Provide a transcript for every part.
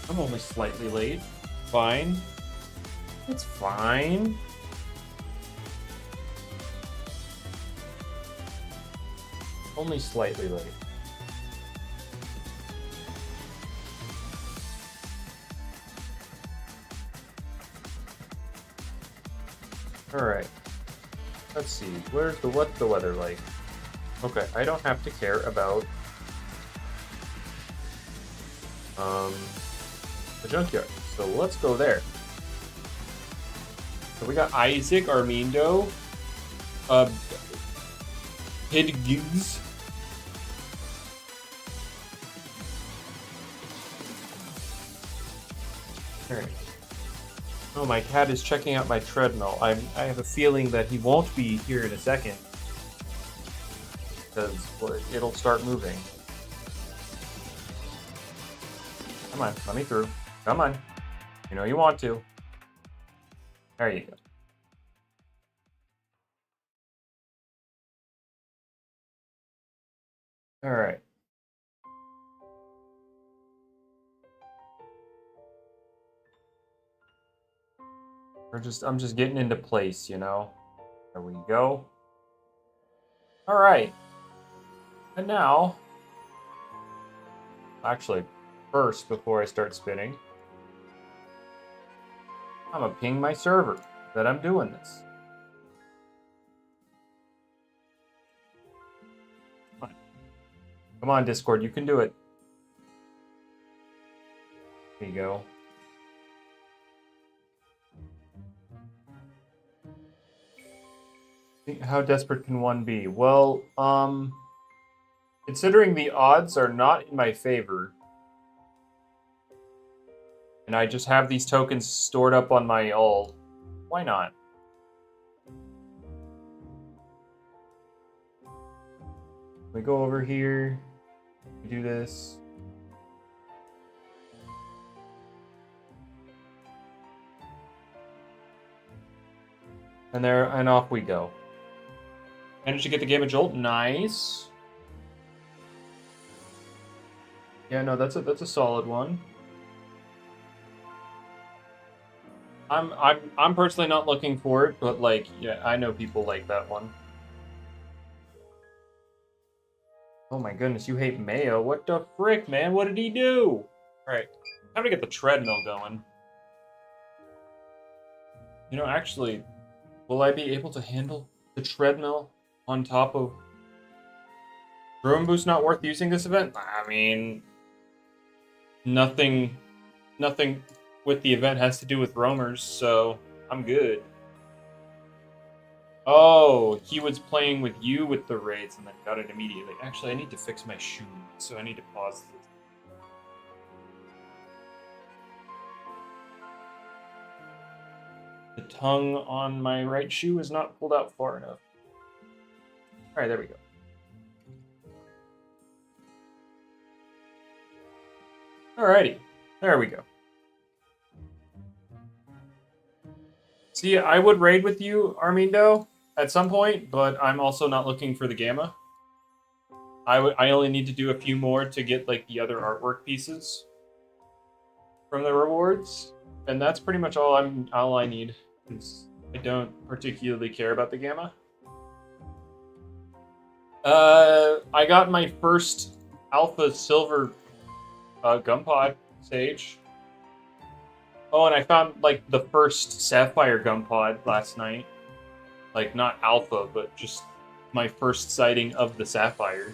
I'm only slightly late. Fine. It's fine. Only slightly late. Alright. Let's see. What's the weather like? Okay, I don't have to care about the junkyard. So let's go there. So we got Isaac, Armindo, Hidgigs. Alright. Oh, my cat is checking out my treadmill. I have a feeling that he won't be here in a second. Because it'll start moving. Come on, let me through. Come on. You know you want to. There you go. Alright. I'm just getting into place, you know? There we go. Alright. And now... Actually, first, before I start spinning, I'm gonna ping my server that I'm doing this. Come on, Discord, you can do it. There you go. How desperate can one be? Well, considering the odds are not in my favor, and I just have these tokens stored up on my ult, why not? We go over here, we do this. And off we go. Managed to get the Gamma Jolt, nice. Yeah, no, that's a solid one. I'm personally not looking for it, but like, yeah, I know people like that one. Oh my goodness, you hate Mayo? What the frick, man? What did he do? Alright, time to get the treadmill going. You know, actually, will I be able to handle the treadmill on top of... Drone Boost not worth using this event? I mean... Nothing with the event has to do with roamers, so I'm good. Oh, he was playing with you with the raids and then got it immediately. Actually, I need to fix my shoe, so I need to pause this. The tongue on my right shoe is not pulled out far enough. Alright, there we go. Alrighty, there we go. See, I would raid with you, Armindo, at some point, but I'm also not looking for the Gamma. I only need to do a few more to get like the other artwork pieces from the rewards, and that's pretty much all I need. Because I don't particularly care about the Gamma. I got my first Alpha Silver Gumpod stage. Oh, and I found like the first Sapphire Gumpod last night. Like not Alpha, but just my first sighting of the Sapphire.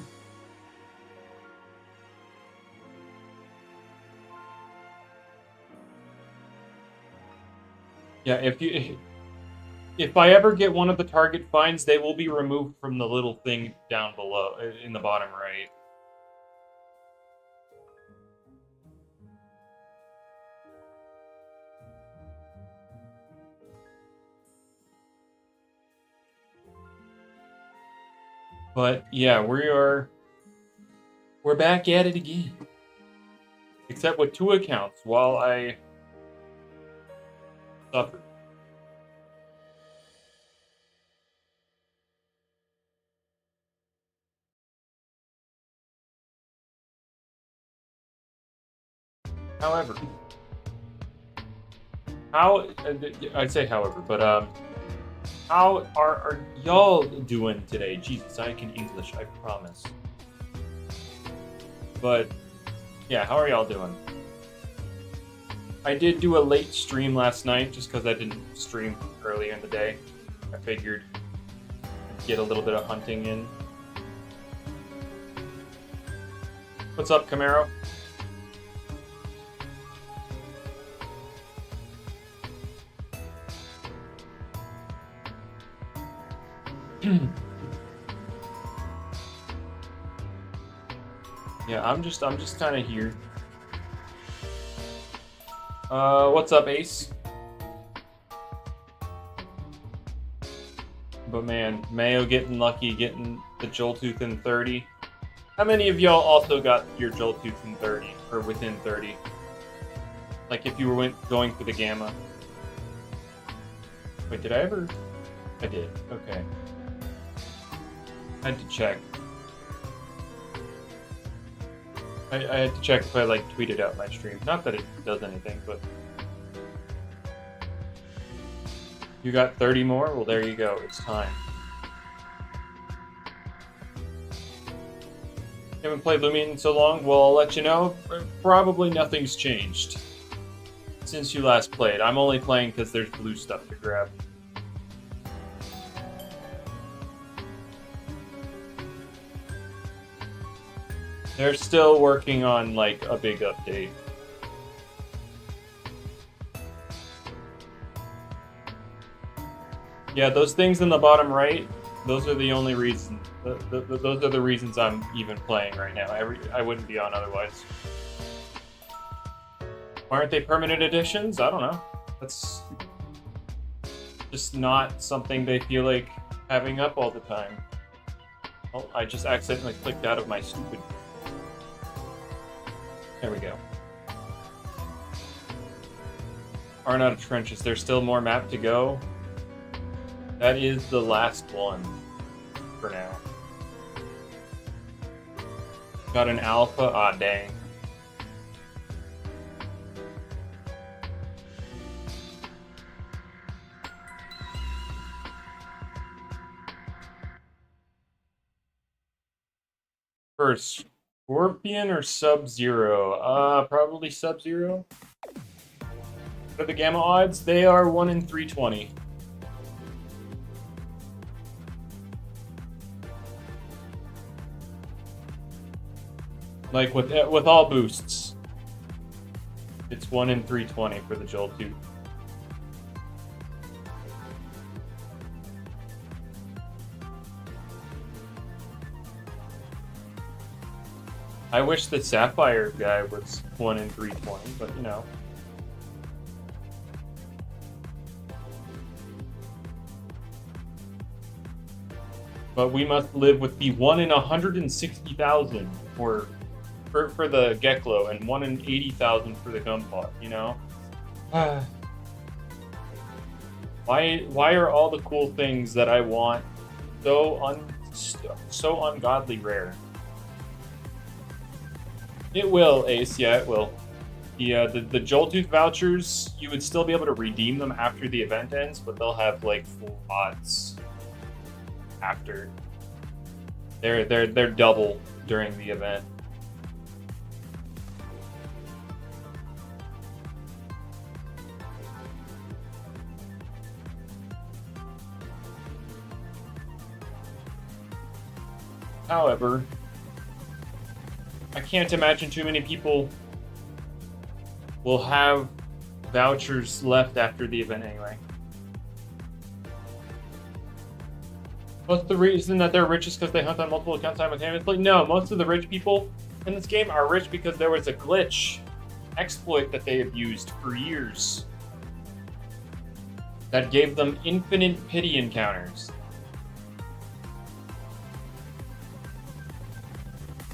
Yeah, if I ever get one of the target finds, they will be removed from the little thing down below in the bottom right. But yeah, we're back at it again. Except with 2 accounts while I suffer. However, How I'd say however, but how are y'all doing today? Jesus, I can English, I promise. But yeah, how are y'all doing? I did do a late stream last night just because I didn't stream earlier in the day. I figured I'd get a little bit of hunting in. What's up, Camaro? Yeah, I'm just kind of here. What's up, Ace? But man, Mayo getting lucky, getting the Joltooth in 30. How many of y'all also got your Joltooth in 30 or within 30? Like if you were going for the Gamma. Wait, did I ever? I did. Okay. I had to check. I had to check if I like tweeted out my stream. Not that it does anything, but you got 30 more? Well, there you go. It's time. Haven't played Loomian in so long? Well, I'll let you know. Probably nothing's changed since you last played. I'm only playing because there's blue stuff to grab. They're still working on, like, a big update. Yeah, those things in the bottom right, those are the only reasons. Those are the reasons I'm even playing right now. I wouldn't be on otherwise. Why aren't they permanent additions? I don't know. That's just not something they feel like having up all the time. Oh, I just accidentally clicked out of my stupid... There we go. Aren't out of trenches. There's still more map to go. That is the last one for now. Got an alpha? Ah, dang. First, Scorpion or Sub-Zero? Probably Sub-Zero. What are the Gamma odds? They are 1 in 320. Like with all boosts, it's 1 in 320 for the Joltooth. I wish the Sapphire guy was 1 in 320, but you know. But we must live with the 1 in 160,000 for the Geklo and 1 in 80,000 for the Gumpot, you know? Why are all the cool things that I want so ungodly rare? It will, Ace. Yeah, it will. The Joltooth vouchers, you would still be able to redeem them after the event ends, but they'll have like full odds after. They're double during the event. However, I can't imagine too many people will have vouchers left after the event anyway. What's the reason that they're rich is because they hunt on multiple accounts simultaneously? No, most of the rich people in this game are rich because there was a glitch exploit that they have used for years that gave them infinite pity encounters.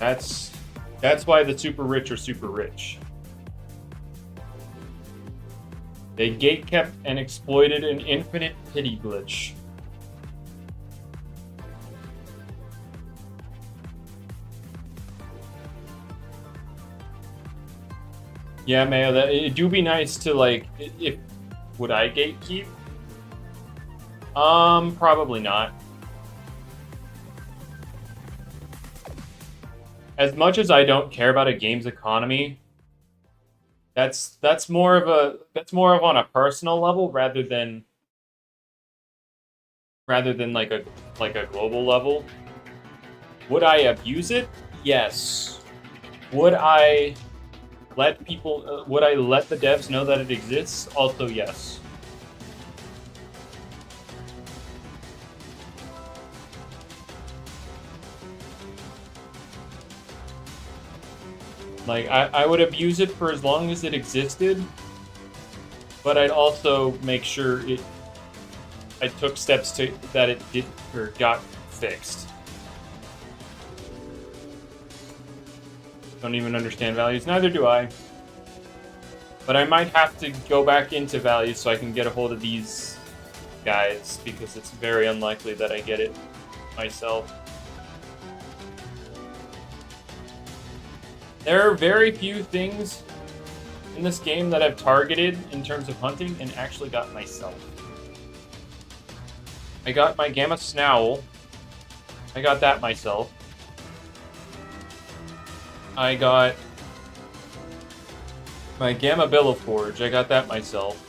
That's why the super rich are super rich. They gatekept and exploited an infinite pity glitch. Yeah, Mayo, it do be nice to, like, if Would I gatekeep? Probably not. As much as I don't care about a game's economy, that's more of on a personal level rather than like a global level. Would I abuse it? Yes. Would I let people? Would I let the devs know that it exists? Also, yes. Like, I would abuse it for as long as it existed, but I'd also make sure I took steps that it did or got fixed. Don't even understand values. Neither do I. But I might have to go back into values so I can get a hold of these guys, because it's very unlikely that I get it myself. There are very few things in this game that I've targeted in terms of hunting and actually got myself. I got my Gamma Snowl. I got that myself. I got my Gamma Belloforge. I got that myself.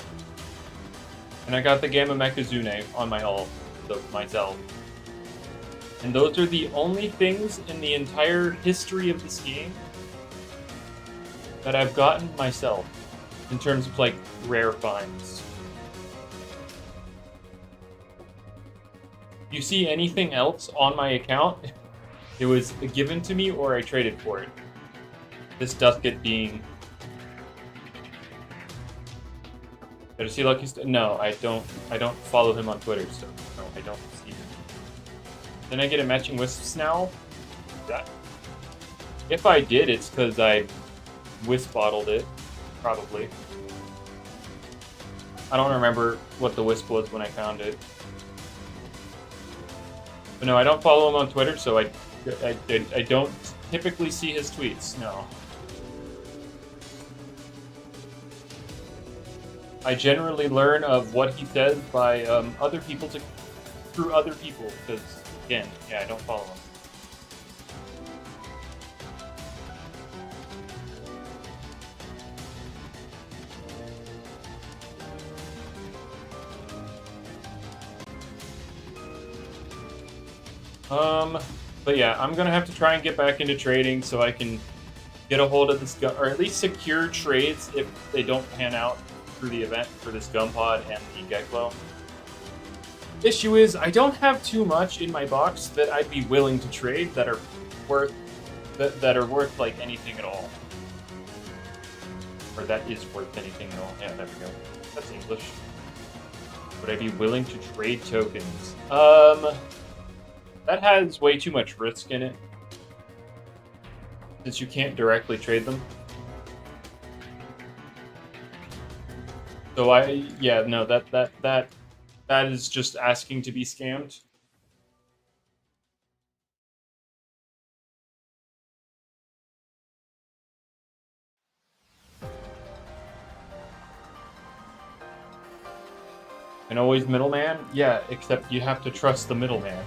And I got the Gamma Mechazune on my ult, myself. And those are the only things in the entire history of this game that I've gotten myself, in terms of, like, rare finds. You see anything else on my account, it was given to me or I traded for it. This Dusket being... Did I see Lucky No, I don't follow him on Twitter, so no, I don't see him. Then I get a matching Wisps now? If I did, it's because I Wisp bottled it, probably. I don't remember what the Wisp was when I found it. But no, I don't follow him on Twitter, so I don't typically see his tweets, no. I generally learn of what he says by other people through other people, because, again, yeah, I don't follow him. But yeah, I'm gonna have to try and get back into trading so I can get a hold of this gun, or at least secure trades if they don't pan out through the event for this gun pod and the Geklo. Issue is, I don't have too much in my box that I'd be willing to trade that are worth like anything at all, or that is worth anything at all. Yeah, there we go. That's English. Would I be willing to trade tokens? That has way too much risk in it, since you can't directly trade them. So that is just asking to be scammed. And always middleman? Yeah, except you have to trust the middleman.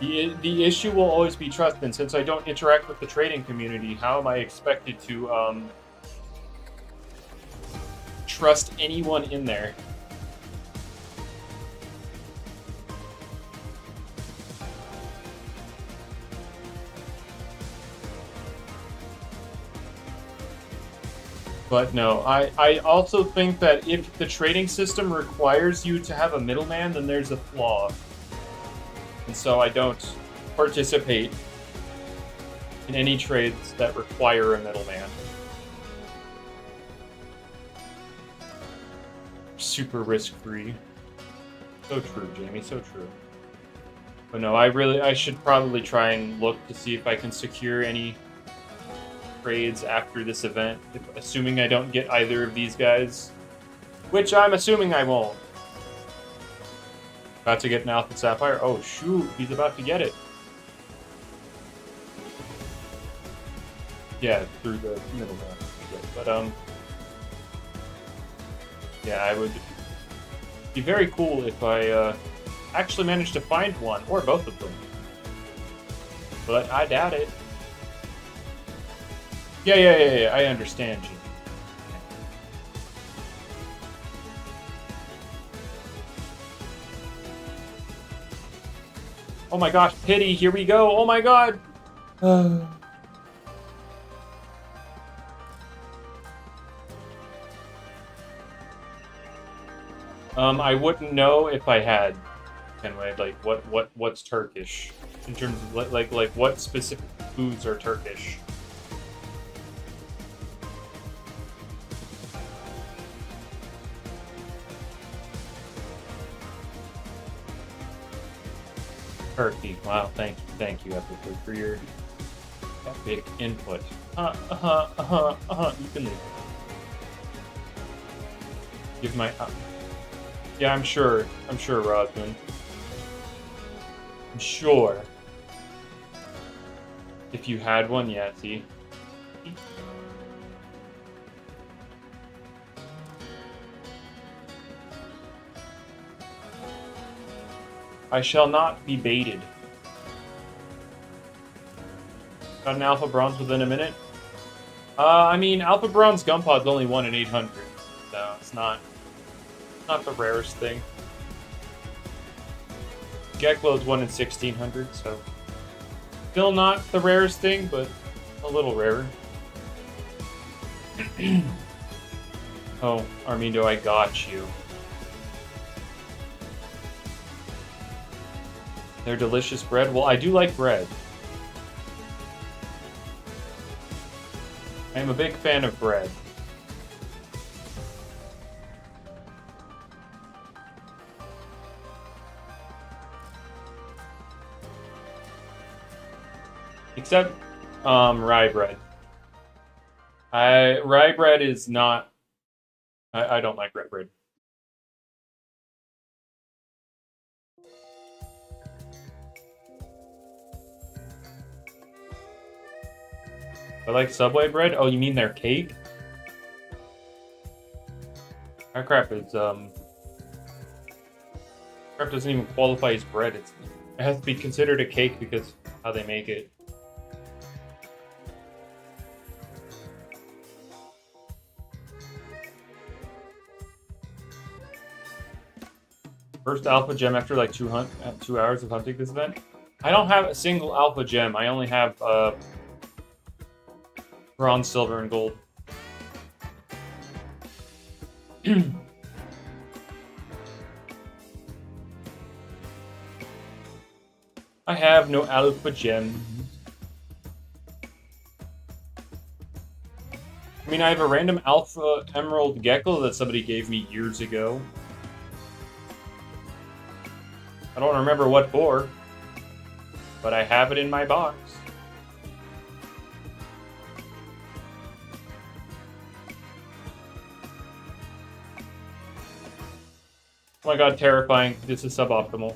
The issue will always be trust, and since I don't interact with the trading community, how am I expected to trust anyone in there? But no, I also think that if the trading system requires you to have a middleman, then there's a flaw. And so I don't participate in any trades that require a middleman. Super risk-free. So true, Jamie, so true. But no, I should probably try and look to see if I can secure any trades after this event, assuming I don't get either of these guys, which I'm assuming I won't. About to get an Alpha Sapphire. Oh shoot, he's about to get it. Yeah, through the middle one. But Yeah, I would be very cool if I actually managed to find one, or both of them. But I doubt it. Yeah, I understand you. Oh my gosh, pity, here we go, oh my god! I wouldn't know if I had. Anyway, like what's Turkish in terms of like what specific foods are Turkish? Turkey. Wow, thank you, Epic, for your epic input. You can leave. Give my. Yeah, I'm sure, Rodman. I'm sure. If you had one, yeah, see. I shall not be baited. Got an Alpha Bronze within a minute? I mean, Alpha Bronze Gunpow's only 1 in 800, so it's not the rarest thing. Geklo's 1 in 1600, so still not the rarest thing, but a little rarer. Oh, Armindo, I got you. They're delicious bread. Well, I do like bread. I am a big fan of bread. Except rye bread. Rye bread is not. I don't like rye bread. I like Subway bread. Oh, you mean their cake? That crap is crap doesn't even qualify as bread. It has to be considered a cake because how they make it. First alpha gem after like 2 hours of hunting this event. I don't have a single alpha gem. I only have bronze, silver, and gold. I have no alpha gems. I mean, I have a random alpha emerald gecko that somebody gave me years ago. I don't remember what for, but I have it in my box. Oh my god, terrifying. This is suboptimal.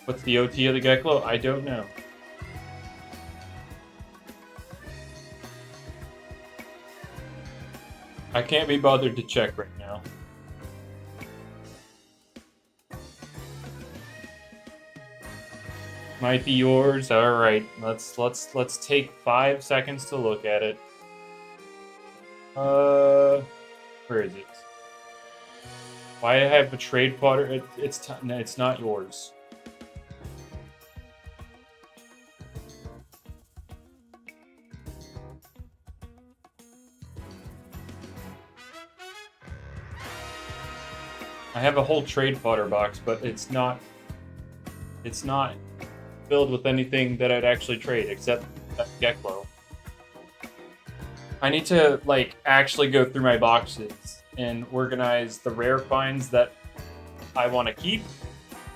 What's the OT of the Geklo? I don't know. I can't be bothered to check right now. Might be yours. All right, let's take 5 seconds to look at it. Where is it? Why I have a trade fodder? It's not yours. I have a whole trade fodder box, but it's not filled with anything that I'd actually trade except that Geklo. I need to like actually go through my boxes and organize the rare finds that I want to keep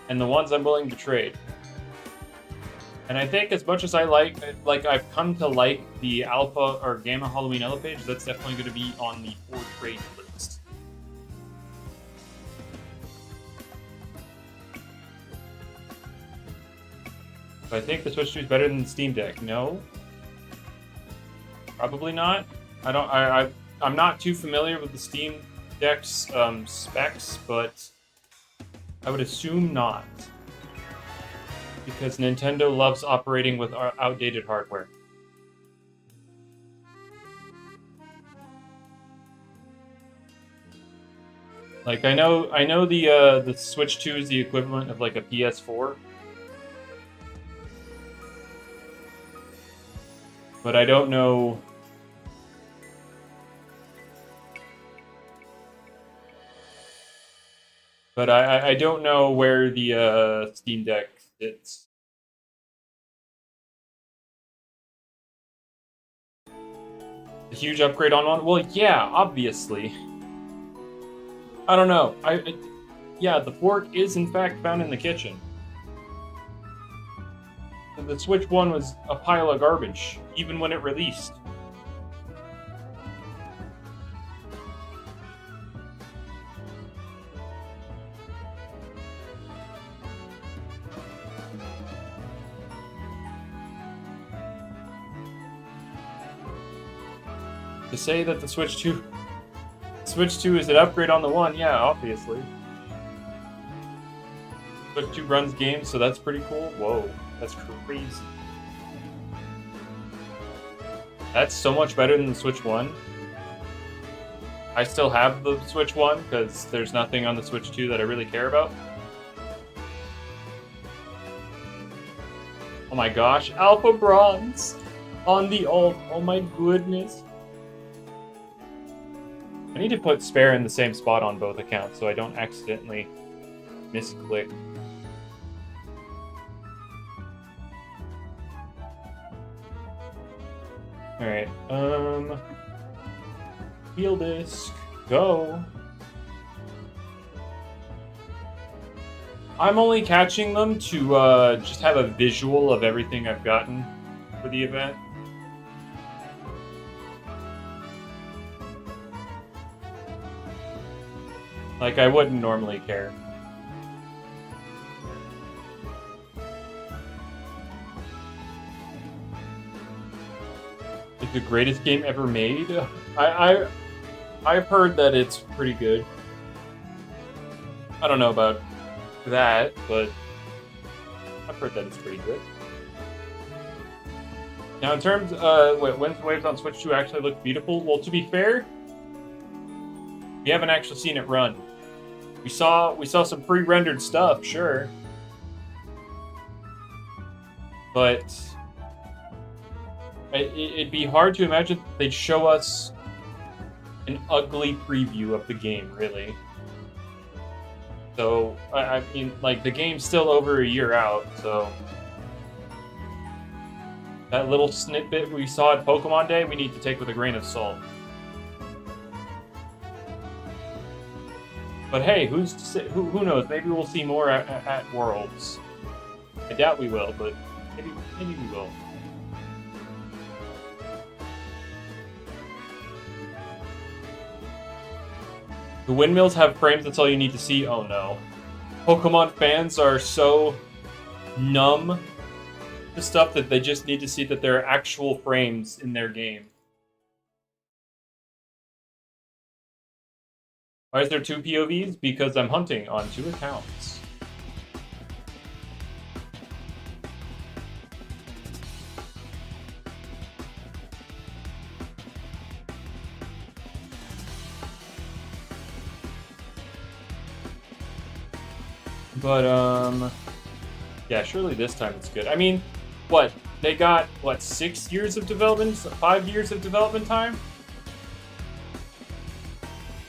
and the ones I'm willing to trade. And I think as much as I like I've come to like the Alpha or Gamma Halloween Elo page, that's definitely going to be on the for trade list. But I think the Switch 2 is better than the Steam Deck. No? Probably not. I'm not too familiar with the Steam Deck's specs, but I would assume not. Because Nintendo loves operating with outdated hardware. Like I know the Switch 2 is the equivalent of like a PS4. But I don't know. But I don't know where the Steam Deck sits. A huge upgrade on one? Well, yeah, obviously. I don't know. Yeah, the fork is in fact found in the kitchen. The Switch 1 was a pile of garbage, even when it released. To say that the Switch 2 is an upgrade on the one, yeah, obviously. Switch 2 runs games, so that's pretty cool. Whoa, that's crazy. That's so much better than the Switch 1. I still have the Switch 1 because there's nothing on the Switch 2 that I really care about. Oh my gosh, Alpha Bronze on the alt. Oh my goodness. I need to put spare in the same spot on both accounts so I don't accidentally misclick. Alright, Heal Disc, go. I'm only catching them to just have a visual of everything I've gotten for the event. Like, I wouldn't normally care. It's the greatest game ever made? I've heard that it's pretty good. I don't know about that, but I've heard that it's pretty good. Now, in terms of when waves on Switch 2 actually look beautiful, well, to be fair, we haven't actually seen it run. We saw some pre-rendered stuff, sure, but it'd be hard to imagine they'd show us an ugly preview of the game, really. So I mean, like, the game's still over a year out, so that little snippet we saw at Pokemon Day, we need to take with a grain of salt. But hey, who knows? Maybe we'll see more at Worlds. I doubt we will, but maybe we will. The windmills have frames, that's all you need to see? Oh no. Pokemon fans are so numb to stuff that they just need to see that there are actual frames in their game. Why is there 2 POVs? Because I'm hunting on 2 accounts. But, yeah, surely this time it's good. I mean, what? They got, 6 years of development? 5 years of development time?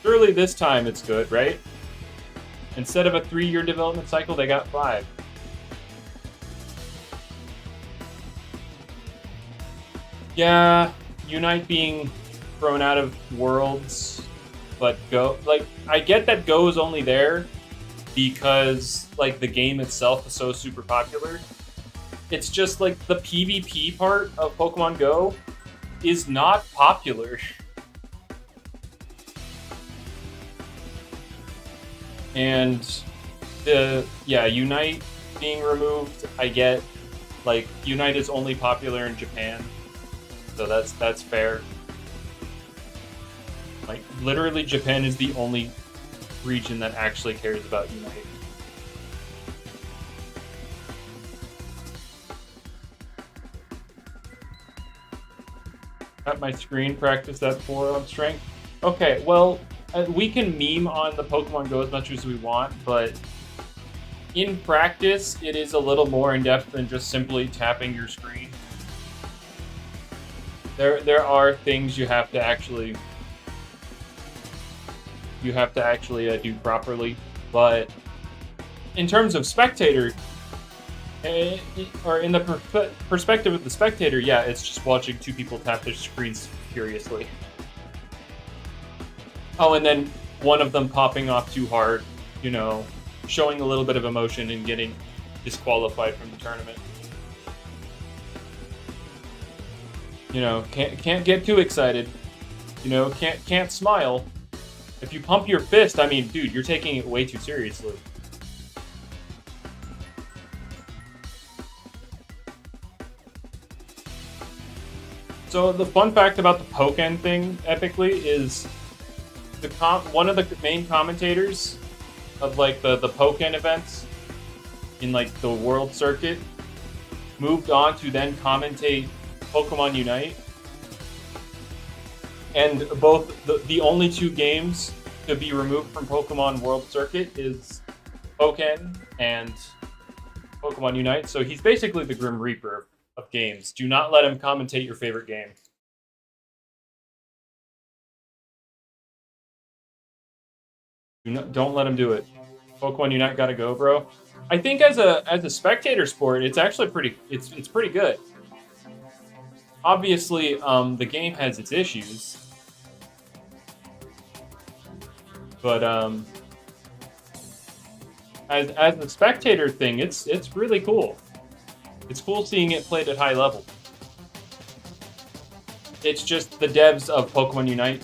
Surely this time it's good, right? Instead of a 3-year development cycle, they got 5. Yeah, Unite being thrown out of Worlds, but Go... Like, I get that Go is only there because, like, the game itself is so super popular. It's just, like, the PvP part of Pokemon Go is not popular. And Unite being removed, I get, like, Unite is only popular in Japan. So that's fair. Like, literally, Japan is the only region that actually cares about Unite. At my screen, practice that forearm strength. Okay, well, we can meme on the Pokemon Go as much as we want, but in practice, it is a little more in-depth than just simply tapping your screen. There are things you have to actually do properly, but in terms of spectator, or in the perspective of the spectator, yeah, it's just watching two people tap their screens furiously. Oh, and then one of them popping off too hard, you know, showing a little bit of emotion and getting disqualified from the tournament. You know, can't get too excited. You know, can't smile. If you pump your fist, I mean, dude, you're taking it way too seriously. So the fun fact about the Pokken thing, epically, is one of the main commentators of like the Pokken events in like the world circuit moved on to then commentate Pokemon Unite. And both the only two games to be removed from Pokemon World Circuit is Pokken and Pokemon Unite. So he's basically the Grim Reaper of games. Do not let him commentate your favorite game. Don't let him do it. Pokemon Unite gotta go, bro. I think as a spectator sport, it's actually it's pretty good. Obviously, the game has its issues. But as a spectator thing, it's really cool. It's cool seeing it played at high level. It's just the devs of Pokemon Unite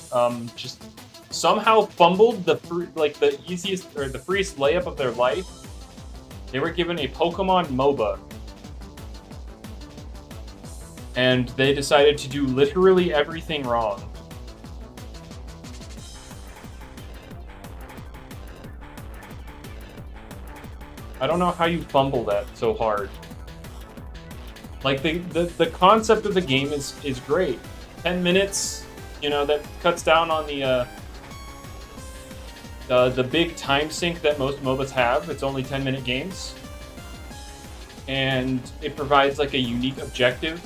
just somehow fumbled the easiest or the freest layup of their life. They were given a Pokemon MOBA, and they decided to do literally everything wrong. I don't know how you fumble that so hard. Like, the concept of the game is great. 10 minutes, you know, that cuts down on the big time sink that most MOBAs have. It's only 10-minute games. And it provides like a unique objective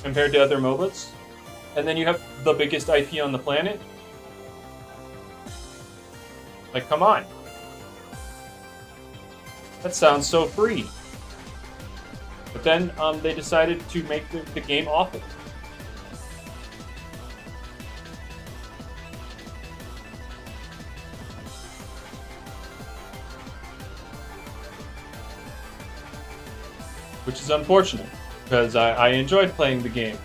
compared to other MOBAs. And then you have the biggest IP on the planet. Like, come on. That sounds so free. But then they decided to make the game awful. Which is unfortunate, because I enjoyed playing the game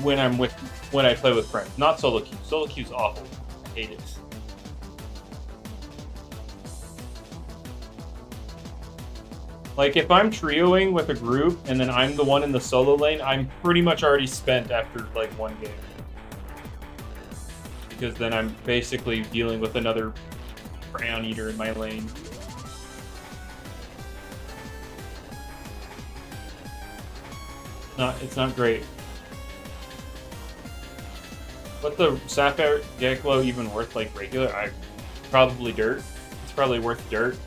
when I play with friends. Not solo queue. Solo queue's awful. I hate it. Like, if I'm trioing with a group and then I'm the one in the solo lane, I'm pretty much already spent after, like, one game. Because then I'm basically dealing with another Crayon Eater in my lane. It's not great. What's the Sapphire Gecko even worth, like, regular? Probably dirt. It's probably worth dirt.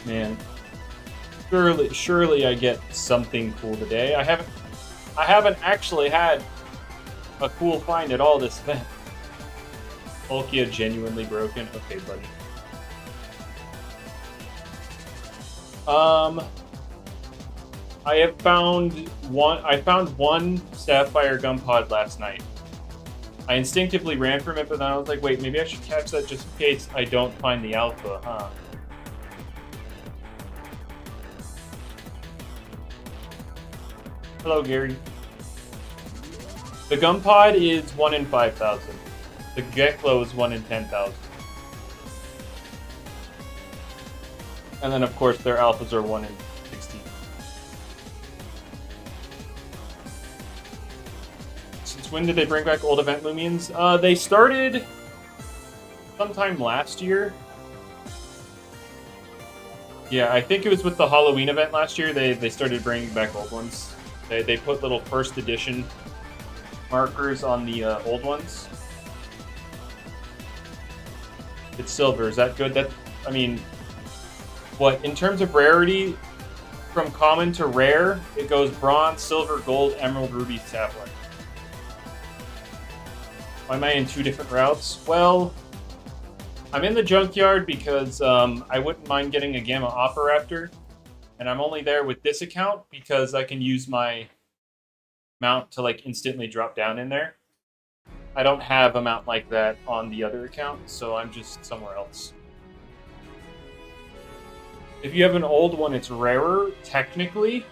Man, surely I get something cool today. I haven't actually had a cool find at all this event. Palkia genuinely broken. Okay, buddy. I found one Sapphire Gum Pod last night. I instinctively ran from it, but then I was like, wait, maybe I should catch that just in case I don't find the alpha, huh? Hello, Gary. The Gumpod is 1 in 5,000. The Geklo is 1 in 10,000. And then, of course, their alphas are 1 in 16. Since when did they bring back old event Loomians? They started sometime last year. Yeah, I think it was with the Halloween event last year. They started bringing back old ones. They put little first edition markers on the old ones. It's silver. Is that good? That, I mean, what, in terms of rarity, from common to rare, it goes bronze, silver, gold, emerald, ruby, sapphire. Why am I in 2 different routes? Well, I'm in the junkyard because I wouldn't mind getting a Gamma Operaptor, and I'm only there with this account because I can use my mount to like instantly drop down in there. I don't have a mount like that on the other account, so I'm just somewhere else. If you have an old one, it's rarer, technically.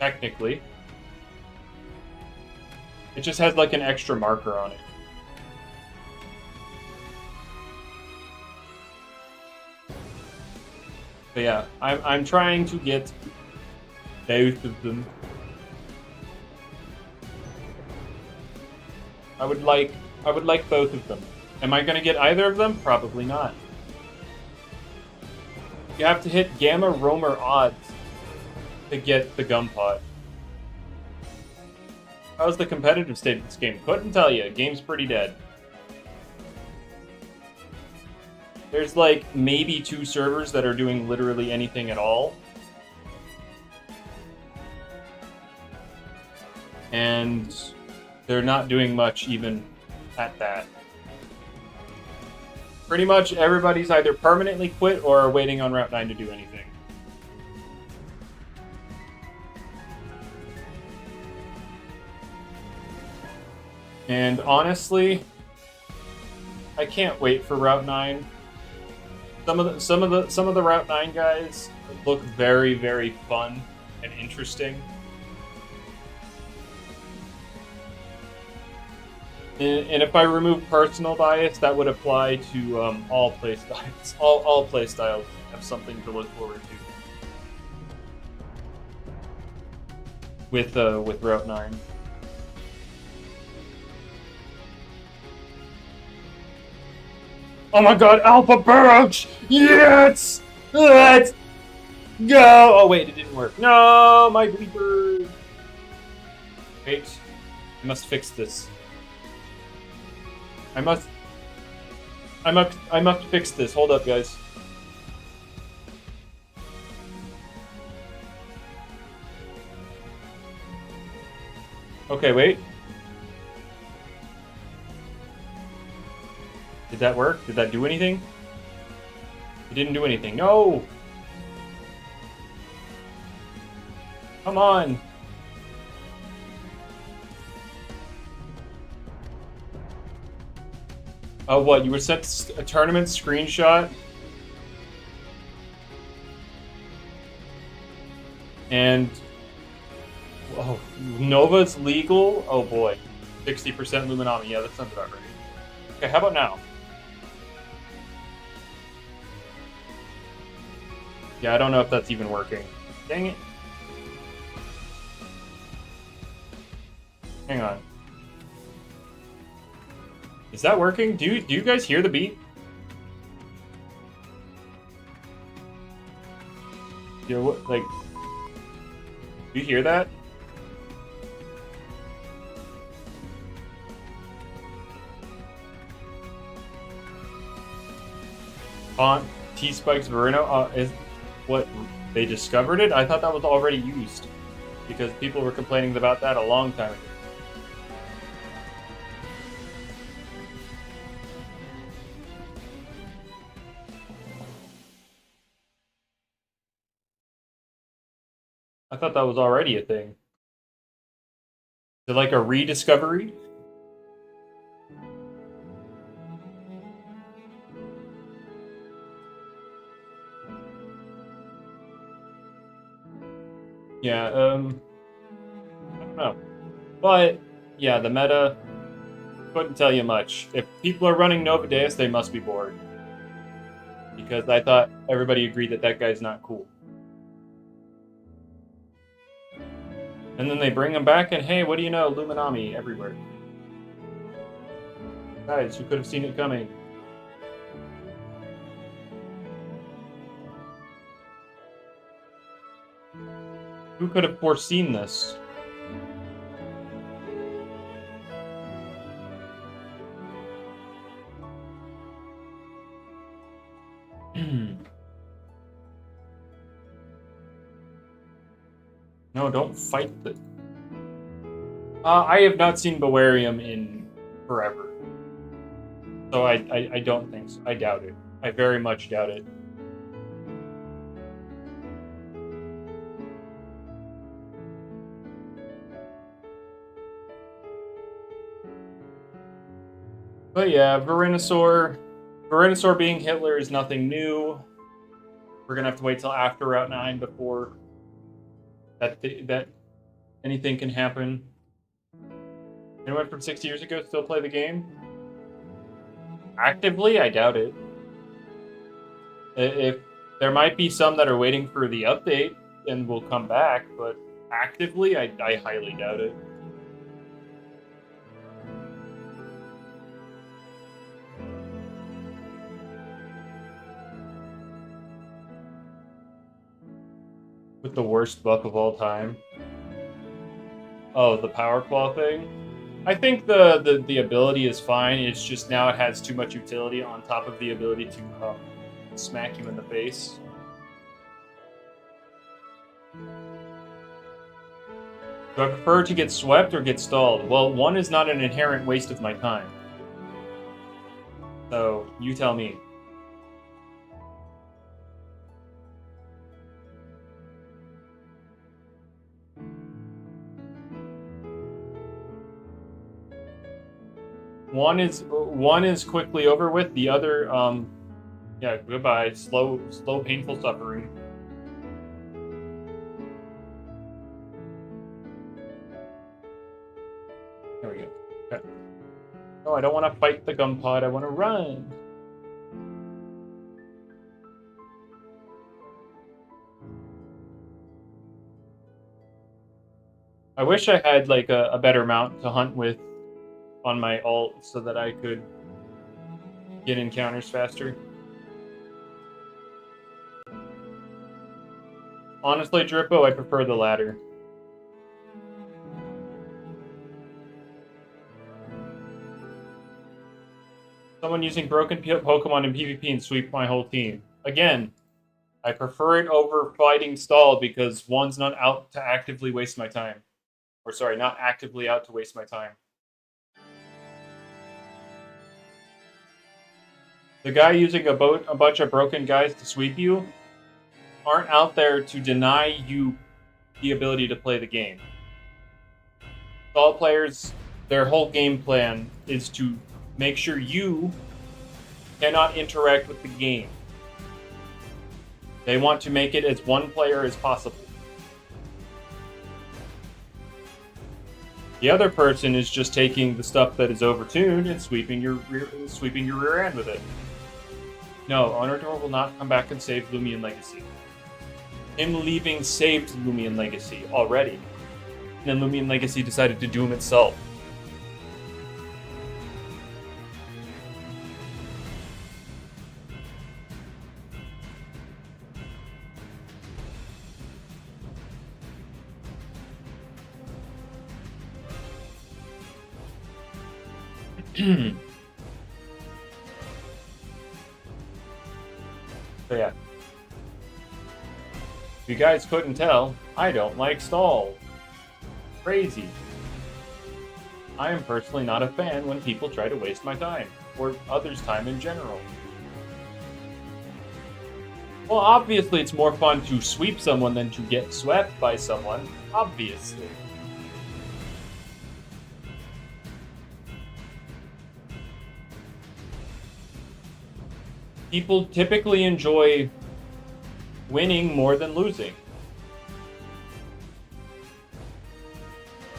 Technically. It just has like an extra marker on it. But yeah, I'm trying to get both of them. I would like both of them. Am I gonna get either of them? Probably not. You have to hit Gamma Roamer odds to get the Gumpod. How's the competitive state of this game? Couldn't tell you. Game's pretty dead. There's like maybe 2 servers that are doing literally anything at all. And they're not doing much even at that. Pretty much everybody's either permanently quit or are waiting on Route 9 to do anything. And honestly, I can't wait for Route 9. Some of the Route 9 guys look very, very fun and interesting. And if I remove personal bias, that would apply to all play styles. All play styles have something to look forward to with Route 9. Oh my God, Alpha Barrage! Yes! Let's go! Oh wait, it didn't work. No, my bleeper. Wait, I must fix this. I must fix this. Hold up, guys. Okay, wait. Did that work? Did that do anything? It didn't do anything. No! Come on! Oh, what? You were sent a tournament screenshot? And... oh, Nova's legal? Oh boy. 60% Luminami. Yeah, that sounds about right. Okay, how about now? Yeah, I don't know if that's even working. Dang it. Hang on. Is that working? Do you guys hear the beat? Yeah, what, like... do you hear that? Font T-Spikes Verino is what they discovered it? I thought that was already used because people were complaining about that a long time ago. I thought that was already a thing. Is it like a rediscovery? Yeah, I don't know. But, yeah, the meta, couldn't tell you much. If people are running Nova Deus, they must be bored. Because I thought everybody agreed that that guy's not cool. And then they bring him back, and hey, what do you know? Luminami everywhere. Guys, who could have seen it coming? Who could have foreseen this? No, don't fight the... I have not seen Bawarium in forever. So I don't think so. I doubt it. I very much doubt it. But yeah, Venusaur being Hitler is nothing new. We're gonna have to wait till after Route 9 before that anything can happen. Anyone from 6 years ago still play the game? Actively, I doubt it. If there might be some that are waiting for the update and will come back, but actively, I highly doubt it. With the worst buff of all time. Oh, the power claw thing? I think the ability is fine. It's just now it has too much utility on top of the ability to smack you in the face. Do I prefer to get swept or get stalled? Well, one is not an inherent waste of my time. So, you tell me. One is quickly over with. The other, yeah, goodbye. Slow, painful suffering. There we go. Okay. No, I don't want to fight the gum pod. I want to run. I wish I had like a better mount to hunt with on my ult so that I could get encounters faster. Honestly, Drippo, I prefer the latter. Someone using broken Pokemon in PvP and sweep my whole team. Again, I prefer it over fighting stall because one's not out to actively waste my time. Or sorry, not actively out to waste my time. The guy using a bunch of broken guys to sweep you aren't out there to deny you the ability to play the game. All players, their whole game plan is to make sure you cannot interact with the game. They want to make it as one player as possible. The other person is just taking the stuff that is overtuned and sweeping your rear end with it. No, Honorador will not come back and save Loomian Legacy. Him leaving saved Loomian Legacy already. And then Loomian Legacy decided to doom itself. So yeah. If you guys couldn't tell, I don't like stall. Crazy. I am personally not a fan when people try to waste my time, or others' time in general. Well, obviously it's more fun to sweep someone than to get swept by someone, obviously. People typically enjoy winning more than losing.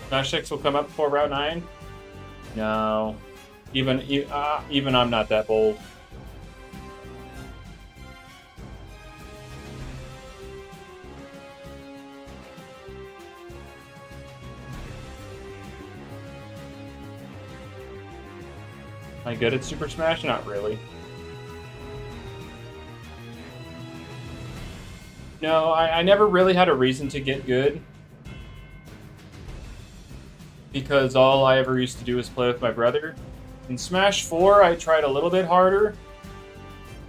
Smash 6 will come up before Route 9? No. Even I'm not that bold. Am I good at Super Smash? Not really. No, I never really had a reason to get good. Because all I ever used to do was play with my brother. In Smash 4, I tried a little bit harder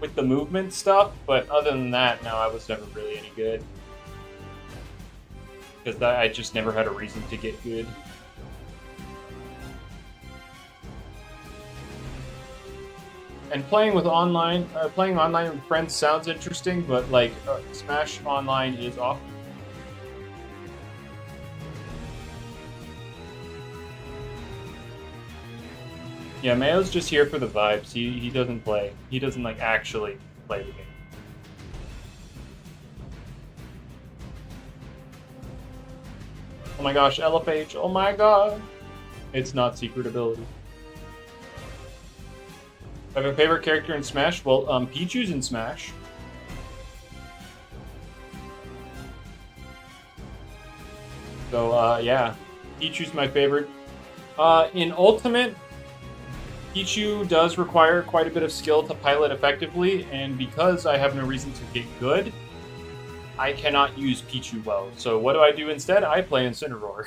with the movement stuff, but other than that, no, I was never really any good. Because I just never had a reason to get good. And playing online with friends sounds interesting, but like Smash Online is awful. Yeah, Mayo's just here for the vibes. He doesn't play. He doesn't like actually play the game. Oh my gosh, LFH. Oh my god. It's not secret ability. I have a favorite character in Smash? Well, Pichu's in Smash. So, yeah. Pichu's my favorite. In Ultimate, Pichu does require quite a bit of skill to pilot effectively, and because I have no reason to get good, I cannot use Pichu well. So what do I do instead? I play Incineroar.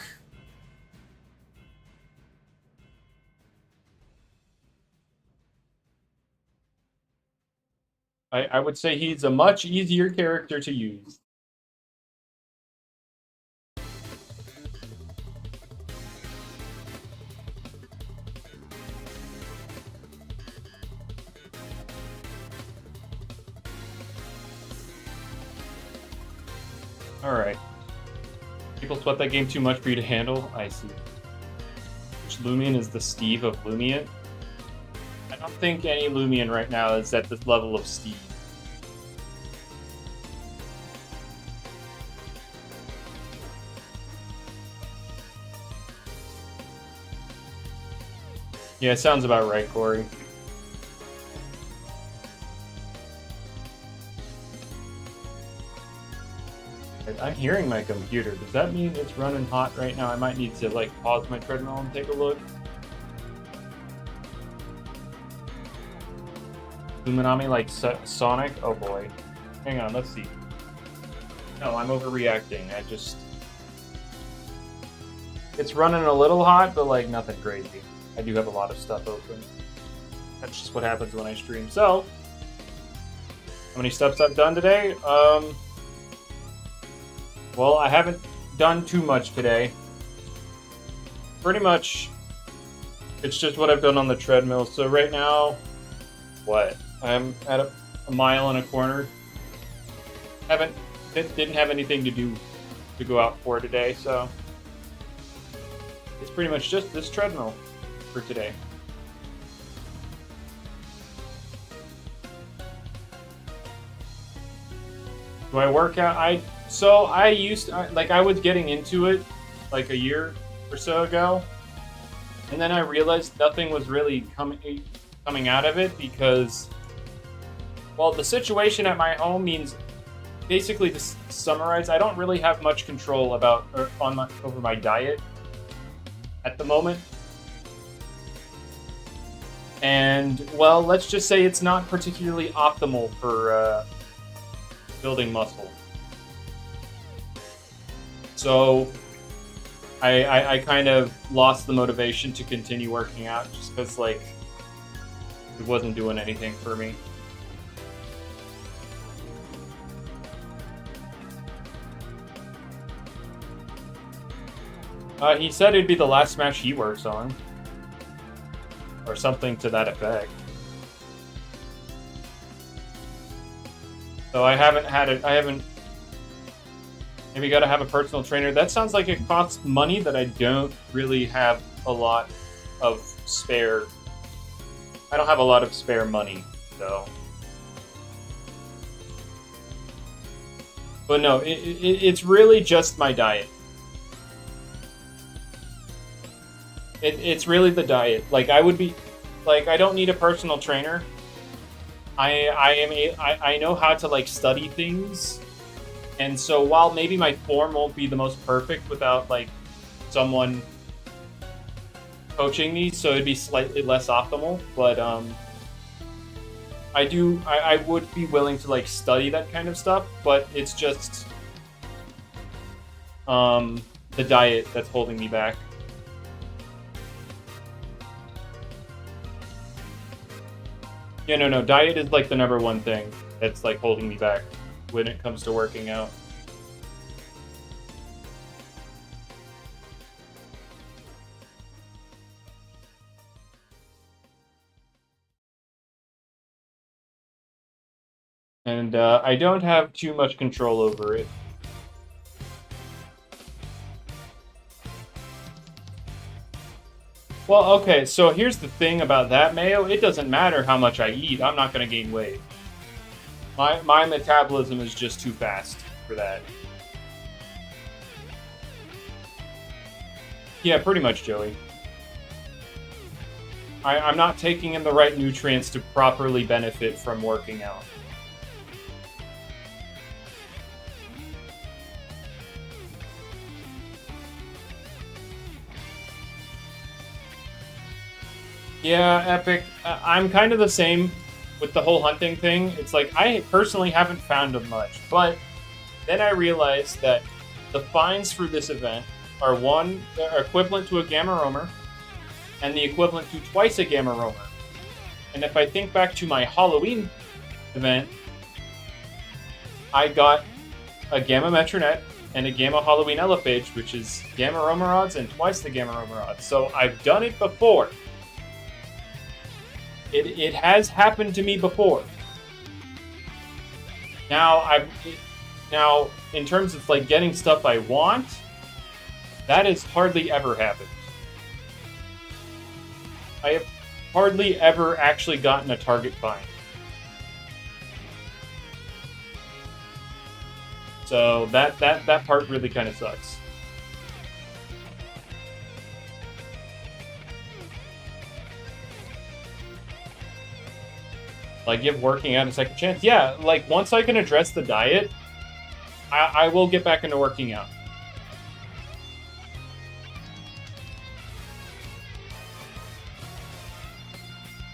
I would say he's a much easier character to use. Alright. People sweat that game too much for you to handle? I see. Which Loomian is the Steve of Loomian? I don't think any Loomian right now is at this level of Steve. Yeah, sounds about right, Corey. I'm hearing my computer. Does that mean it's running hot right now? I might need to like pause my treadmill and take a look. Luminami like Sonic? Oh boy. Hang on, let's see. No, I'm overreacting. It's running a little hot, but like nothing crazy. I do have a lot of stuff open. That's just what happens when I stream. So, how many steps I've done today? Well, I haven't done too much today. Pretty much, it's just what I've done on the treadmill. So right now, what? I'm at a mile and a quarter. Didn't have anything to do to go out for today, so it's pretty much just this treadmill for today. Do I work out? I was getting into it like a year or so ago, and then I realized nothing was really coming out of it because, well, the situation at my home means, basically to summarize, I don't really have much control over my diet at the moment. And, well, let's just say it's not particularly optimal for building muscle. So I kind of lost the motivation to continue working out just because, like, it wasn't doing anything for me. He said it'd be the last Smash he works on. Or something to that effect. So I haven't maybe gotta have a personal trainer. That sounds like it costs money that I don't really have a lot of spare. I don't have a lot of spare money, so. But no, it's really just my diet. It's really the diet. Like I would be, like I don't need a personal trainer. I know how to like study things, and so while maybe my form won't be the most perfect without like someone coaching me, so it'd be slightly less optimal. But I would be willing to like study that kind of stuff. But it's just the diet that's holding me back. Yeah, no. Diet is like the number one thing that's like holding me back when it comes to working out. And I don't have too much control over it. Well, okay, so here's the thing about that, Mayo. It doesn't matter how much I eat. I'm not going to gain weight. My metabolism is just too fast for that. Yeah, pretty much, Joey. I'm not taking in the right nutrients to properly benefit from working out. Yeah, Epic. I'm kind of the same with the whole hunting thing. It's like I personally haven't found them much, but then I realized that the finds for this event are equivalent to a gamma roamer, and the equivalent to twice a gamma roamer. And if I think back to my Halloween event, I got a gamma metronet and a gamma Halloween elephage, which is gamma roamer odds and twice the gamma roamer odds. So I've done it before. It has happened to me before. Now in terms of like getting stuff I want, that has hardly ever happened. I have hardly ever actually gotten a target find. So that part really kind of sucks. Like, give working out a second chance. Yeah, like, once I can address the diet, I will get back into working out.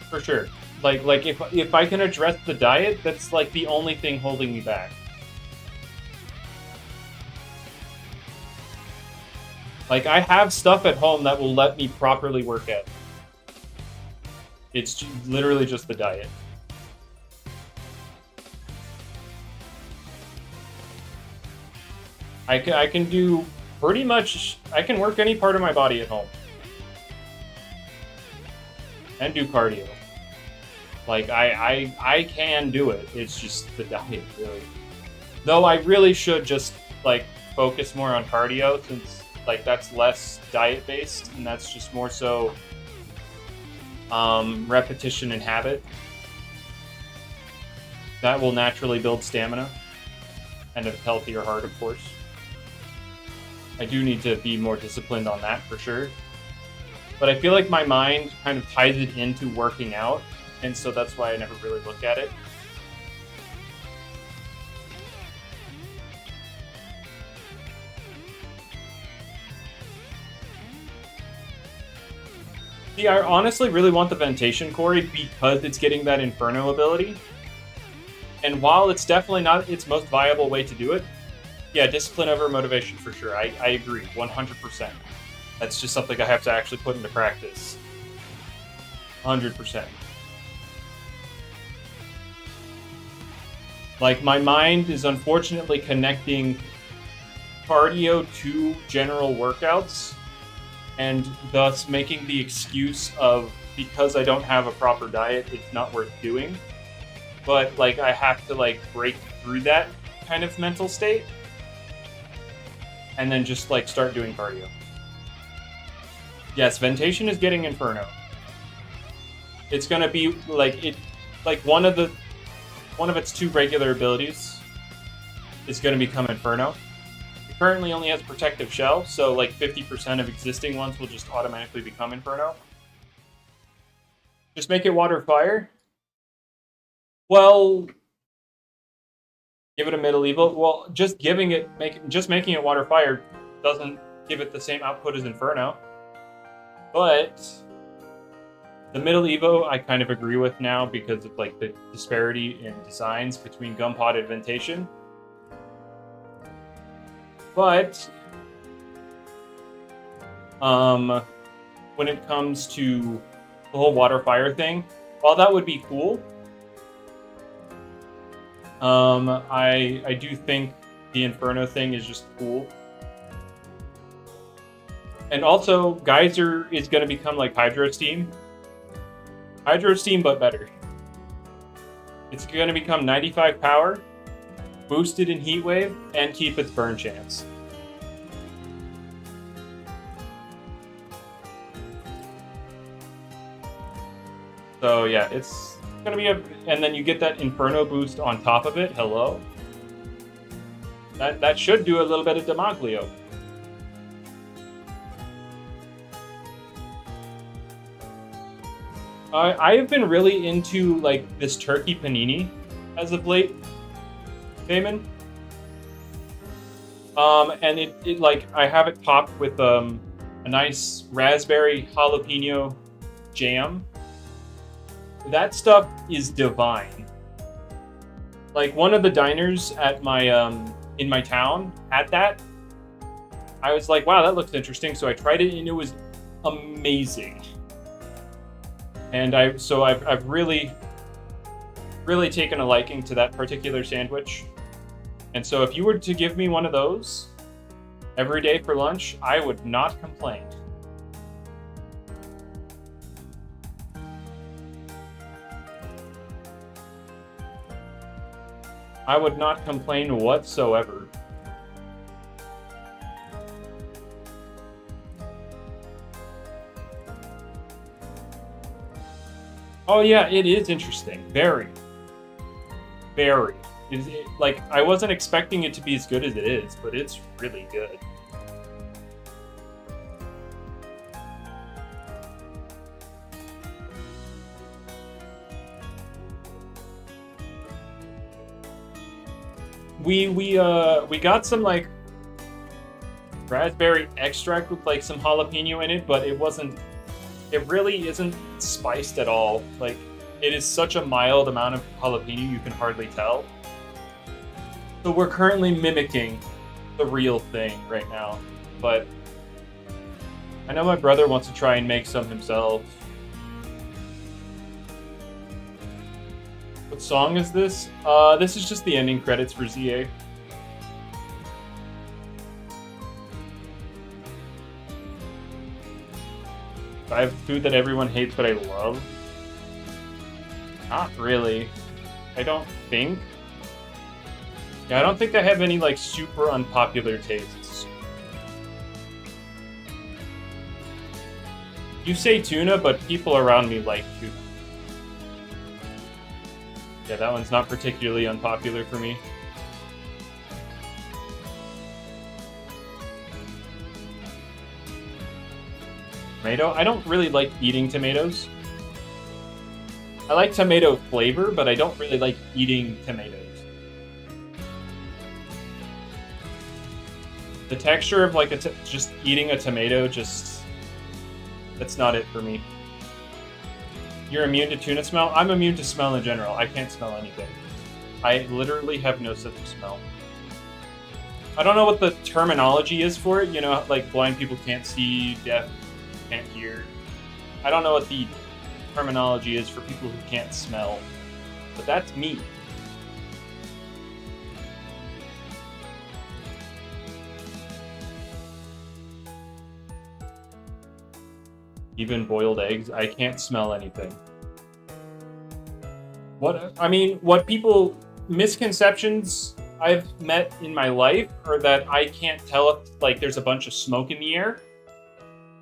For sure. Like if I can address the diet, that's, like, the only thing holding me back. Like, I have stuff at home that will let me properly work out. It's literally just the diet. I can do pretty much... I can work any part of my body at home. And do cardio. Like, I can do it. It's just the diet, really. Though I really should just, like, focus more on cardio, since, like, that's less diet-based, and that's just more so repetition and habit. That will naturally build stamina. And a healthier heart, of course. I do need to be more disciplined on that, for sure. But I feel like my mind kind of ties it into working out, and so that's why I never really look at it. See, I honestly really want the Ventacean Quarry because it's getting that Inferno ability. And while it's definitely not its most viable way to do it, yeah, discipline over motivation for sure. I agree, 100%. That's just something I have to actually put into practice. 100%. Like, my mind is unfortunately connecting cardio to general workouts, and thus making the excuse of, because I don't have a proper diet, it's not worth doing. But, like, I have to, like, break through that kind of mental state, and then just, like, start doing cardio. Yes, Ventacean is getting Inferno. It's gonna be, like, one of its two regular abilities is gonna become Inferno. currently only has protective shell, so like 50% of existing ones will just automatically become Inferno. Just make it water fire. Well, give it a middle evil. Well, just making it water fire doesn't give it the same output as Inferno. But the middle evo I kind of agree with now because of like the disparity in designs between Gunpowder and Ventacean. But when it comes to the whole water fire thing, while that would be cool, I do think the Inferno thing is just cool. And also, Geyser is going to become like Hydro Steam. Hydro Steam, but better. It's going to become 95 power, boosted in Heat Wave, and keep its burn chance. So yeah, it's going to be and then you get that Inferno boost on top of it. Hello. That should do a little bit of Demaglio. I have been really into like this turkey panini as of late, Damon. And it like I have it topped with a nice raspberry jalapeno jam. That stuff is divine. Like one of the diners at my in my town had that. I was like, wow, that looks interesting. So I tried it and it was amazing. And I've really taken a liking to that particular sandwich. And so if you were to give me one of those every day for lunch, I would not complain. I would not complain whatsoever. Oh yeah, it is interesting. Very. Very. Like, I wasn't expecting it to be as good as it is, but it's really good. We got some like raspberry extract with like some jalapeno in it, but it really isn't spiced at all. Like, it is such a mild amount of jalapeno you can hardly tell. So we're currently mimicking the real thing right now, but I know my brother wants to try and make some himself. What song is this? This is just the ending credits for ZA. I have food that everyone hates but I love? Not really. I don't think. Yeah, I don't think I have any like super unpopular tastes. You say tuna, but people around me like tuna. Yeah, that one's not particularly unpopular for me. Tomato? I don't really like eating tomatoes. I like tomato flavor, but I don't really like eating tomatoes. The texture of like just eating a tomato, that's not it for me. You're immune to tuna smell? I'm immune to smell in general. I can't smell anything. I literally have no sense of smell. I don't know what the terminology is for it. You know, like blind people can't see, deaf can't hear. I don't know what the terminology is for people who can't smell. But that's me. Even boiled eggs, I can't smell anything. Misconceptions I've met in my life are that I can't tell if like there's a bunch of smoke in the air.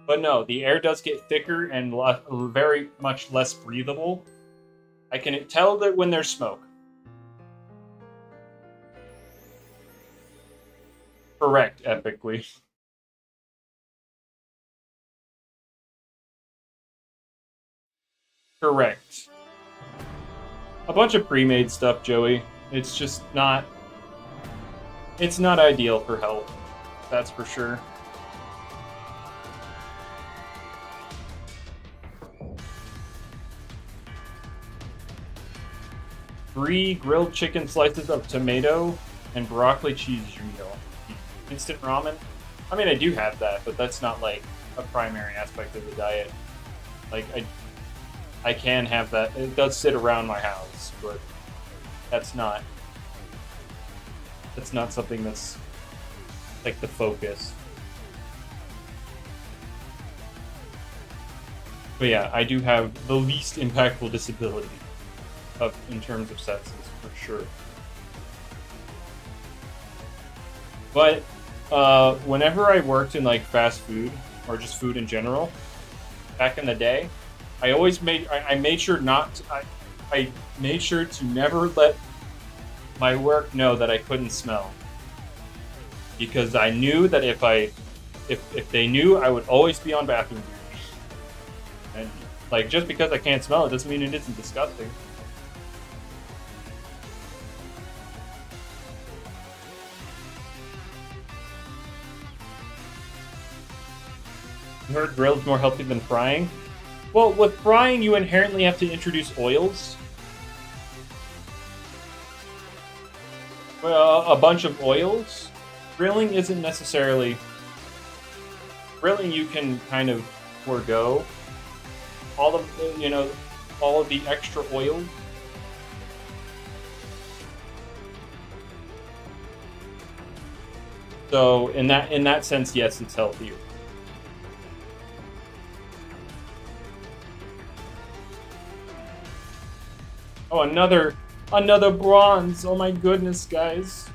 But no, the air does get thicker and very much less breathable. I can tell that when there's smoke. Correct, epically. Correct. A bunch of pre-made stuff, Joey. It's just not... It's not ideal for health. That's for sure. Three grilled chicken slices of tomato and broccoli cheese meal. Instant ramen? I mean, I do have that, but that's not like a primary aspect of the diet. Like, I can have that. It does sit around my house, but that's not something that's like the focus. But yeah, I do have the least impactful disability in terms of sepsis, for sure. But whenever I worked in like fast food or just food in general, back in the day, I always made sure I made sure to never let my work know that I couldn't smell, because I knew that if they knew, I would always be on bathroom duty. And like, just because I can't smell it doesn't mean it isn't disgusting. I heard grilled more healthy than frying. Well, with frying, you inherently have to introduce oils. A bunch of oils. Grilling isn't necessarily... Grilling, you can kind of forego all of the extra oil. So in that sense, yes, it's healthier. Oh, another bronze. Oh my goodness, guys.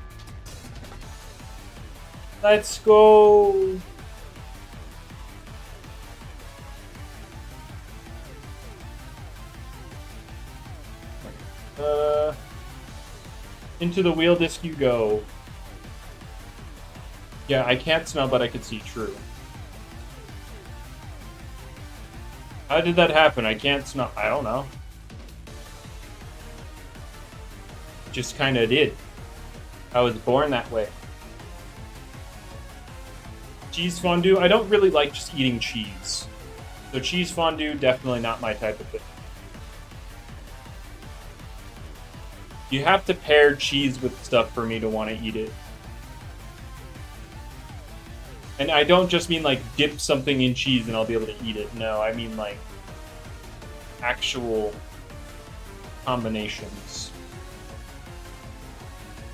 Let's go. Into the wheel disc you go. Yeah, I can't smell, but I can see. True. How did that happen? I can't smell. I don't know. Just kind of did. I was born that way. Cheese fondue? I don't really like just eating cheese. So cheese fondue, definitely not my type of thing. You have to pair cheese with stuff for me to want to eat it. And I don't just mean like dip something in cheese and I'll be able to eat it. No, I mean like actual combinations.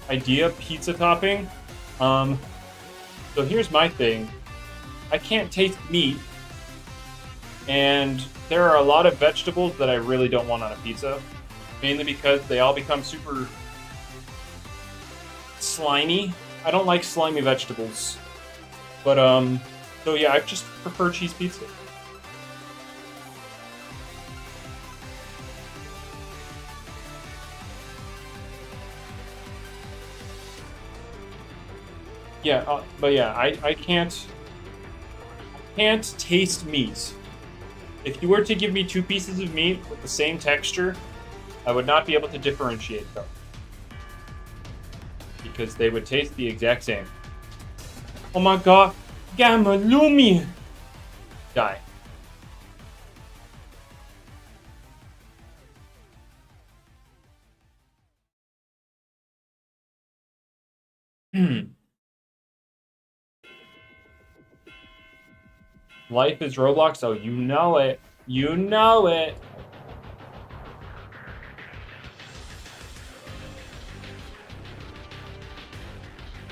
Idea pizza topping? So here's my thing. I can't taste meat, and there are a lot of vegetables that I really don't want on a pizza, mainly because they all become super slimy. I don't like slimy vegetables. But so yeah, I just prefer cheese pizza. Yeah, but yeah, I can't taste meat. If you were to give me two pieces of meat with the same texture, I would not be able to differentiate them, because they would taste the exact same. Oh my god, Gamma Loomian! Die. Life is Roblox, oh, you know it. You know it.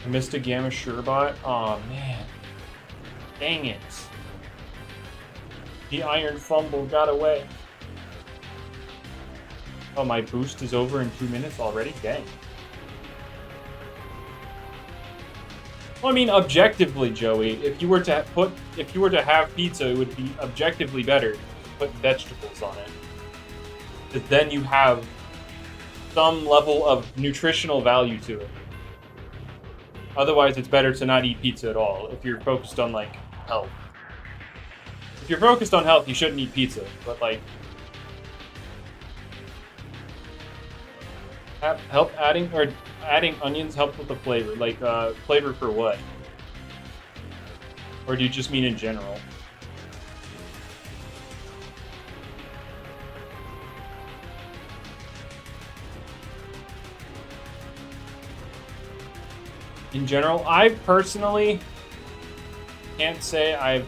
I missed a Gamma Surebot. Oh man. Dang it. The iron fumble got away. Oh, my boost is over in 2 minutes already? Dang. Well, I mean, objectively, Joey, if you were to have pizza, it would be objectively better to put vegetables on it. Because then you have some level of nutritional value to it. Otherwise, it's better to not eat pizza at all if you're focused on, like, health. If you're focused on health, you shouldn't eat pizza. But, like, adding onions helps with the flavor. Like, flavor for what? Or do you just mean in general? In general, I personally can't say I've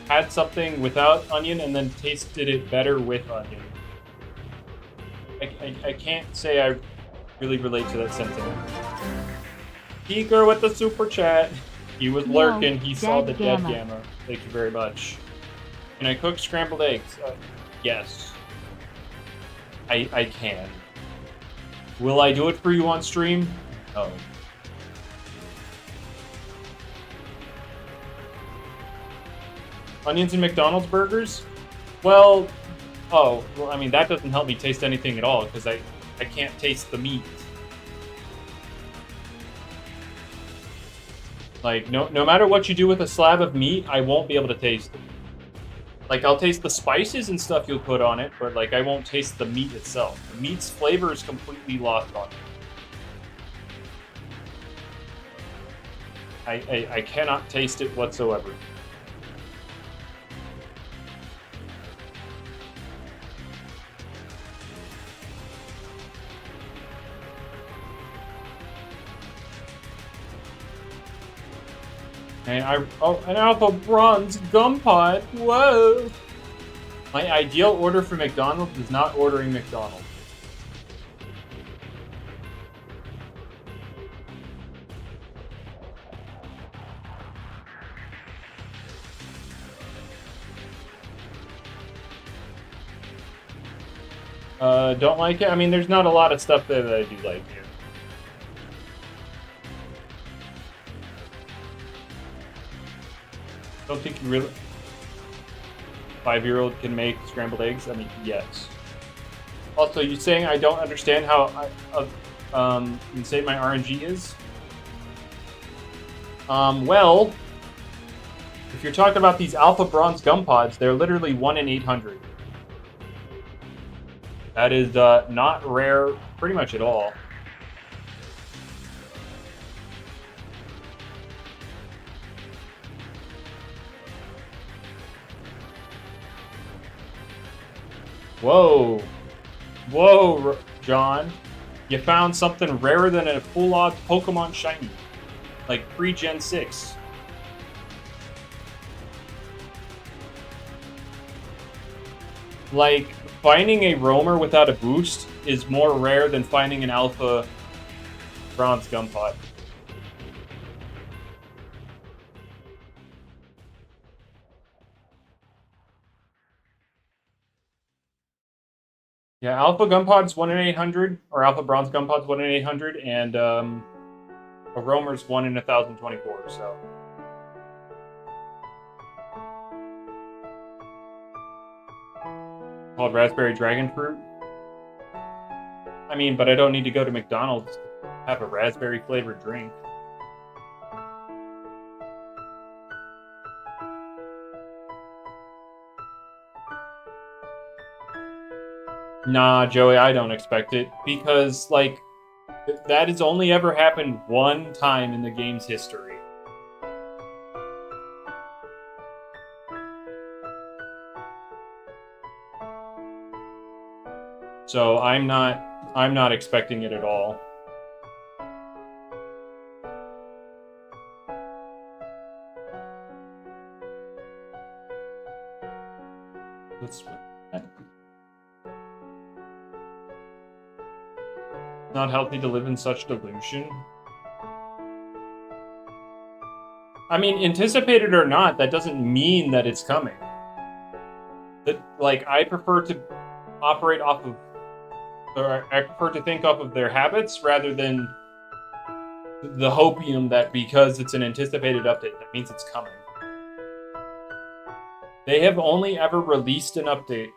had something without onion and then tasted it better with onion. I can't say I really relate to that sentiment. Peeker with the super chat. He was lurking. He saw the dead gamma. Thank you very much. Can I cook scrambled eggs? Yes. I can. Will I do it for you on stream? No. Onions in McDonald's burgers? Well, I mean, that doesn't help me taste anything at all, because I can't taste the meat. Like, no matter what you do with a slab of meat, I won't be able to taste it. Like, I'll taste the spices and stuff you'll put on it, but, like, I won't taste the meat itself. The meat's flavor is completely lost on me. I cannot taste it whatsoever. And an Alpha Bronze Gum Pod. Whoa! My ideal order for McDonald's is not ordering McDonald's. Don't like it? I mean, there's not a lot of stuff there that I do like here. Don't think you really... 5-year-old can make scrambled eggs? I mean, yes. Also, you saying I don't understand how insane my RNG is? Well, if you're talking about these Alpha Bronze Gum Pods, they're literally 1 in 800. That is not rare pretty much at all. Whoa. Whoa, John. You found something rarer than a full odds Pokemon Shiny. Like pre-Gen 6. Like, finding a roamer without a boost is more rare than finding an Alpha Bronze Gum Pod. Yeah, Alpha Gum Pod's 1 in 800, or Alpha Bronze Gum Pod's 1 in 800, and a roamer's 1 in 1024, so... Called Raspberry Dragon Fruit. I mean, but I don't need to go to McDonald's to have a raspberry flavored drink. Nah, Joey, I don't expect it. Because, like, that has only ever happened one time in the game's history. So I'm not expecting it at all. Let's not healthy to live in such delusion. I mean, anticipated or not, that doesn't mean that it's coming. That, like, I prefer to operate off of, or I prefer to think off of their habits rather than the hopium that because it's an anticipated update, that means it's coming. They have only ever released an update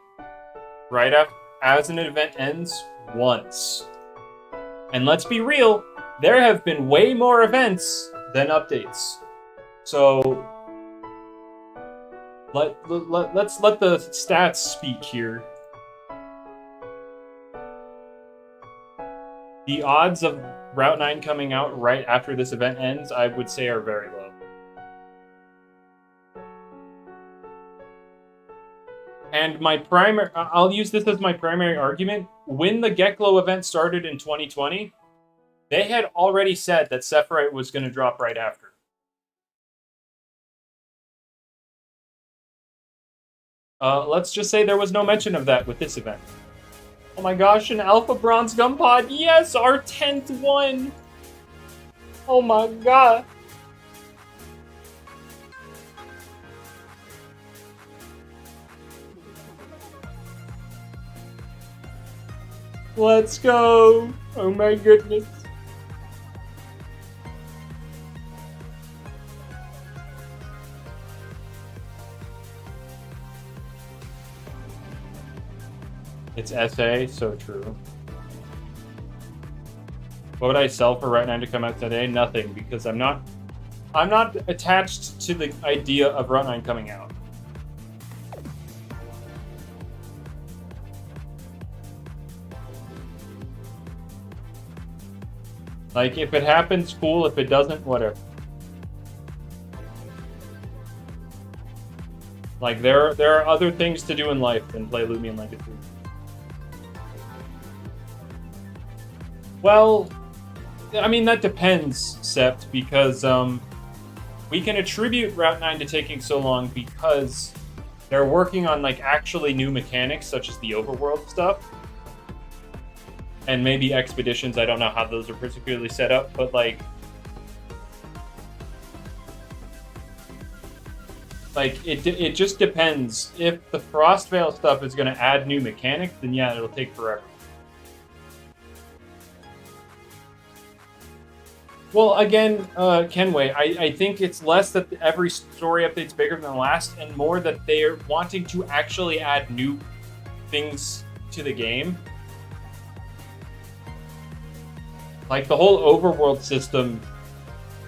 right after, as an event ends, once. And let's be real, there have been way more events then updates. So let's let the stats speak here. The odds of Route 9 coming out right after this event ends, I would say, are very low. And I'll use this as my primary argument. When the Geklo event started in 2020, they had already said that Sephirite was going to drop right after. Let's just say there was no mention of that with this event. Oh my gosh, an Alpha Bronze Gum Pod. Yes, our 10th one. Oh my god. Let's go. Oh my goodness. It's SA, so true. What would I sell for Route 9 to come out today? Nothing, because I'm not attached to the idea of Route 9 coming out. Like, if it happens, cool. If it doesn't, whatever. Like, there are other things to do in life than play Loomian Legacy. Well, I mean, that depends, Sept, because we can attribute Route 9 to taking so long because they're working on, like, actually new mechanics, such as the overworld stuff. And maybe expeditions. I don't know how those are particularly set up, but, like, it just depends. If the Frostveil stuff is going to add new mechanics, then yeah, it'll take forever. Well, again, Kenway, I think it's less that every story update's bigger than the last, and more that they're wanting to actually add new things to the game. Like, the whole overworld system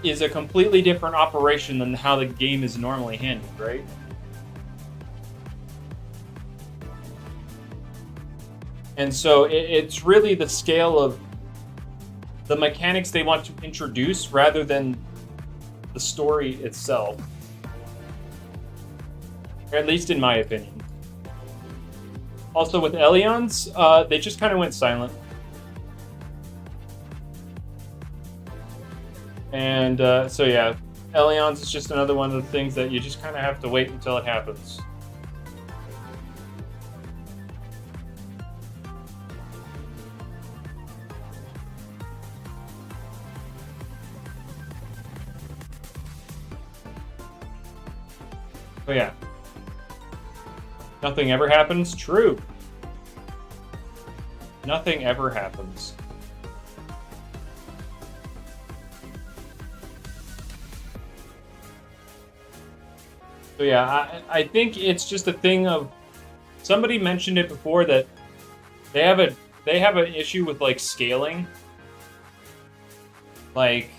is a completely different operation than how the game is normally handled, right? And so it's really the scale of the mechanics they want to introduce rather than the story itself. Or at least in my opinion. Also with Elions, they just kind of went silent. And so yeah, Elions is just another one of the things that you just kind of have to wait until it happens. So yeah, nothing ever happens. True. Nothing ever happens. So yeah, I think it's just a thing of, somebody mentioned it before that they have an issue with, like, scaling. Like,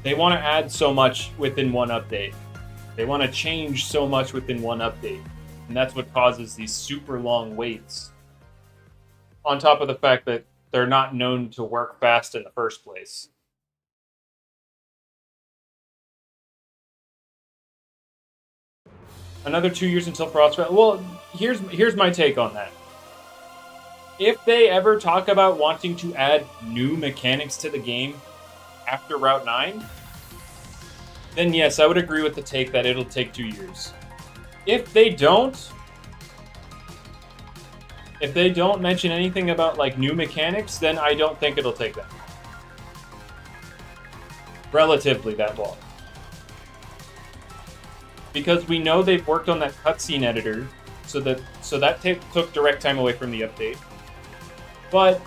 they want to add so much within one update. They want to change so much within one update. And that's what causes these super long waits. On top of the fact that they're not known to work fast in the first place. Another 2 years until Frostveil. Well, here's my take on that. If they ever talk about wanting to add new mechanics to the game after Route 9, then yes, I would agree with the take that it'll take 2 years. If they don't mention anything about, like, new mechanics, then I don't think it'll take that. Relatively that long. Because we know they've worked on that cutscene editor, so that took direct time away from the update. But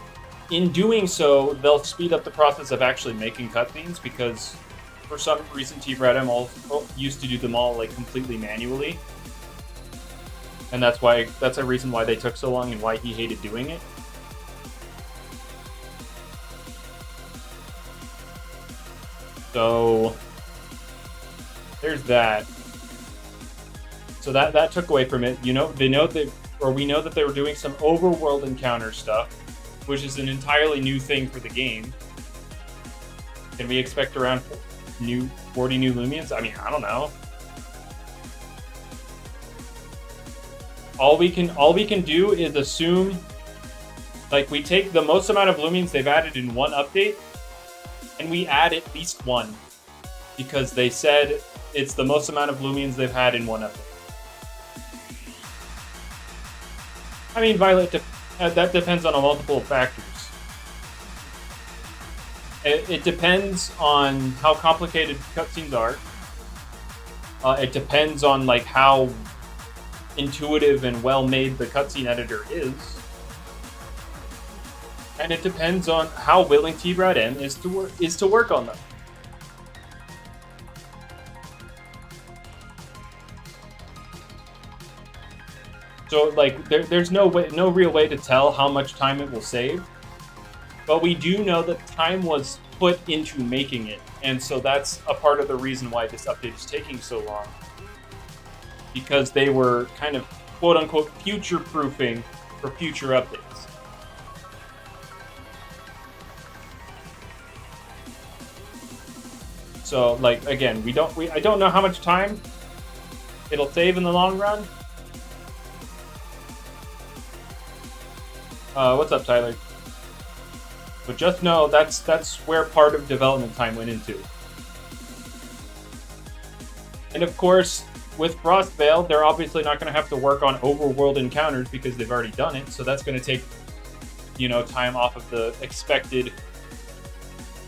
in doing so, they'll speed up the process of actually making cutscenes, because for some reason Team Red M used to do them all, like, completely manually. And that's a reason why they took so long and why he hated doing it. So there's that. So that took away from it. You know, we know that they were doing some overworld encounter stuff, which is an entirely new thing for the game. Can we expect around 40 new Loomians? I mean, I don't know. All we can do is assume, like, we take the most amount of Loomians they've added in one update, and we add at least one, because they said it's the most amount of Loomians they've had in one update. I mean, Violet, that depends on a multiple of factors. It depends on how complicated cutscenes are. It depends on like how intuitive and well-made the cutscene editor is. And it depends on how willing T-Brad M is to work on them. So like there's no real way to tell how much time it will save. But we do know that time was put into making it. And so that's a part of the reason why this update is taking so long. Because they were kind of quote unquote future-proofing for future updates. So like again, I don't know how much time it'll save in the long run. What's up, Tyler? But just know that's where part of development time went into. And of course, with Frostveil, they're obviously not going to have to work on overworld encounters because they've already done it. So that's going to take, you know, time off of the expected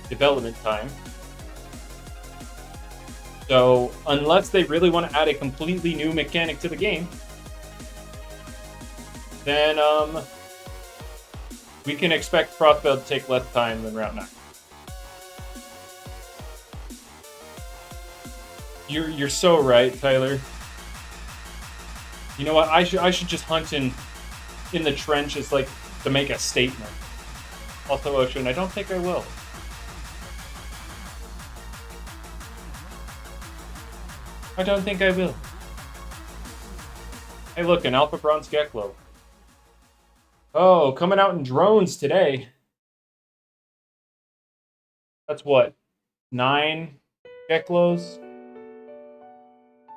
development time. So unless they really want to add a completely new mechanic to the game, then we can expect Frostveil to take less time than Route 9. You're so right, Tyler. You know what? I should just hunt in the trenches, like, to make a statement. Also, Ocean, I don't think I will. I don't think I will. Hey, look, an Alpha Bronze Geklo. Oh, coming out in drones today. That's what? 9 Geklos?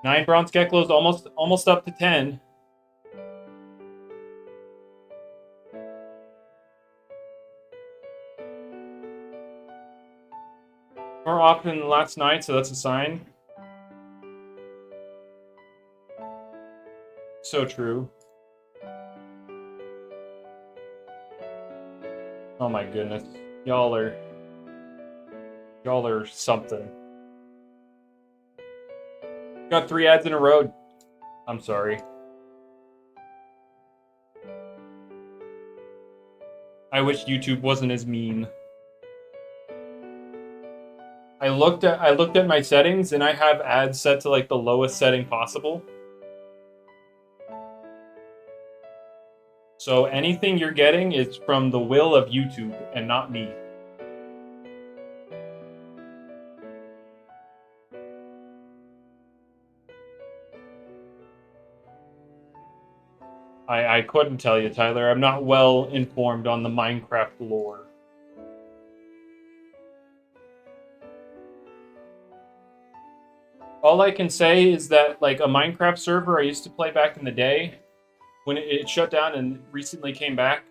9 Bronze Geklos, almost up to 10. More often than last night, so that's a sign. So true. Oh my goodness. Y'all are something. Got 3 ads in a row. I'm sorry. I wish YouTube wasn't as mean. I looked at my settings and I have ads set to like the lowest setting possible. So anything you're getting is from the will of YouTube and not me. I couldn't tell you, Tyler. I'm not well informed on the Minecraft lore. All I can say is that, like, a Minecraft server I used to play back in the day, when it shut down and recently came back,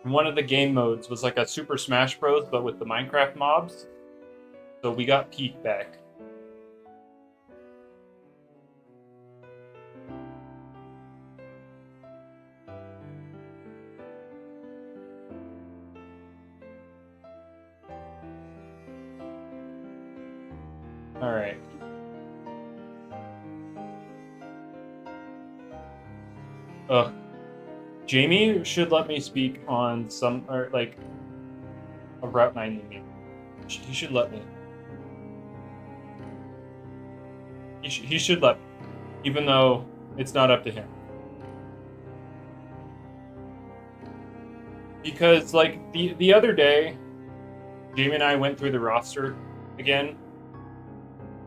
one of the game modes was like a Super Smash Bros, but with the Minecraft mobs. So we got Peak back. All right. Jamie should let me speak on some, or like, a Route 9 Loomian. He should let me. He should let me, even though it's not up to him. Because, like, the other day, Jamie and I went through the roster again,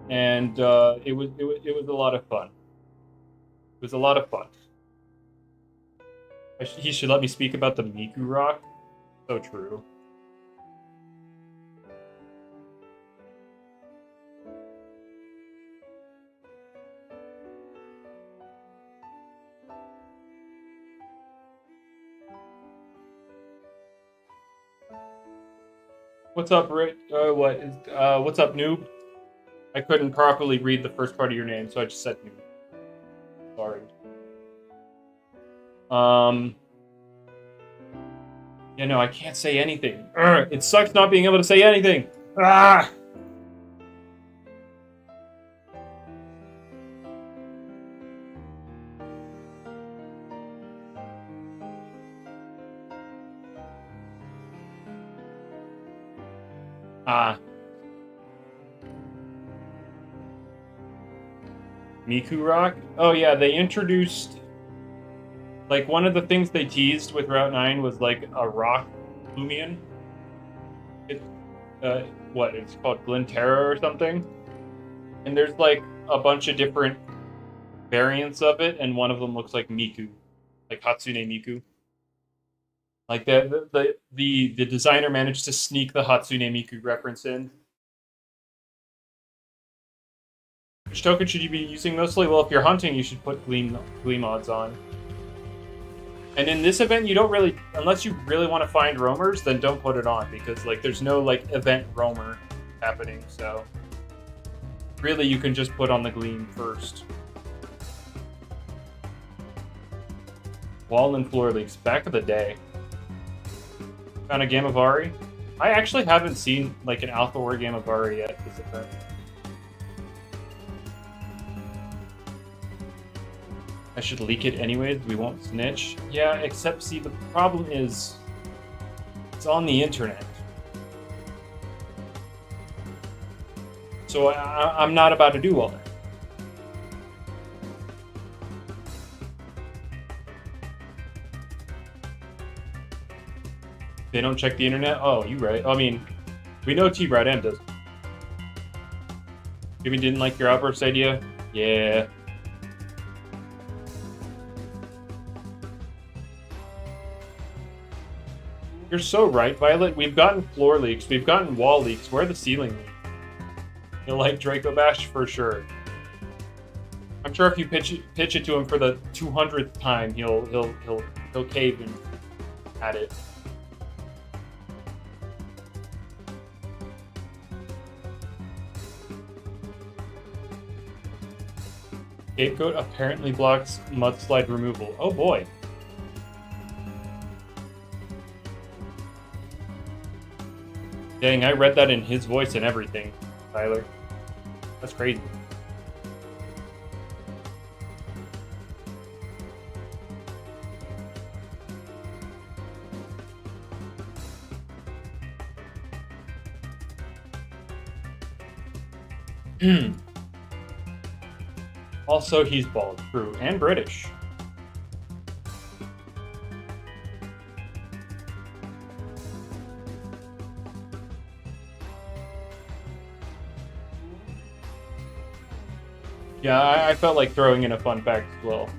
and it was a lot of fun. It was a lot of fun. He should let me speak about the Miku Rock. So true. What's up, Rick? What's up, noob? I couldn't properly read the first part of your name, so I just said noob. Sorry. Yeah, no, I can't say anything. It sucks not being able to say anything. Ah! Miku Rock? Oh yeah, they introduced... Like, one of the things they teased with Route 9 was, like, a rock Loomian. It's called Glinterra or something? And there's, like, a bunch of different variants of it, and one of them looks like Miku. Like Hatsune Miku. Like, the designer managed to sneak the Hatsune Miku reference in. Which token should you be using mostly? Well, if you're hunting, you should put Gleam odds on. And in this event, you don't really, unless you really want to find roamers, then don't put it on, because like there's no like event roamer happening, so really you can just put on the Gleam first. Wall and floor leaks, back of the day. Found a Gamavari. I actually haven't seen like an Alpha or Gamavari yet this event. I should leak it anyways, we won't snitch. Yeah, except see, the problem is, it's on the internet. So I'm not about to do all that. They don't check the internet? Oh, you right. I mean, we know T-Brad M does. Jimmy didn't like your outburst idea? Yeah. You're so right, Violet. We've gotten floor leaks. We've gotten wall leaks. Where are the ceiling leaks? He'll like Draco Bash for sure. I'm sure if you pitch it to him for the 200th time, he'll cave in at it. Scapegoat apparently blocks mudslide removal. Oh boy. Dang, I read that in his voice and everything, Tyler. That's crazy. Also, he's bald, true, and British. Yeah, I felt like throwing in a fun fact as well.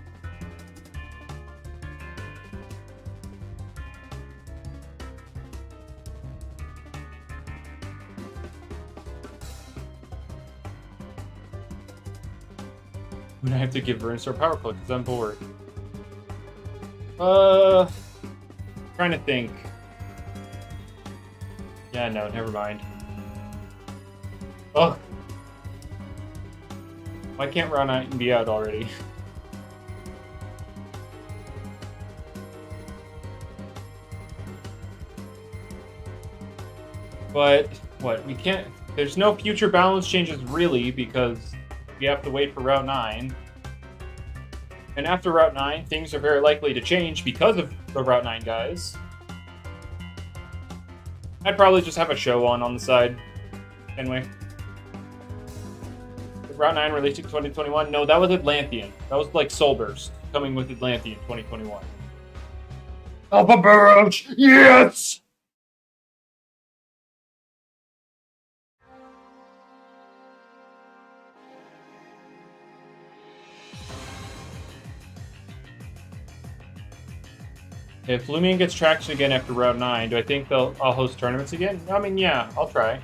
I'm gonna have to give Runestar Power Click because I'm bored. Trying to think. Yeah, no, never mind. Ugh. Why can't Round 9 be out already? But, what, we can't... There's no future balance changes, really, because we have to wait for Route 9. And after Route 9, things are very likely to change because of the Route 9 guys. I'd probably just have a show on the side. Anyway. Route 9 released in 2021? No, that was Atlantean. That was like Soulburst coming with Atlantean 2021. Alpha Barrage! Yes! If Loomian gets traction again after round 9, do I think I'll host tournaments again? I mean, yeah, I'll try.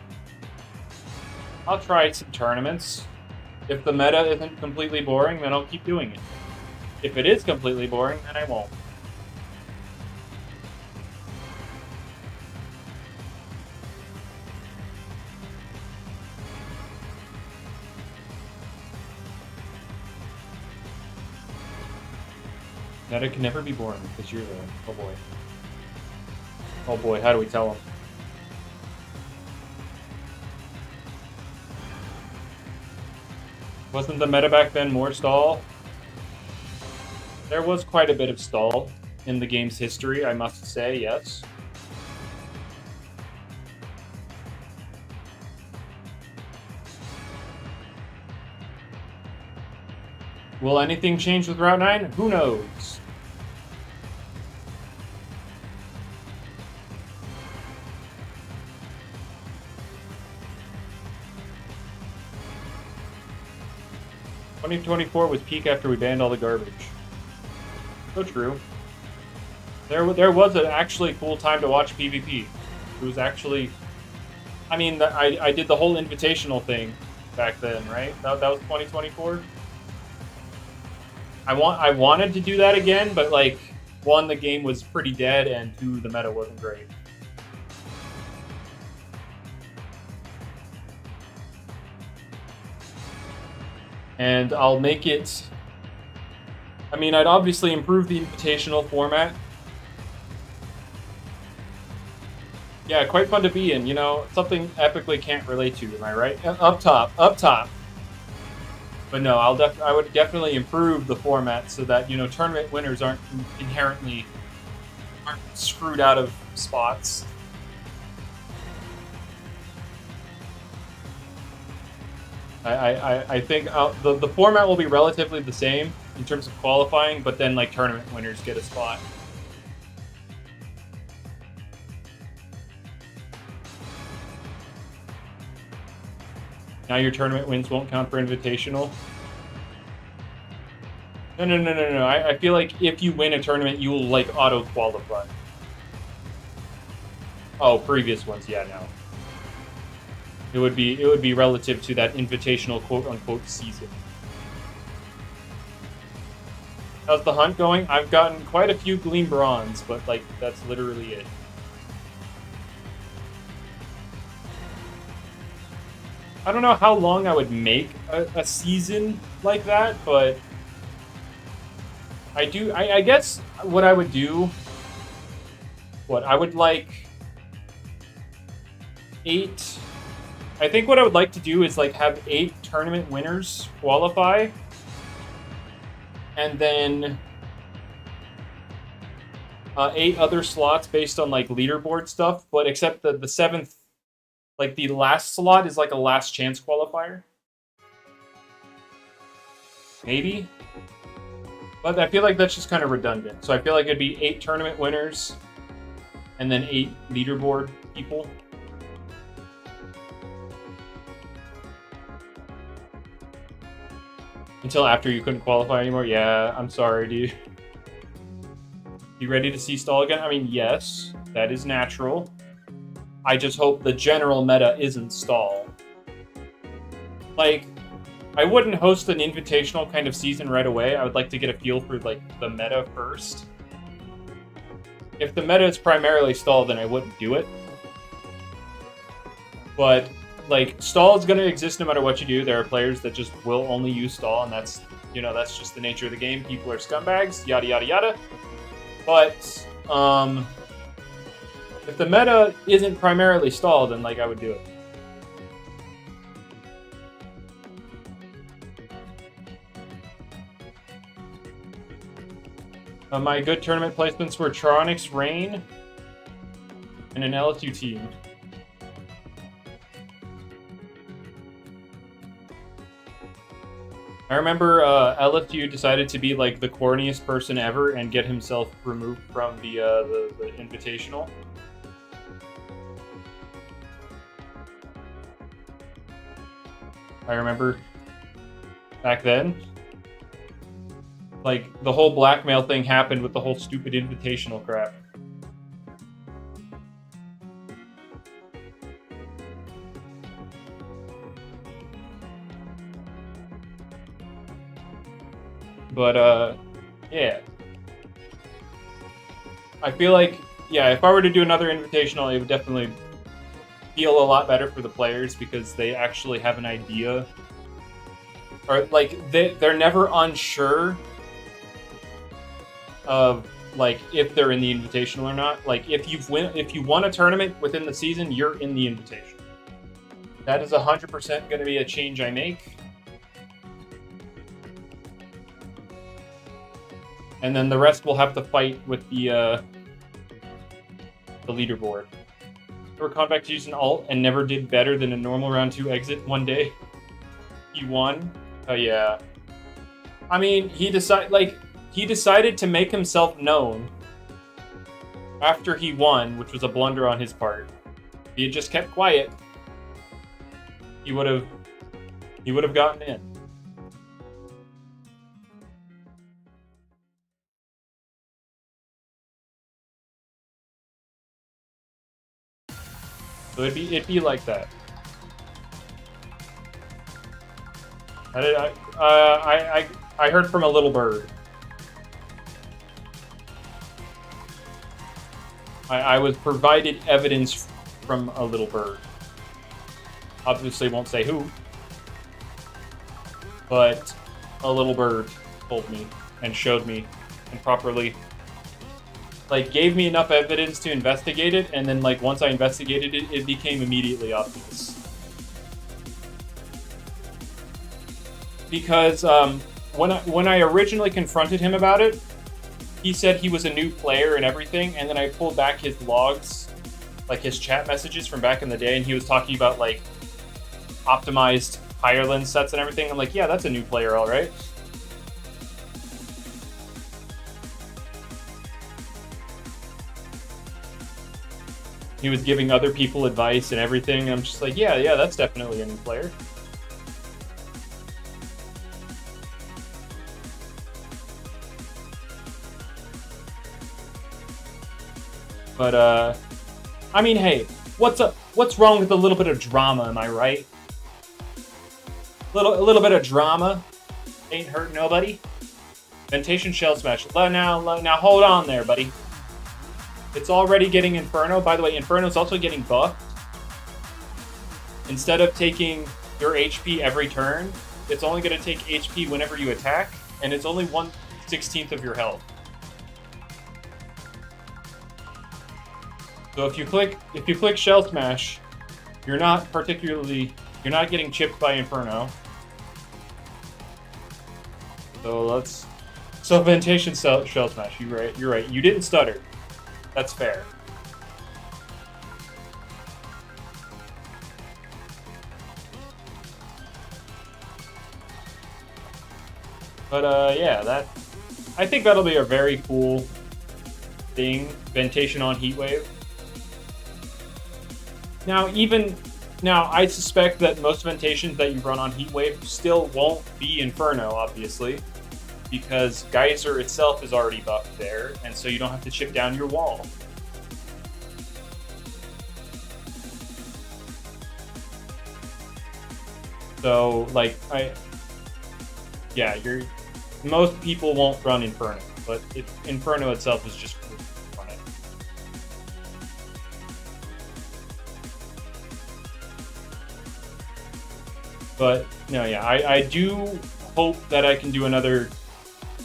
I'll try some tournaments. If the meta isn't completely boring, then I'll keep doing it. If it is completely boring, then I won't. Meta can never be boring because you're there. Oh boy. Oh boy, how do we tell him? Wasn't the meta back then more stall? There was quite a bit of stall in the game's history, I must say, yes. Will anything change with Route 9? Who knows? "2024 was peak after we banned all the garbage." So true. There was an actually cool time to watch PvP. It was actually... I mean, I did the whole invitational thing back then, right? That was 2024? I wanted to do that again, but, like, 1, the game was pretty dead, and 2, the meta wasn't great. And I'll make it... I mean, I'd obviously improve the invitational format. Yeah, quite fun to be in, you know, something epically can't relate to, am I right? Up top. But no, I would definitely improve the format so that, you know, tournament winners aren't inherently screwed out of spots. I think the format will be relatively the same in terms of qualifying, but then, like, tournament winners get a spot. Now your tournament wins won't count for invitational. No. I feel like if you win a tournament, you will, like, auto-qualify. Oh, previous ones, yeah, no. It would be relative to that invitational quote-unquote season. How's the hunt going? I've gotten quite a few Gleam Bronze, but, like, that's literally it. I don't know how long I would make a season like that, but I guess what I would do, I would like 8, I think what I would like to do is, like, have 8 tournament winners qualify, and then 8 other slots based on, like, leaderboard stuff, but except the 7th, like, the last slot is, like, a last chance qualifier. Maybe? But I feel like that's just kind of redundant. So I feel like it'd be 8 tournament winners, and then 8 leaderboard people. Until after you couldn't qualify anymore? Yeah, I'm sorry, dude. You ready to see stall again? I mean, yes, that is natural. I just hope the general meta isn't stall. Like, I wouldn't host an invitational kind of season right away. I would like to get a feel for, like, the meta first. If the meta is primarily stall, then I wouldn't do it. But, like, stall is going to exist no matter what you do. There are players that just will only use stall, and that's, you know, that's just the nature of the game. People are scumbags, yada, yada, yada. But, if the meta isn't primarily stall, then, like, I would do it. My good tournament placements were Tronix, Rain, and an LSU team. I remember LSU decided to be, like, the corniest person ever and get himself removed from the Invitational. I remember back then. Like, the whole blackmail thing happened with the whole stupid invitational crap. But, yeah. I feel like, yeah, if I were to do another invitational, it would definitely feel a lot better for the players because they actually have an idea. Or, like, they're never unsure of, like, if they're in the invitational or not. Like, if you won a tournament within the season, you're in the invitation. That is 100% going to be a change I make. And then the rest will have to fight with the leaderboard. Ever gone back to use an alt and never did better than a normal round 2 exit one day? He won? Oh yeah. I mean, he decided to make himself known after he won, which was a blunder on his part. If he had just kept quiet, he would have gotten in. So it'd be like that. I heard from a little bird. I was provided evidence from a little bird. Obviously won't say who, but a little bird told me and showed me and properly, like, gave me enough evidence to investigate it, and then, like, once I investigated it, it became immediately obvious. Because when I originally confronted him about it, he said he was a new player and everything, and then I pulled back his logs, like his chat messages from back in the day, and he was talking about, like, optimized higher lens sets and everything. I'm like, yeah, that's a new player, all right. He was giving other people advice and everything. I'm just like, yeah, that's definitely a new player. But, I mean, hey, what's wrong with a little bit of drama, am I right? A little bit of drama ain't hurt nobody. Ventacean Shell Smash. Now hold on there, buddy. It's already getting Inferno. By the way, Inferno's also getting buffed. Instead of taking your HP every turn, it's only going to take HP whenever you attack, and it's only 1/16 of your health. So if you click Shell Smash, you're not getting chipped by Inferno. So Ventacean Shell Smash. You're right. You didn't stutter. That's fair. But yeah, I think that'll be a very cool thing. Ventacean on Heatwave. Now, I suspect that most Ventations that you run on Heatwave still won't be Inferno, obviously, because Geyser itself is already buffed there, and so you don't have to chip down your wall. So, like, most people won't run Inferno, but Inferno itself is just cool to run it. But, no, yeah, I do hope that I can do another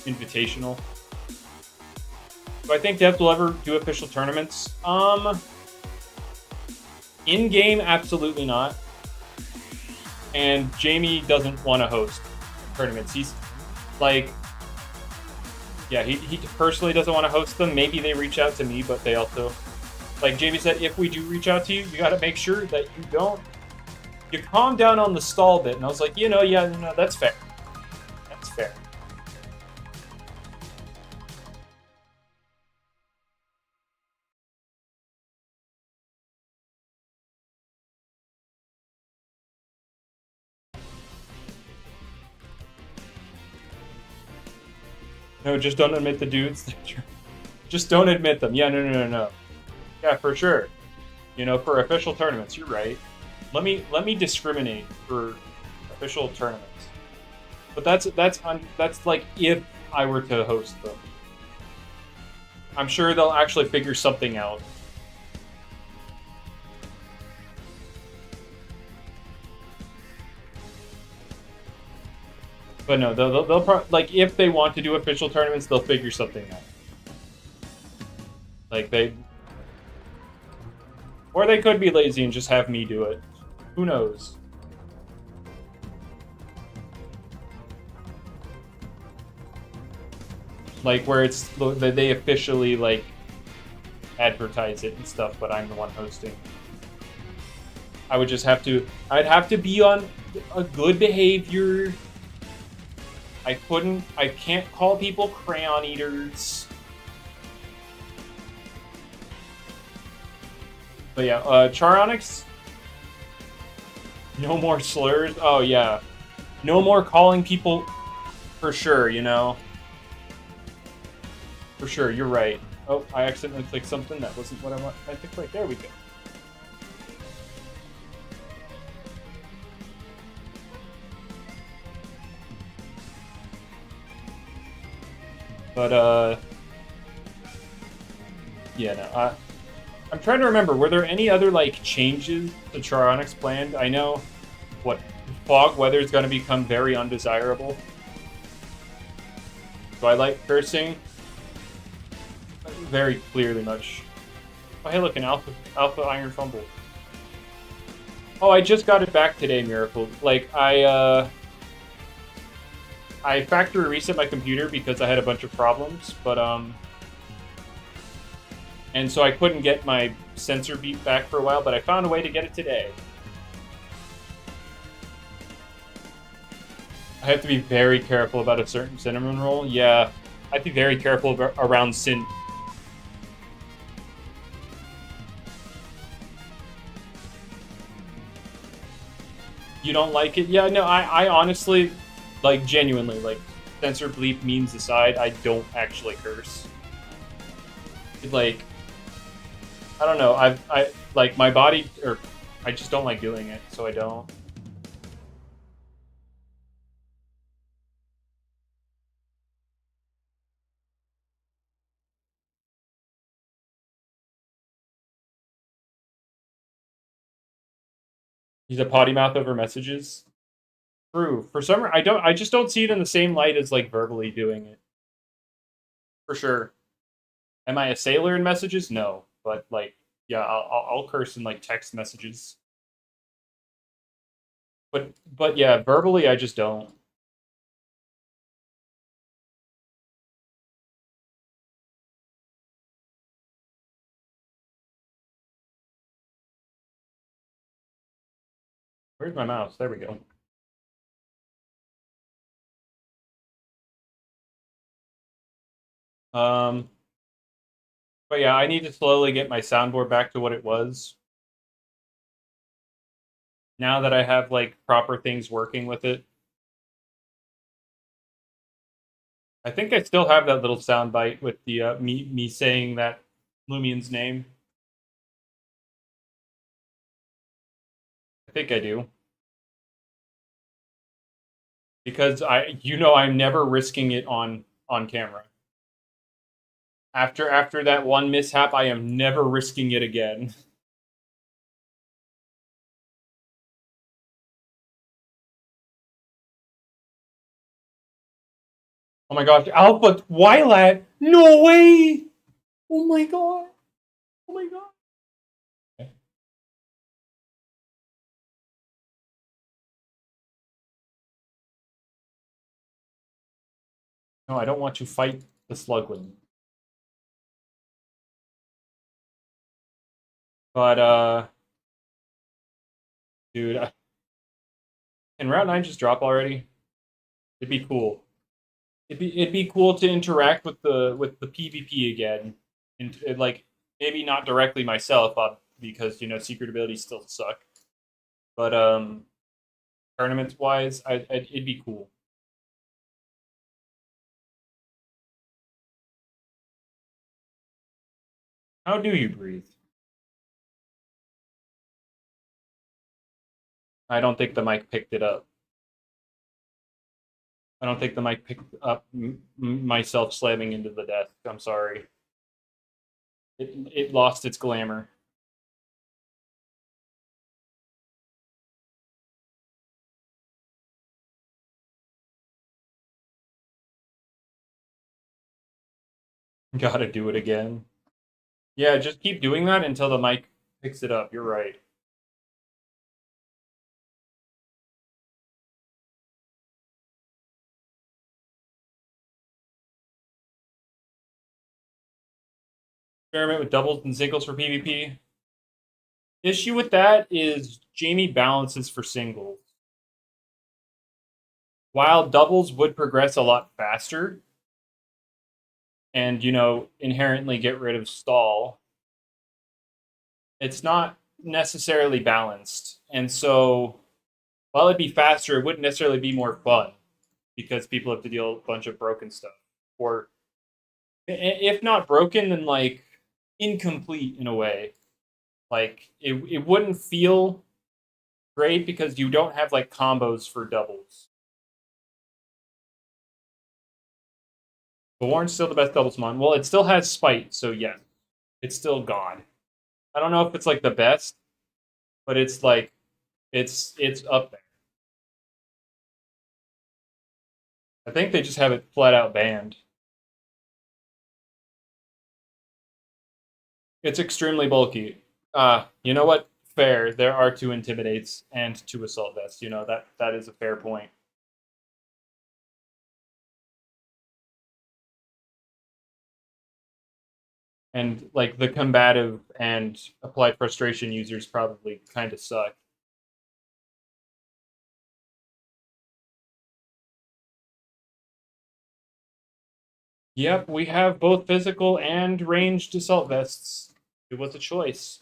invitational. Do I think devs will ever do official tournaments? In-game, absolutely not. And Jamie doesn't want to host tournaments. He's like, yeah, he personally doesn't want to host them. Maybe they reach out to me, but they also, like Jamie said, if we do reach out to you, you got to make sure that you calm down on the stall bit. And I was like, yeah, no, that's fair. That's fair. No, just don't admit the dudes. Just don't admit them. Yeah, no. Yeah, for sure. You know, for official tournaments, you're right. Let me discriminate for official tournaments. But that's like if I were to host them. I'm sure they'll actually figure something out. But no, they'll like if they want to do official tournaments, they'll figure something out. Like or they could be lazy and just have me do it. Who knows? Like where it's they officially like advertise it and stuff, but I'm the one hosting. I would just have to. I'd have to be on a good behavior. I can't call people crayon eaters. But yeah, Charonics. No more slurs. Oh yeah, no more calling people. For sure, you know. For sure, you're right. Oh, I accidentally clicked something that wasn't what I meant to click. There we go. But yeah, no. I'm trying to remember. Were there any other like changes to Charonics planned? I know what fog weather is going to become very undesirable. Do I like cursing? Very clearly much. Oh, hey, look, an alpha iron fumble. Oh, I just got it back today, Miracle. Like, I factory reset my computer because I had a bunch of problems, but, and so I couldn't get my sensor beep back for a while, but I found a way to get it today. I have to be very careful about a certain cinnamon roll. Yeah, I'd be very careful around sin. You don't like it? Yeah, no, I honestly, like, genuinely, like, censor bleep memes aside, I don't actually curse. Like, I don't know, I like, my body, or, I just don't like doing it, so I don't. He's a potty mouth over messages. True. For some, I just don't see it in the same light as, like, verbally doing it. For sure. Am I a sailor in messages? No, but like, yeah, I'll curse in like text messages. But yeah, verbally I just don't. Where's my mouse? There we go. Um, but yeah, I need to slowly get my soundboard back to what it was. Now that I have like proper things working with it. I think I still have that little soundbite with the me saying that Loomian's name. I think I do. Because I'm never risking it on camera. After that one mishap, I am never risking it again. Oh my gosh, Alpha Twilat! No way! Oh my god! Oh my god! No, I don't want to fight the Sluglin. But dude, can Route 9 just drop already? It'd be cool. It'd be cool to interact with the PvP again, and like maybe not directly myself, because secret abilities still suck. But tournaments wise, it'd be cool. How do you breathe? I don't think the mic picked it up. I don't think the mic picked up myself slamming into the desk. I'm sorry. It lost its glamour. Gotta do it again. Yeah, just keep doing that until the mic picks it up. You're right. Experiment with doubles and singles for PvP. Issue with that is Jamie balances for singles. While doubles would progress a lot faster and, inherently get rid of stall, it's not necessarily balanced. And so, while it'd be faster, it wouldn't necessarily be more fun because people have to deal with a bunch of broken stuff. Or, if not broken, then like incomplete in a way. Like, it wouldn't feel great because you don't have like combos for doubles. But Warren's still the best doubles mon. Well, it still has Spite, so yeah, it's still God. I don't know if it's like the best, but it's like it's up there. I think they just have it flat out banned. It's extremely bulky. You know what? Fair. There are two intimidates and two assault vests. That is a fair point. And like the combative and applied frustration users probably kind of suck. Yep, we have both physical and ranged assault vests. It was a choice.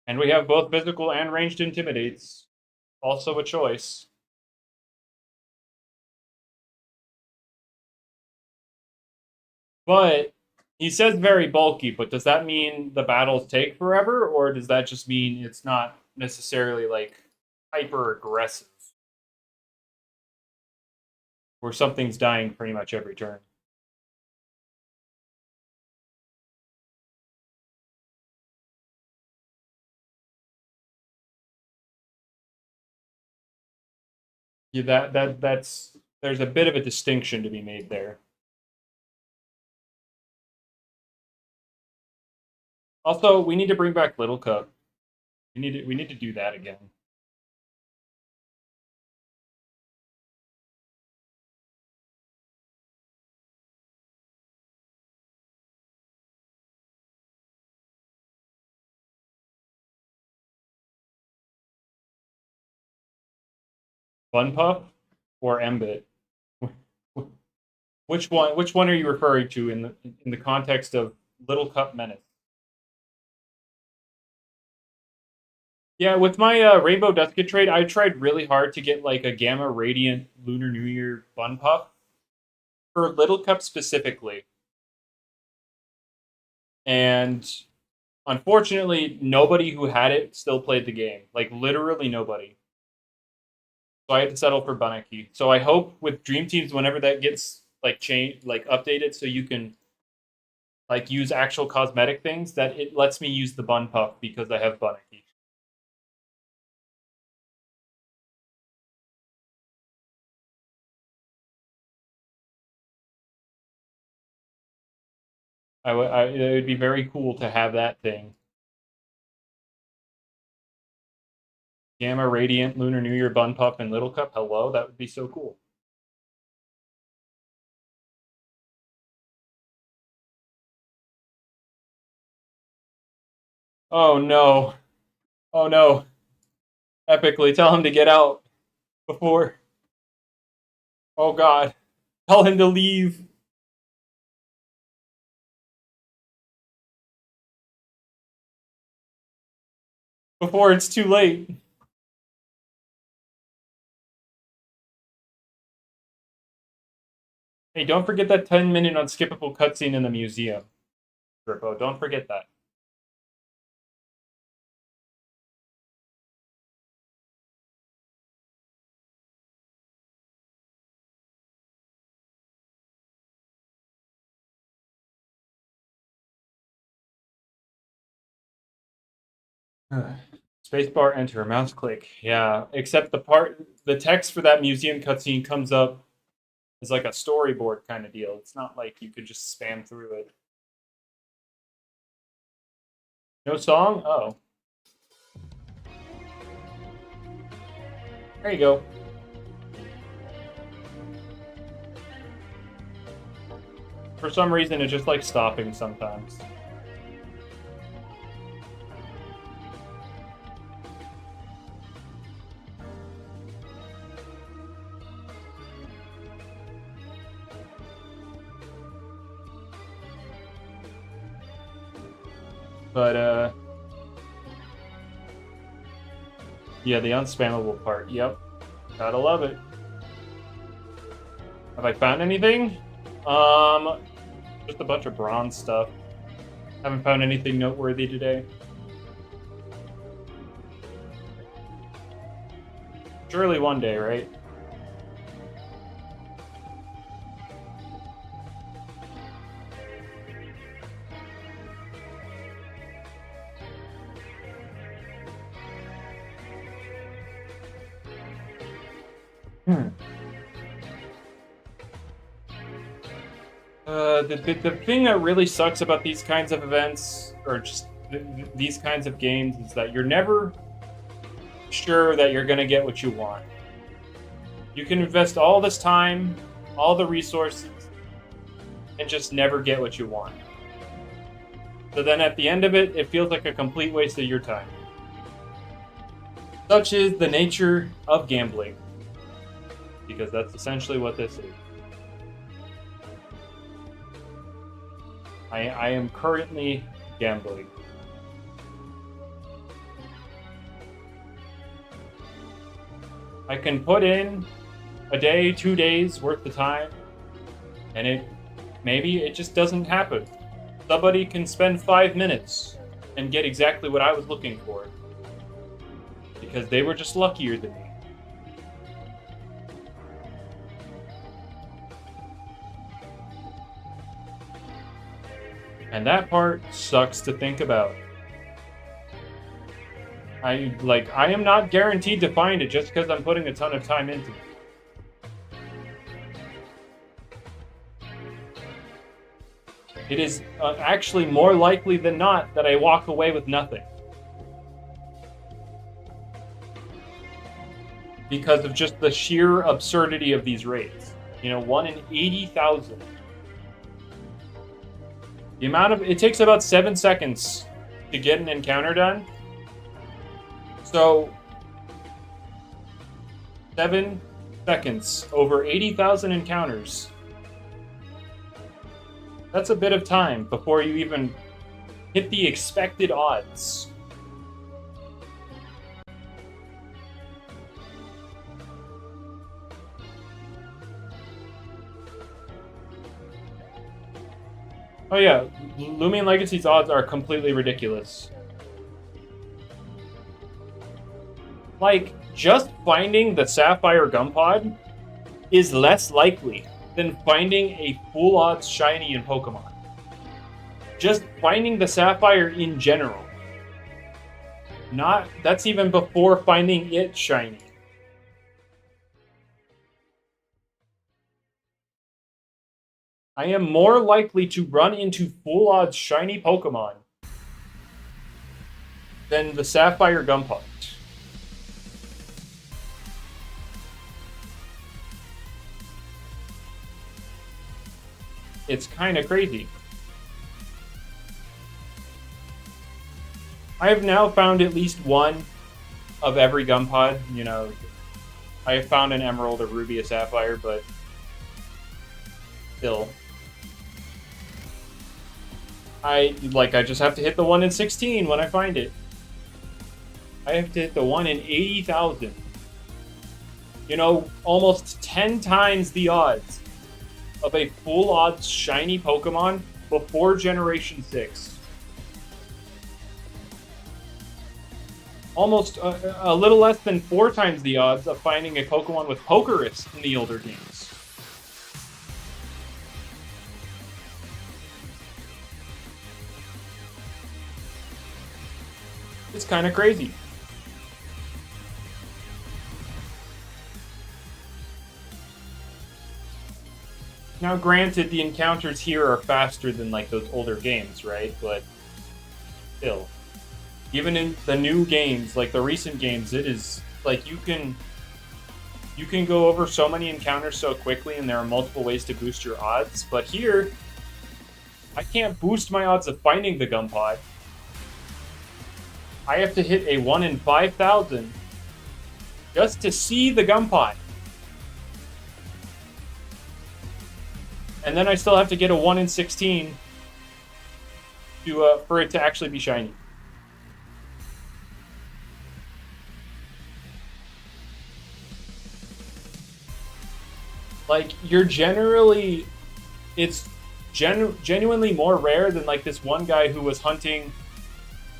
And we have both physical and ranged intimidates. Also a choice. But he says very bulky, but does that mean the battles take forever, or does that just mean it's not necessarily like hyper aggressive? Where something's dying pretty much every turn. Yeah, that's there's a bit of a distinction to be made there. Also, we need to bring back Little Cup. We need to do that again. Fun Puff or Mbit? Which one? Which one are you referring to in the context of Little Cup Menace? Yeah, with my Rainbow Dusket trade, I tried really hard to get like a Gamma Radiant Lunar New Year Fun Puff for Little Cup specifically, and unfortunately, nobody who had it still played the game. Like literally nobody. So I had to settle for Bunaki. So I hope with Dream Teams, whenever that gets like changed, like updated, so you can like use actual cosmetic things, that it lets me use the Bun Puff because I have Bunaki. It would be very cool to have that thing. Gamma Radiant Lunar New Year Bun Puff and Little Cup. Hello, that would be so cool. Oh no. Oh no. Epically, tell him to get out before. Oh god. Tell him to leave before it's too late. Hey, don't forget that 10-minute unskippable cutscene in the museum. Grippo. Don't forget that. Spacebar, enter, mouse click. Yeah, except the text for that museum cutscene comes up as like a storyboard kind of deal. It's not like you could just spam through it. No song? Oh. There you go. For some reason, it's just like stopping sometimes. But, yeah, the unspammable part. Yep. Gotta love it. Have I found anything? Just a bunch of bronze stuff. Haven't found anything noteworthy today. Surely one day, right? The thing that really sucks about these kinds of events, or just these kinds of games, is that you're never sure that you're going to get what you want. You can invest all this time, all the resources, and just never get what you want. So then at the end of it, it feels like a complete waste of your time. Such is the nature of gambling. Because that's essentially what this is. I am currently gambling. I can put in a day, 2 days worth of time, and maybe it just doesn't happen. Somebody can spend 5 minutes and get exactly what I was looking for. Because they were just luckier than me. And that part sucks to think about. I am not guaranteed to find it just because I'm putting a ton of time into it. It is actually more likely than not that I walk away with nothing. Because of just the sheer absurdity of these raids. 1 in 80,000. The amount of... It takes about 7 seconds to get an encounter done. So, 7 seconds over 80,000 encounters. That's a bit of time before you even hit the expected odds. Oh yeah, Loomian Legacy's odds are completely ridiculous. Like, just finding the Sapphire Gumpod is less likely than finding a full odds shiny in Pokemon. Just finding the Sapphire in general. That's even before finding it shiny. I am more likely to run into full odds shiny Pokemon than the Sapphire Gumpod. It's kind of crazy. I have now found at least one of every Gumpod. I have found an Emerald, a Ruby, a Sapphire, but still. I just have to hit the 1 in 16 when I find it. I have to hit the 1 in 80,000. Almost 10 times the odds of a full odds shiny Pokemon before Generation 6. Almost a little less than 4 times the odds of finding a Pokemon with Pokerus in the older games. It's kind of crazy. Now, granted, the encounters here are faster than like those older games, right? But still, even in the new games, like the recent games, it is like you can go over so many encounters so quickly, and there are multiple ways to boost your odds. But here, I can't boost my odds of finding the Gumpod. I have to hit a 1 in 5,000 just to see the Gumpod. And then I still have to get a 1 in 16 for it to actually be shiny. Like, you're generally... It's genuinely more rare than, like, this one guy who was hunting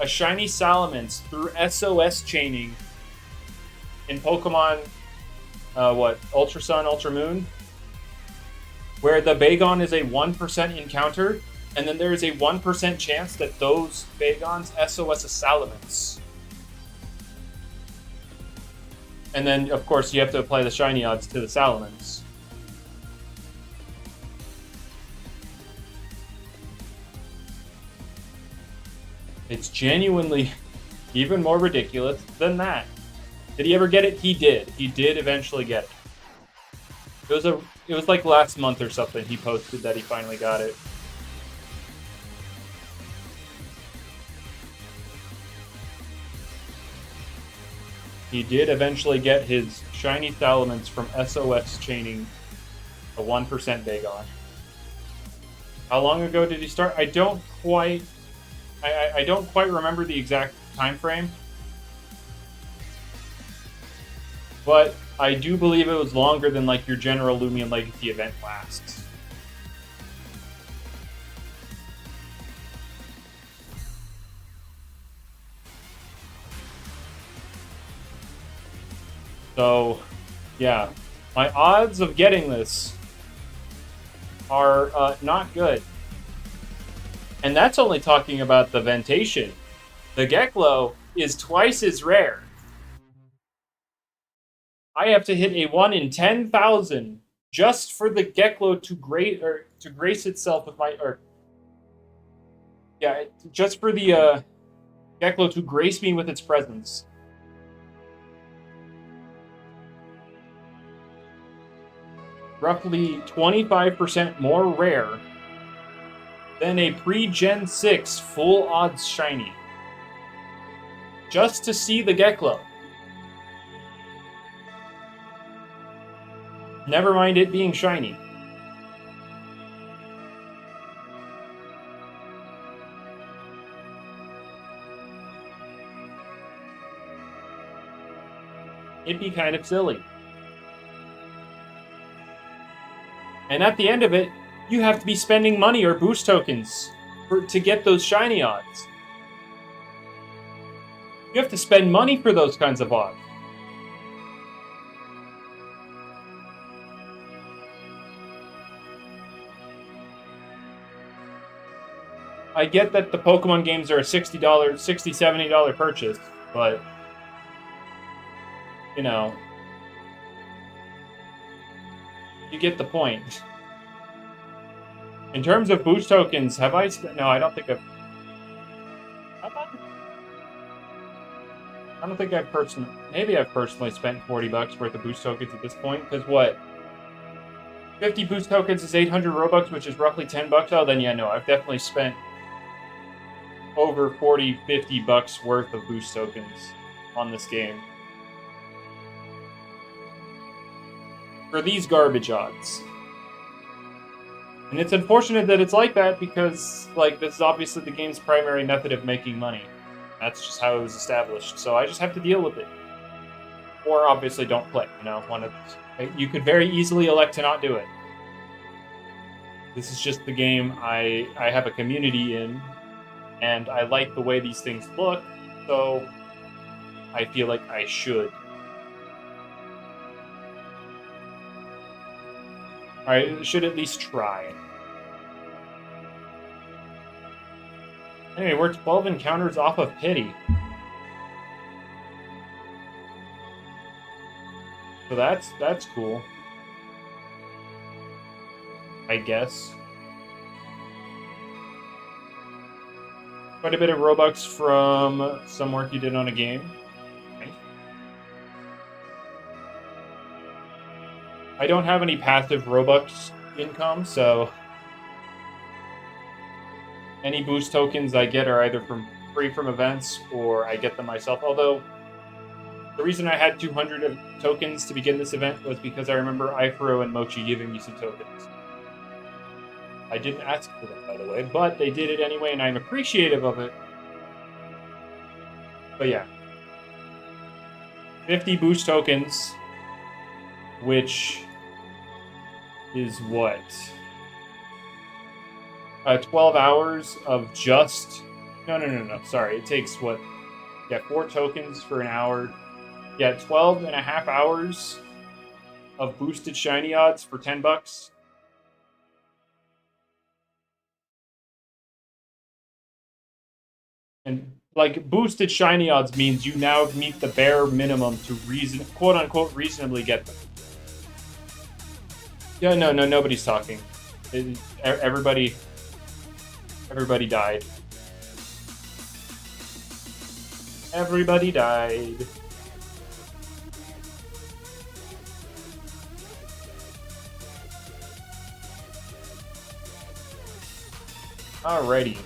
a shiny Salamence through SOS chaining in Pokemon, Ultra Sun, Ultra Moon, where the Bagon is a 1% encounter, and then there is a 1% chance that those Bagons SOS a Salamence. And then, of course, you have to apply the shiny odds to the Salamence. It's genuinely even more ridiculous than that. Did he ever get it? He did. He did eventually get it. It was like last month or something he posted that he finally got it. He did eventually get his shiny Salamence from SOS chaining a 1% Bagon. How long ago did he start? I don't quite remember the exact time frame. But I do believe it was longer than like your general Loomian Legacy event lasts. So, yeah, my odds of getting this are not good. And that's only talking about the Ventacean. The Geklo is twice as rare. I have to hit a 1 in 10,000 just for the Geklo to grace itself with my... just for the Geklo to grace me with its presence. Roughly 25% more rare than a pre-Gen 6 full odds shiny. Just to see the Geklo. Never mind it being shiny. It'd be kind of silly. And at the end of it, you have to be spending money or boost tokens to get those shiny odds. You have to spend money for those kinds of odds. I get that the Pokemon games are a $60, $70 purchase, but, you know, you get the point. In terms of boost tokens, have I spent... No, I don't think I've... I don't think I've personally... Maybe I've personally spent $40 worth of boost tokens at this point, because what? 50 boost tokens is 800 Robux, which is roughly $10. Oh, then yeah, no, I've definitely spent over 40, 50 bucks worth of boost tokens on this game. For these garbage odds. And it's unfortunate that it's like that because, like, this is obviously the game's primary method of making money. That's just how it was established. So I just have to deal with it. Or obviously don't play, you know. You could very easily elect to not do it. This is just the game I have a community in, and I like the way these things look, so I feel like I should. I should at least try. Anyway, we're 12 encounters off of pity. So that's cool. I guess. Quite a bit of Robux from some work you did on a game. Nice. I don't have any passive Robux income, so any boost tokens I get are either free from events or I get them myself. Although the reason I had 200 tokens to begin this event was because I remember Ifro and Mochi giving me some tokens. I didn't ask for them, by the way, but they did it anyway, and I'm appreciative of it. But yeah. 50 boost tokens, which is what? 12 hours of just... No. Sorry, it takes what? Yeah, 4 tokens for an hour. Yeah, 12 and a half hours of boosted shiny odds for $10. And like boosted shiny odds means you now meet the bare minimum to quote unquote reasonably get them. Yeah, no, nobody's talking. Everybody died. Everybody died. Alrighty.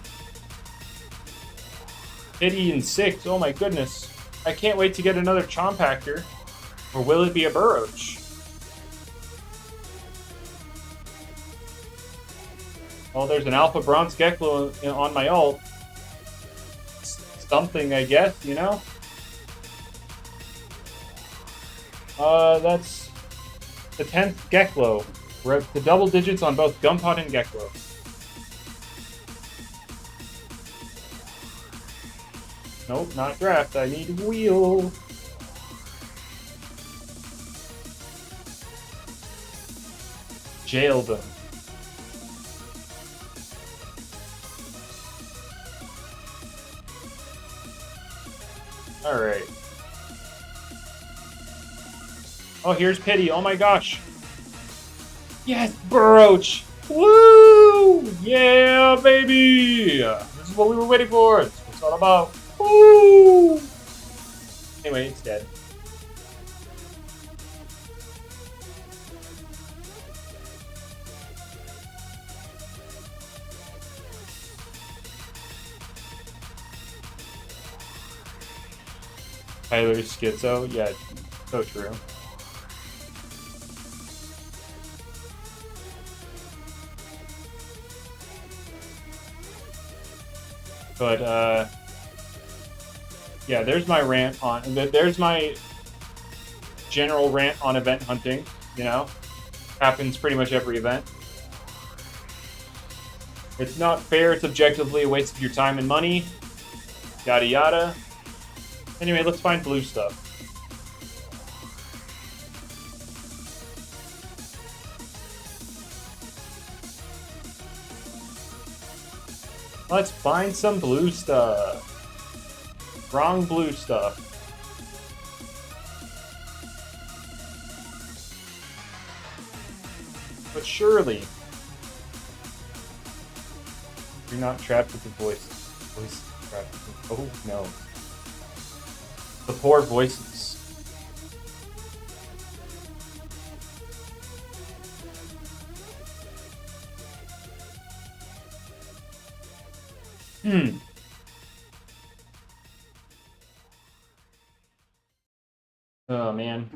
Pity and 6. Oh my goodness. I can't wait to get another Chompactor. Or will it be a Burroach? Well, there's an Alpha Bronze Geklo on my ult. Something, I guess, you know? That's the 10th Geklo. We're at the double digits on both Gumpot and Geklo. Nope, not draft. I need wheel. Jailed them. Alright. Oh, here's Pity. Oh my gosh. Yes, Burroach. Woo! Yeah, baby! This is what we were waiting for. This is what it's all about. Woo! Anyway, it's dead. Tyler Schizo? Yeah, so true. But, yeah, there's my rant on... There's my general rant on event hunting, you know? Happens pretty much every event. It's not fair, it's objectively a waste of your time and money. Yada yada. Anyway, let's find blue stuff. Let's find some blue stuff. Wrong blue stuff. But surely, you're not trapped with the voices. Voice trapped with the... Oh, no. The poor voices. Oh, man.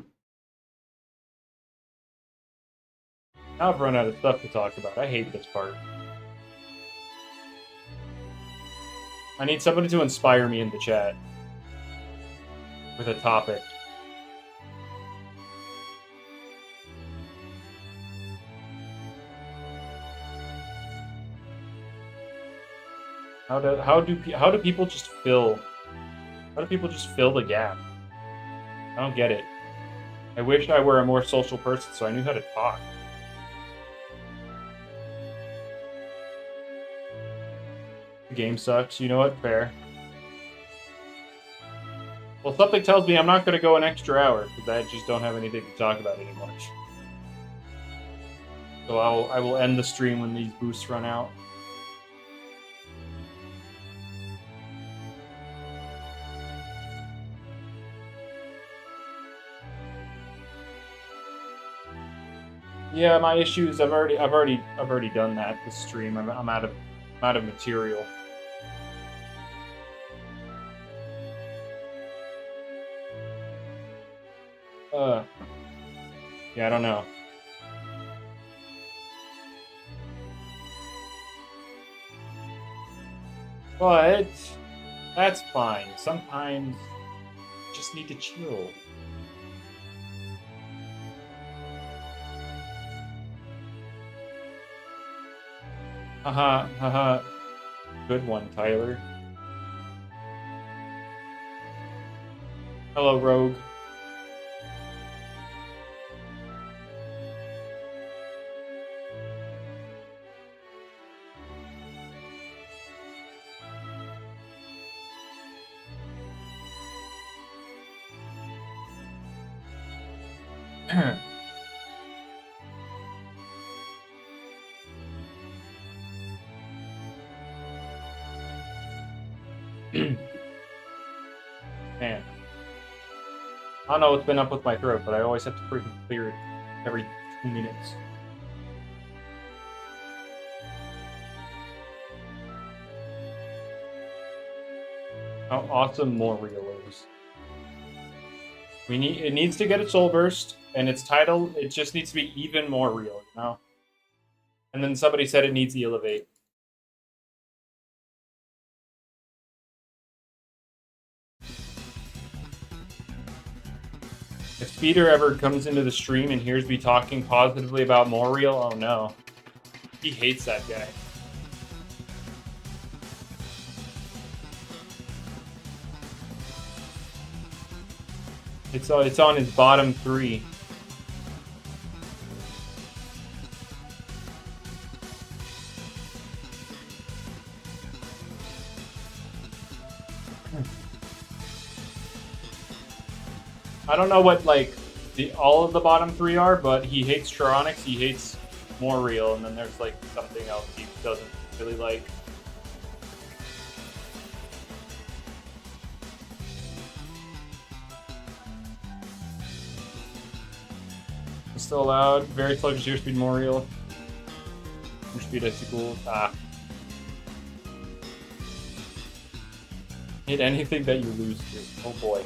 Now I've run out of stuff to talk about. I hate this part. I need somebody to inspire me in the chat with a topic. How do people just fill? How do people just fill the gap? I don't get it. I wish I were a more social person so I knew how to talk. The game sucks. You know what? Fair. Well, something tells me I'm not going to go an extra hour because I just don't have anything to talk about anymore. So I will end the stream when these boosts run out. Yeah, my issues. I've already done that this stream. I'm out of material. Yeah, I don't know. But that's fine. Sometimes you just need to chill. Haha, haha. Good one, Tyler. Hello, Rogue. Man. I don't know what's been up with my throat, but I always have to freaking clear it every 2 minutes. How awesome more real is. It needs to get its soul burst, and its title, it just needs to be even more real, you know? And then somebody said it needs to elevate. If Speeder ever comes into the stream and hears me talking positively about more real, oh no. He hates that guy. It's on his bottom 3. I don't know what like all of the bottom 3 are, but he hates Tronics, he hates more real, and then there's like something else he doesn't really like. Still allowed. Very sluggish airspeed, more real. Airspeed is equal. Hit anything that you lose to. Oh boy.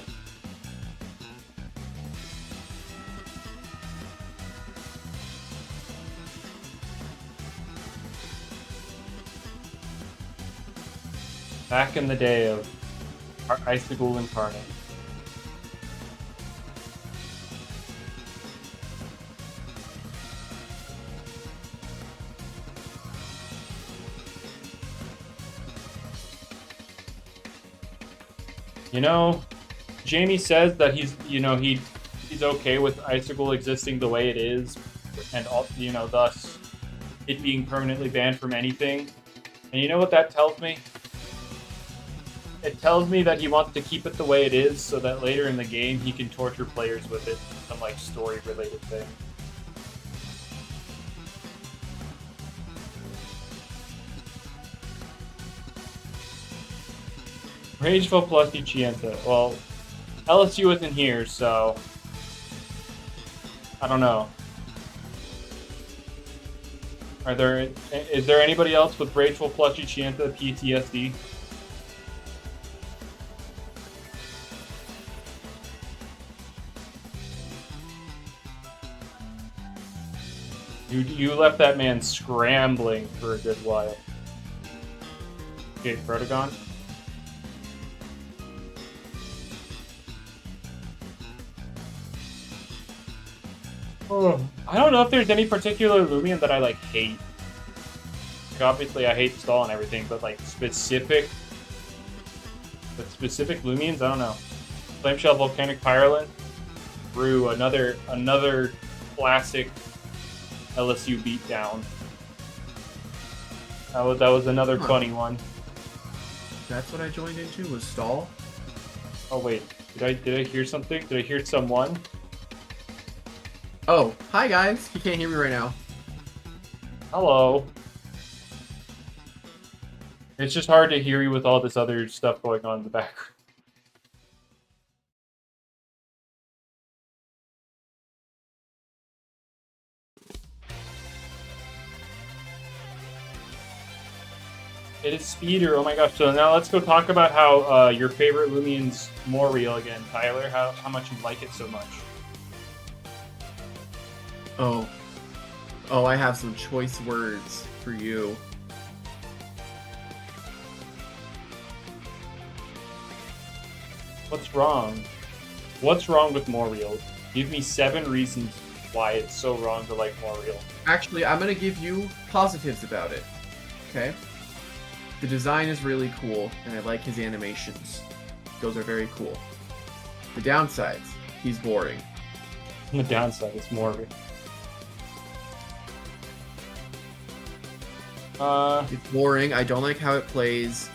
Back in the day of Icicle Incarnate. You know, Jamie says that he's okay with Icicle existing the way it is, and thus it being permanently banned from anything. And you know what that tells me? It tells me that he wants to keep it the way it is, so that later in the game he can torture players with it, some like story-related thing. Rageful plus Chienta. Well, LSU isn't here, so I don't know. Is there anybody else with Rageful plus Chienta PTSD? You left that man scrambling for a good while. Jade Protagon? Oh, I don't know if there's any particular Loomian that I like hate. Like, obviously, I hate stall and everything, but like specific Loomians, I don't know. Flameshell Volcanic Pyrolin, Brew, another classic LSU beatdown. That was another funny one. That's what I joined into, was stall. Oh wait, did I hear something? Did I hear someone? Oh, hi guys. You can't hear me right now. Hello. It's just hard to hear you with all this other stuff going on in the background. It is Speeder. Oh my gosh. So now let's go talk about how your favorite Loomian's more real again, Tyler. How much you like it so much. Oh, I have some choice words for you. What's wrong? What's wrong with more real? Give me 7 reasons why it's so wrong to like more real. Actually, I'm gonna give you positives about it. Okay? The design is really cool, and I like his animations. Those are very cool. The downsides, he's boring. The downside is more real. It's boring. I don't like how it plays.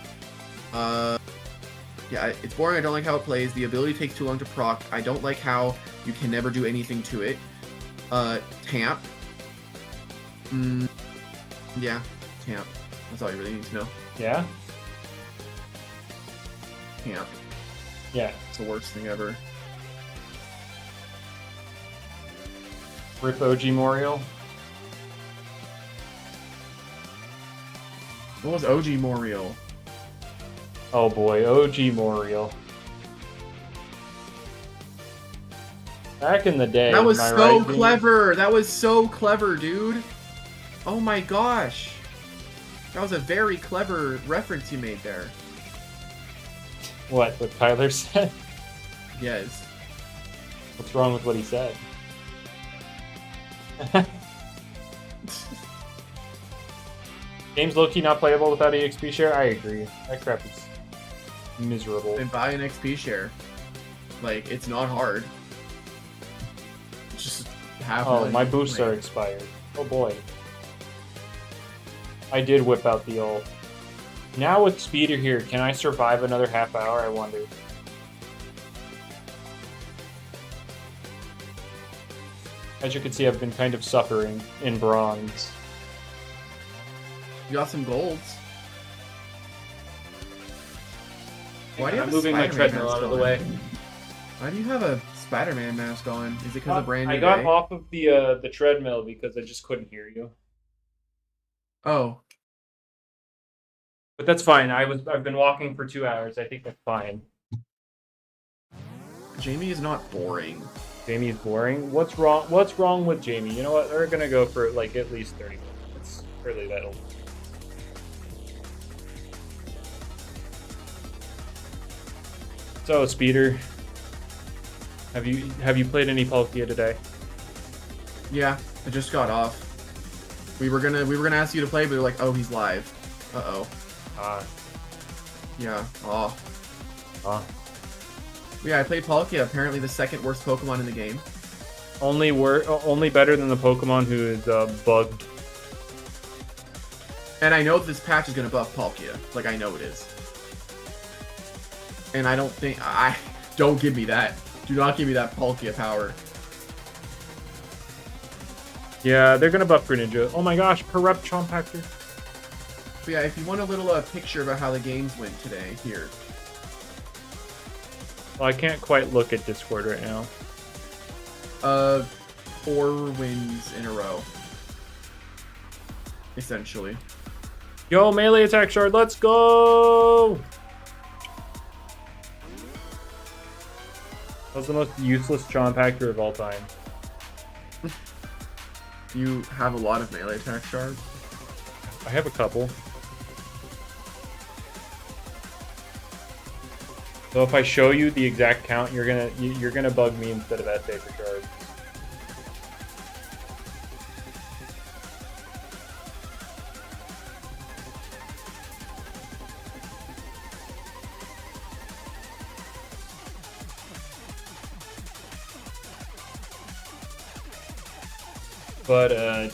Yeah, it's boring. I don't like how it plays. The ability takes too long to proc. I don't like how you can never do anything to it. Tamp. Yeah, tamp. That's all you really need to know. Yeah? Tamp. Yeah. It's the worst thing ever. Rip OG Moriel. What was OG Moriel? Oh boy, OG Moriel. Back in the day. That was so right, clever! That was so clever, dude! Oh my gosh! That was a very clever reference you made there. What Tyler said? Yes. What's wrong with what he said? Game's low-key not playable without EXP share? I agree. That crap is miserable. Then buy an XP share. Like, it's not hard. Just have one. My boosts are expired. Oh boy. I did whip out the ult. Now with Speeder here, can I survive another half hour? I wonder. As you can see, I've been kind of suffering in bronze. You got some golds. Why do you have I'm moving my Spider-Man treadmill mask out of the on? way. Why do you have a Spider-Man mask on? Is it because of brand new I got day? off of the treadmill because I just couldn't hear you. Oh. But that's fine. I've been walking for 2 hours. I think that's fine. Jamie is not boring. Jamie is boring. What's wrong? What's wrong with Jamie? You know what? They're gonna go for like at least 30 minutes. It's really that old. So Speeder, have you played any Palkia today? Yeah, I just got off. We were gonna ask you to play, but we're like, oh, he's live. Uh-oh. Yeah. Oh. Yeah, I played Palkia, apparently the second worst Pokemon in the game. Only better than the Pokemon who is bugged. And I know this patch is gonna buff Palkia. Like, I know it is. And I don't think... Don't give me that. Do not give me that Palkia power. Yeah, they're gonna buff Greninja. Oh my gosh, Corrupt Chompactor. But yeah, if you want a little picture about how the games went today, here. Well, I can't quite look at Discord right now. 4 wins in a row. Essentially. Yo, melee attack shard, let's go! That was the most useless Chompactor of all time. You have a lot of melee attack shards? I have a couple. So if I show you the exact count, you're gonna bug me instead of that paper shard. But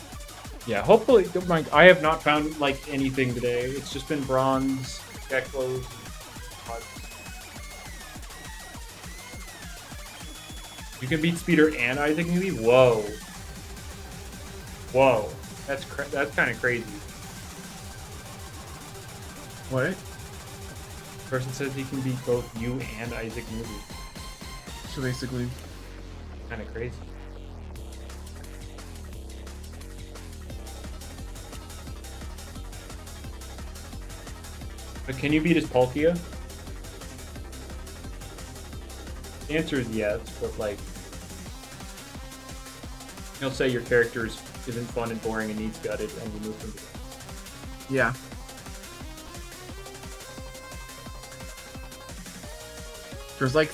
yeah, hopefully. I have not found like anything today. It's just been bronze, Geklos, and pods. You can beat Speeder and Isaac Newby. Whoa, whoa, that's kind of crazy. What? Person says he can beat both you and Isaac Newby. So basically, Kind of crazy. But can you beat his Palkia? The answer is yes, but like, you'll say your character isn't fun and boring and needs gutted, and you move from the game. yeah. There's like,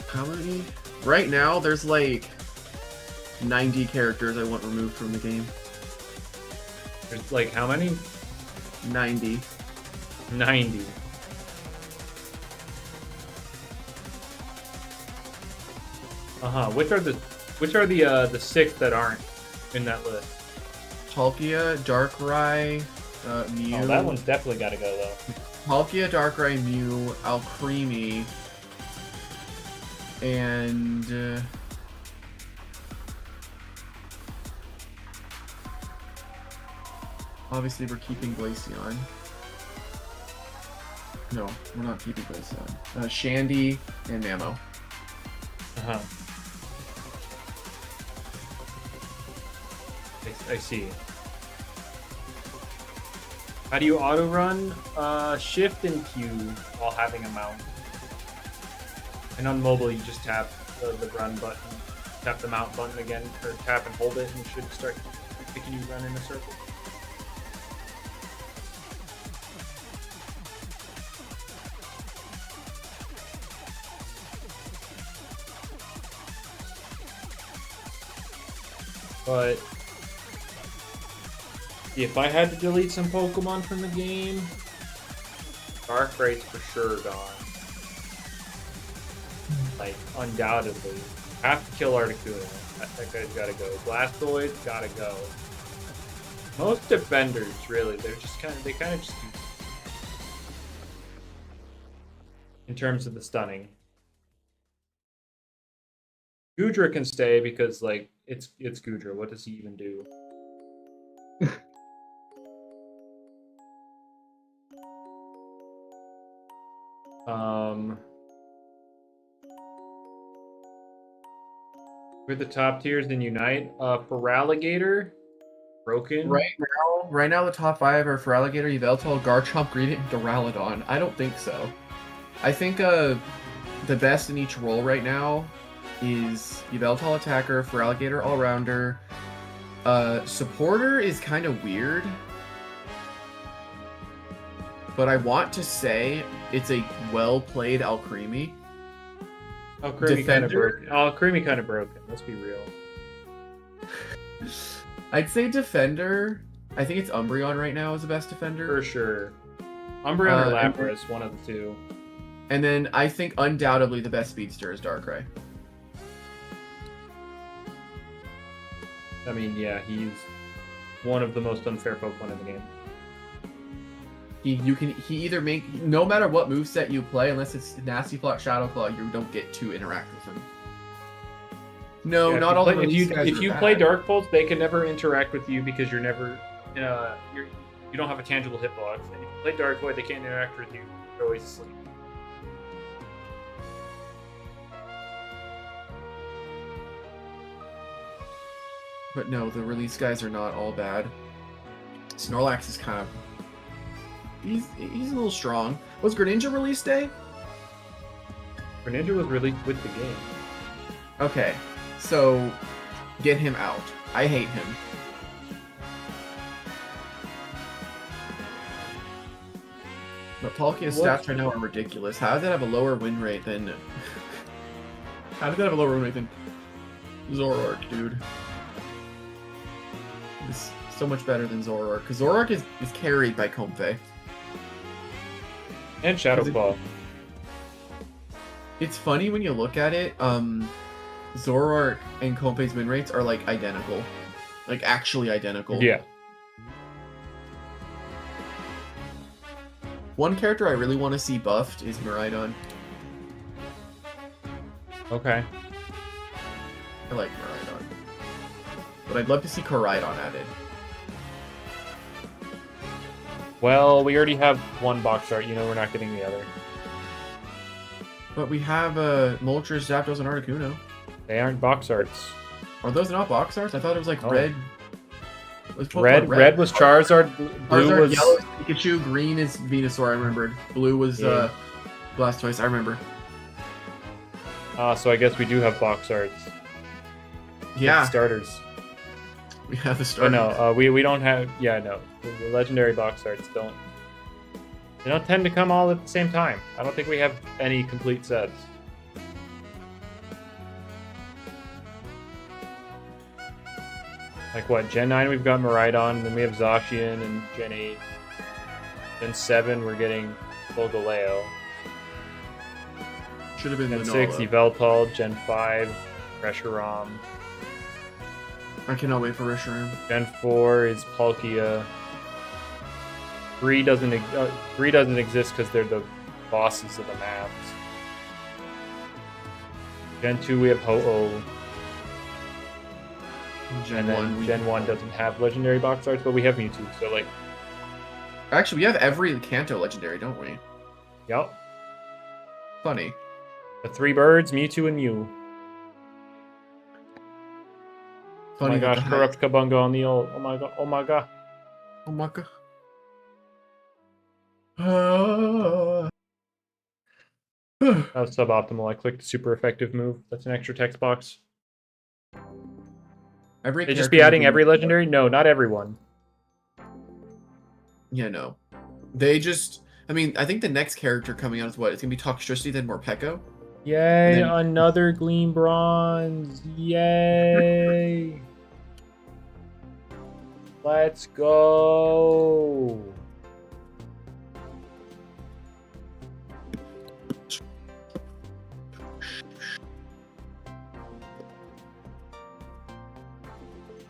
how many? Right now, there's like 90 characters I want removed from the game. There's like how many? 90. 90. Which are the 6 that aren't in that list? Palkia, Darkrai, Mew. Oh, that one's definitely got to go though. Palkia, Darkrai, Mew, Alcremie, and obviously we're keeping Glaceon. No, we're not keeping Glaceon. Shandy and Mamo. I see. How do you auto run? Shift and Q while having a mount. And on mobile, you just tap the run button, tap the mount button again, or tap and hold it, and it should start making you run in a circle. But if I had to delete some Pokemon from the game, Darkray's for sure gone. Like, undoubtedly. Have to kill Articuno. That guy's gotta go. Blastoise, gotta go. Most defenders, really, they kind of just do. In terms of the stunning. Goodra can stay because, like, it's Goodra. What does he even do? We're the top tiers in Unite. Feraligatr, broken. Right now the top 5 are Feraligatr, Yveltal, Garchomp, Greedent, and Duraludon. I don't think so. I think the best in each role right now is Yveltal attacker, Feraligatr all-rounder. Supporter is kind of weird. But I want to say it's a well-played Alcremie. Alcremie kind of broken. Alcremie kind of broken. Let's be real. I'd say defender. I think it's Umbreon right now is the best defender. For sure. Umbreon or Lapras, one of the two. And then I think undoubtedly the best speedster is Darkrai. I mean, yeah, he's one of the most unfair Pokemon in the game. He either make, no matter what moveset you play, unless it's Nasty Plot, Shadow Claw, you don't get to interact with him. No, yeah, not all the if you play Dark Pulse, they can never interact with you because you're never you don't have a tangible hitbox. And if you play Dark Void, they can't interact with you. You're always asleep. But no, the release guys are not all bad. Snorlax is kind of he's a little strong. Was Greninja release day? Greninja was released with the game. Okay, so get him out. I hate him. But Palkia's stats right now are ridiculous. How does that have a lower win rate than... How does that have a lower win rate than Zoroark, dude? It's so much better than Zoroark, because Zoroark is carried by Comfey. And Shadow Claw. It's funny when you look at it, Zoroark and Kompe's win rates are like identical. Like actually identical. Yeah. One character I really want to see buffed is Miraidon. Okay. I like Miraidon. But I'd love to see Koraidon added. Well, we already have one box art. You know we're not getting the other. But we have Moltres, Zapdos, and Articuno. They aren't box arts. Are those not box arts? I thought it was like red. Was Red was Charizard. Blue Charizard, was yellow is Pikachu. Green is Venusaur. I remembered. Blue was Blastoise. I remember. So I guess we do have box arts. Yeah. With starters. We have the But starters. no, we don't have. Yeah, no. The legendary box arts don't. They don't tend to come all at the same time. I don't think we have any complete sets. Like what? Gen 9 we've got Miraidon, then we have Zacian, and Gen 8. Gen 7 we're getting Solgaleo. Should have been Gen Lunala. 6 Yveltal, Gen 5 Reshiram. I cannot wait for Reshiram. Gen 4 is Palkia. 3 doesn't exist because they're the bosses of the maps. Gen 2 we have Ho-Oh. Gen And 1. then Gen 1 doesn't have legendary box arts, but we have Mewtwo, so like... Actually, we have every Kanto legendary, don't we? Yep. Funny. The 3 birds, Mewtwo and Mew. Oh Funny my that gosh, the Corrupt Kabunga on the ult. Oh my god, oh my god. Oh my god. Ah. That was suboptimal. I clicked super effective move. That's an extra text box. Every They just character be adding will every legendary? No, not everyone. Yeah, no. They just... I mean, I think the next character coming out is what? It's going to be Toxtricity, then Morpeko? Yay, then- another Gleam Bronze. Yay. Let's go.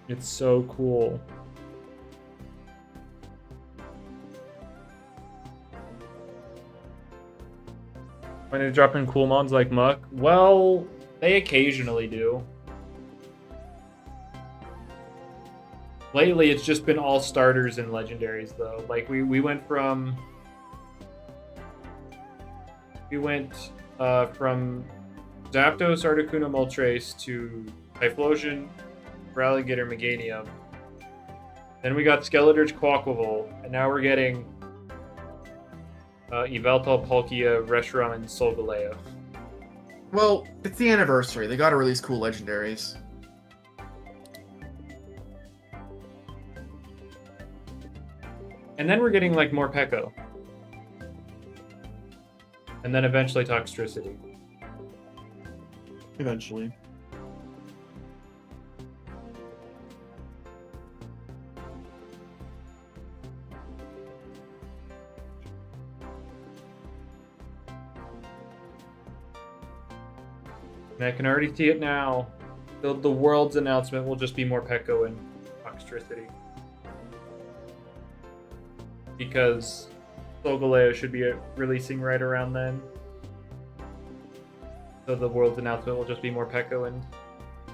It's so cool. When they drop in cool mons like Muck? Well, they occasionally do. Lately, it's just been all starters and legendaries, though. Like, we went from... We went from Zapdos, Articuno, Moltres to Typhlosion, Ralligator, Meganium. Then we got Skeletor's Quaquaval, and now we're getting Yveltal, Palkia, Reshiram, and Solgaleo. Well, it's the anniversary. They got to release cool legendaries. And then we're getting, like, more Pekko. And then eventually Toxtricity. Eventually. And I can already see it now. The world's announcement will just be more Pekko and Toxtricity. Because Solgaleo should be releasing right around then. So the world's announcement will just be more Pekko and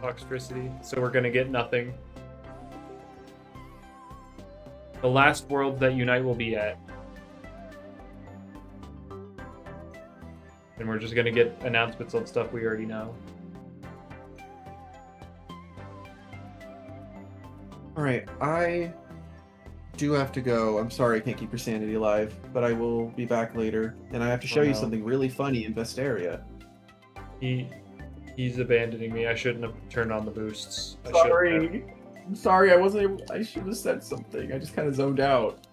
Toxtricity. So we're gonna get nothing. The last world that Unite will be at. And we're just gonna get announcements on stuff we already know. Alright, I do have to go. I'm sorry I can't keep your sanity alive, but I will be back later. And I have to show you no. something really funny in Vestaria. He's abandoning me. I shouldn't have turned on the boosts. I shouldn't have. Sorry. I'm sorry, I wasn't able... I should have said something. I just kind of zoned out.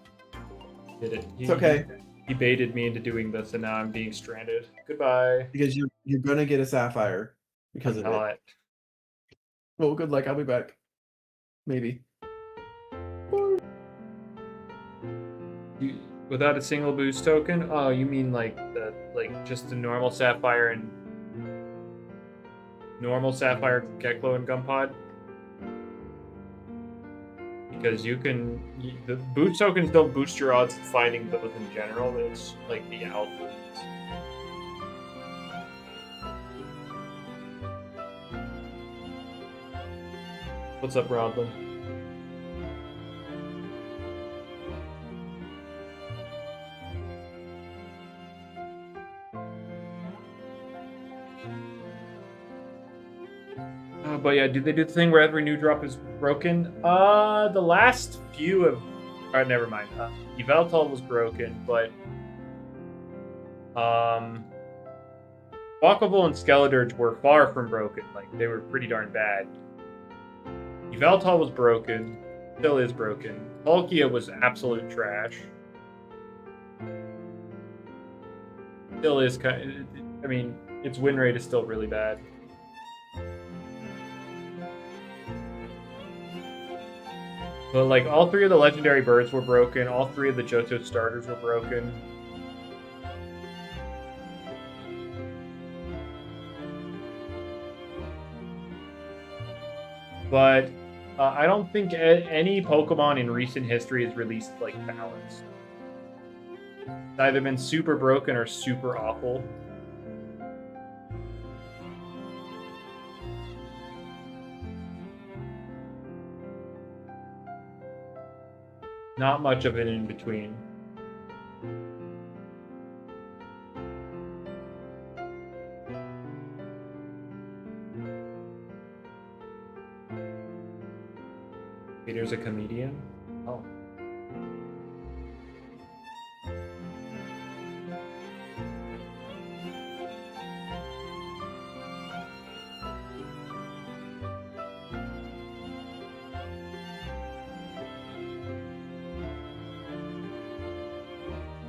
Did it. It's okay. He baited me into doing this, and now I'm being stranded. Goodbye. Because you're gonna get a Sapphire because of it. Not. Well, good luck. I'll be back. Maybe. Without a single boost token? Oh, you mean like just the normal Sapphire and normal Sapphire, Geklo, and Gumpod. Because the boost tokens don't boost your odds of fighting those in general. It's like the alpha. What's up, Rodlin? But yeah, do they do the thing where every new drop is broken? The last few have... Alright, never mind. Yveltal was broken, but... Walkable and Skeledirge were far from broken. Like, they were pretty darn bad. Yveltal was broken. Still is broken. Palkia was absolute trash. Still is kind of... I mean, its win rate is still really bad. But, like, all three of the legendary birds were broken. All three of the Johto starters were broken. But I don't think any Pokemon in recent history has released, like, balance. It's either been super broken or super awful. Not much of an in-between. Peter's a comedian? Oh.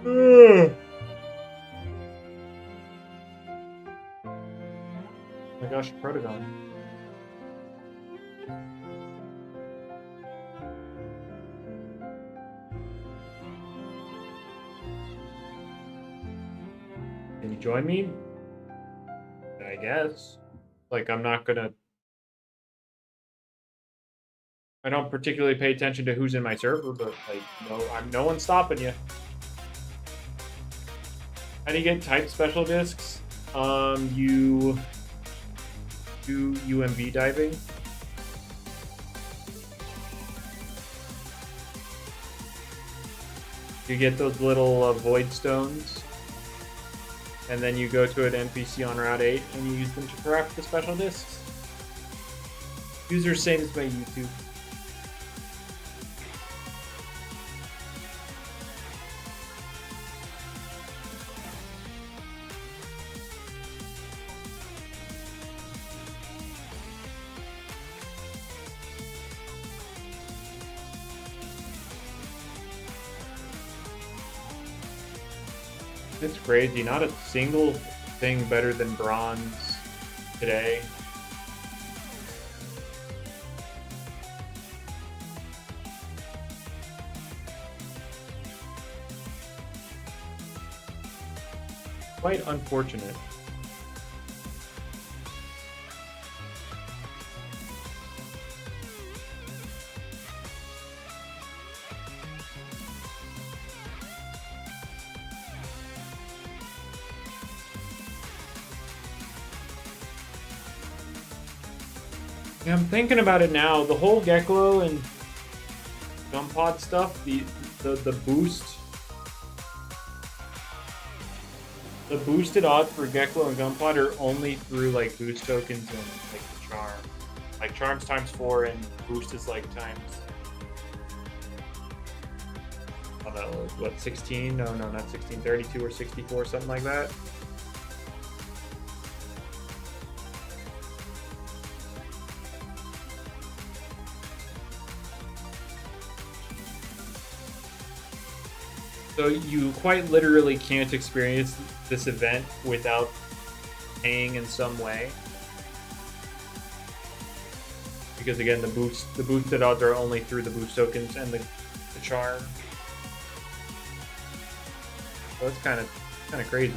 Oh my gosh, Protagon. Can you join me? I guess. Like, I'm not gonna... I don't particularly pay attention to who's in my server, but, like, no one's stopping you. How do you get type special discs? You do UMV diving. You get those little void stones, and then you go to an NPC on Route 8 and you use them to craft the special discs. User same as my YouTube. It's crazy. Not a single thing better than bronze today. Quite unfortunate. Yeah, I'm thinking about it now. The whole Geklo and Gumpod stuff, the boost, the boosted odds for Geklo and Gumpod are only through like boost tokens and like the charm. Like charms ×4 and boost is like times. I don't know, what, 16? No, not 16, 32 or 64, something like that. So you quite literally can't experience this event without paying in some way. Because again, the boosted odds are only through the boost tokens and the charm. So it's kind of crazy.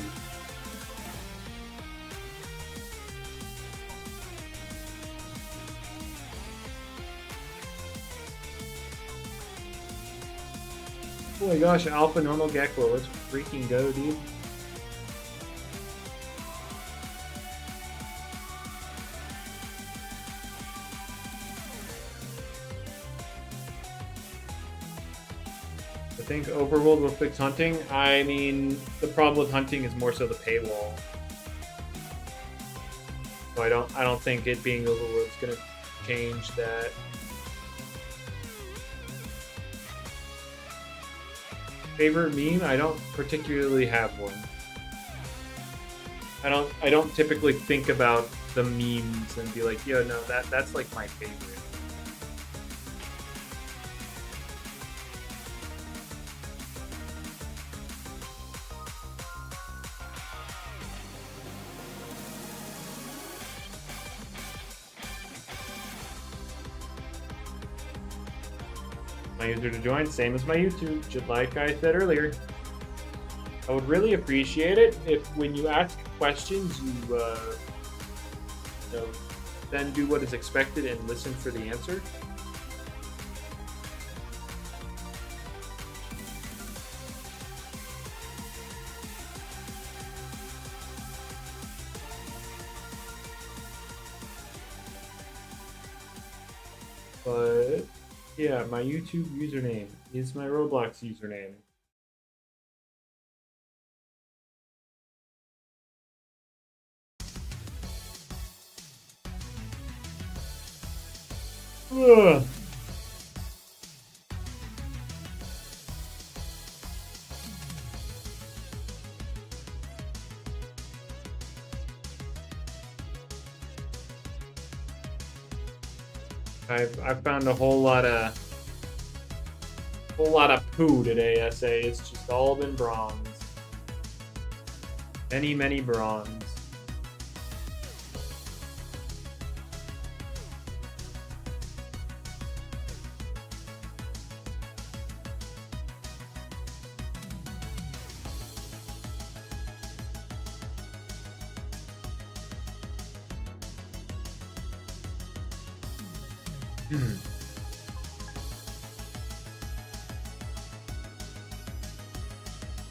Oh my gosh, Alpha Normal Gecko. Let's freaking go, dude. I think Overworld will fix hunting. I mean, the problem with hunting is more so the paywall. So I don't think it being Overworld is gonna change that. Favorite meme? I don't particularly have one. I don't typically think about the memes and be like, yo, no, that's like my favorite. My user to join, same as my YouTube, just like I said earlier. I would really appreciate it if when you ask questions, you then do what is expected and listen for the answer. But yeah, my YouTube username is my Roblox username. Ugh. I've found a whole lot of poo today, SA. It's just all been bronze. Many bronze.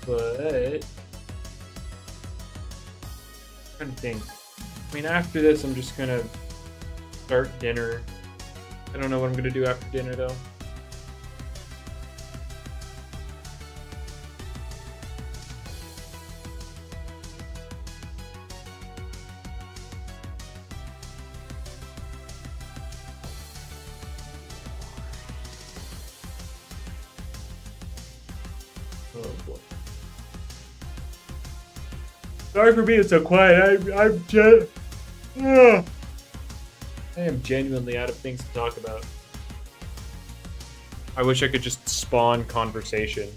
But I'm trying to think. I mean, after this, I'm just gonna start dinner. I don't know what I'm gonna do after dinner though. Oh boy. Sorry for being so quiet. I am genuinely out of things to talk about. I wish I could just spawn conversation.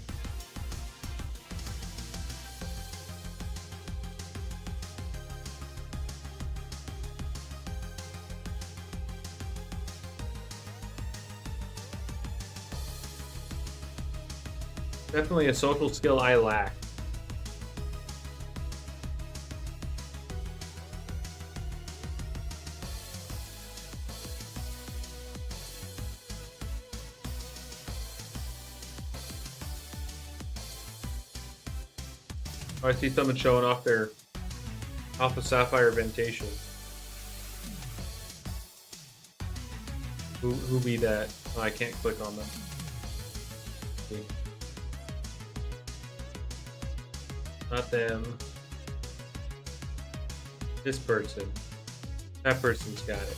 Definitely a social skill I lack. Oh, I see someone showing off their Alpha Sapphire Ventacean. Who be that? Oh, I can't click on them. Not them. This person. That person's got it.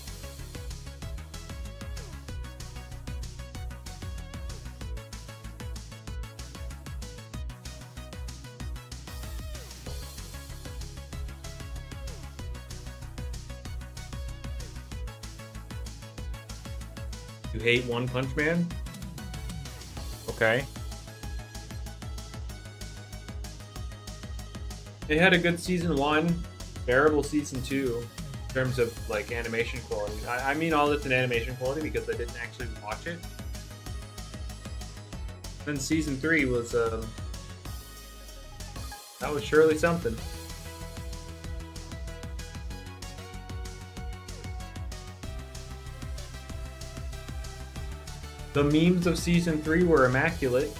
You hate One Punch Man? Okay. They had a good season 1, bearable season 2 in terms of like animation quality. I mean all this in animation quality because I didn't actually watch it. Then season 3 was that was surely something. The memes of season 3 were immaculate.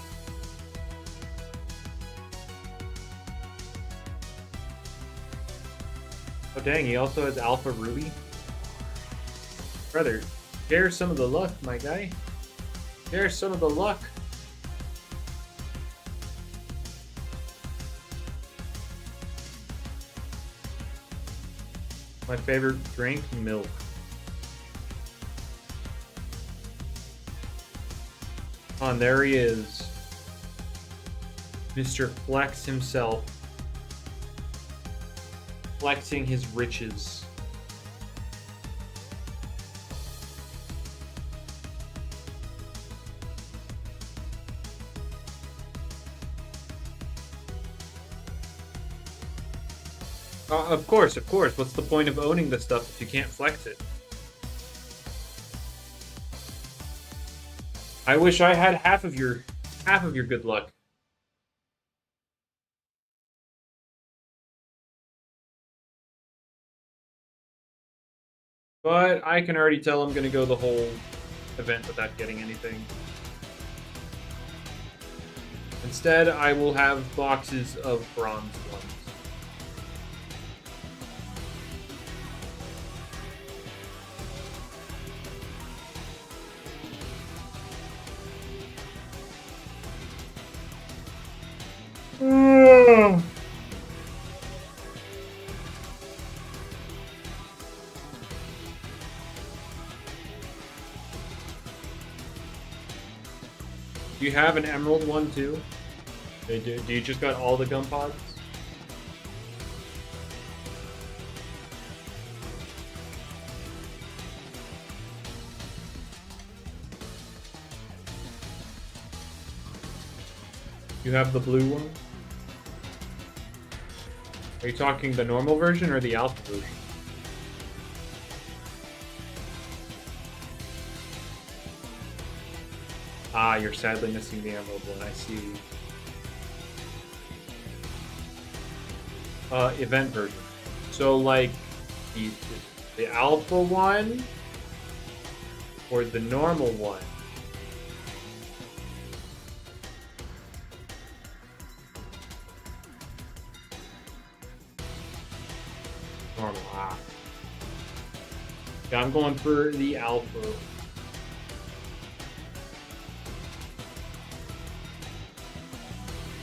Dang, he also has Alpha Ruby. Brother, share some of the luck, my guy. Share some of the luck. My favorite drink, milk. On there he is. Mr. Flex himself. Flexing his riches. Of course, of course. What's the point of owning the stuff if you can't flex it? I wish I had half of your good luck. But I can already tell I'm gonna go the whole event without getting anything. Instead, I will have boxes of bronze ones. Do you have an emerald one too? They do. Do you just got all the gum pods? You have the blue one? Are you talking the normal version or the alpha version? Ah, you're sadly missing the emerald one, I see. Event version. So like the alpha one or the normal one? Normal, ah. Yeah, I'm going for the alpha.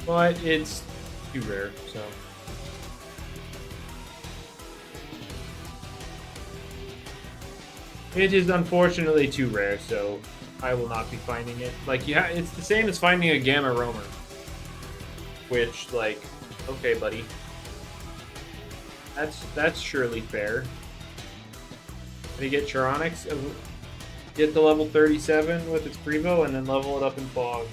But it's too rare, so. It is unfortunately too rare, so I will not be finding it. Like, it's the same as finding a Gamma Roamer. Which, like, okay, buddy. That's surely fair. Can you get Charonix? Get to level 37 with its Prevo and then level it up in Fog.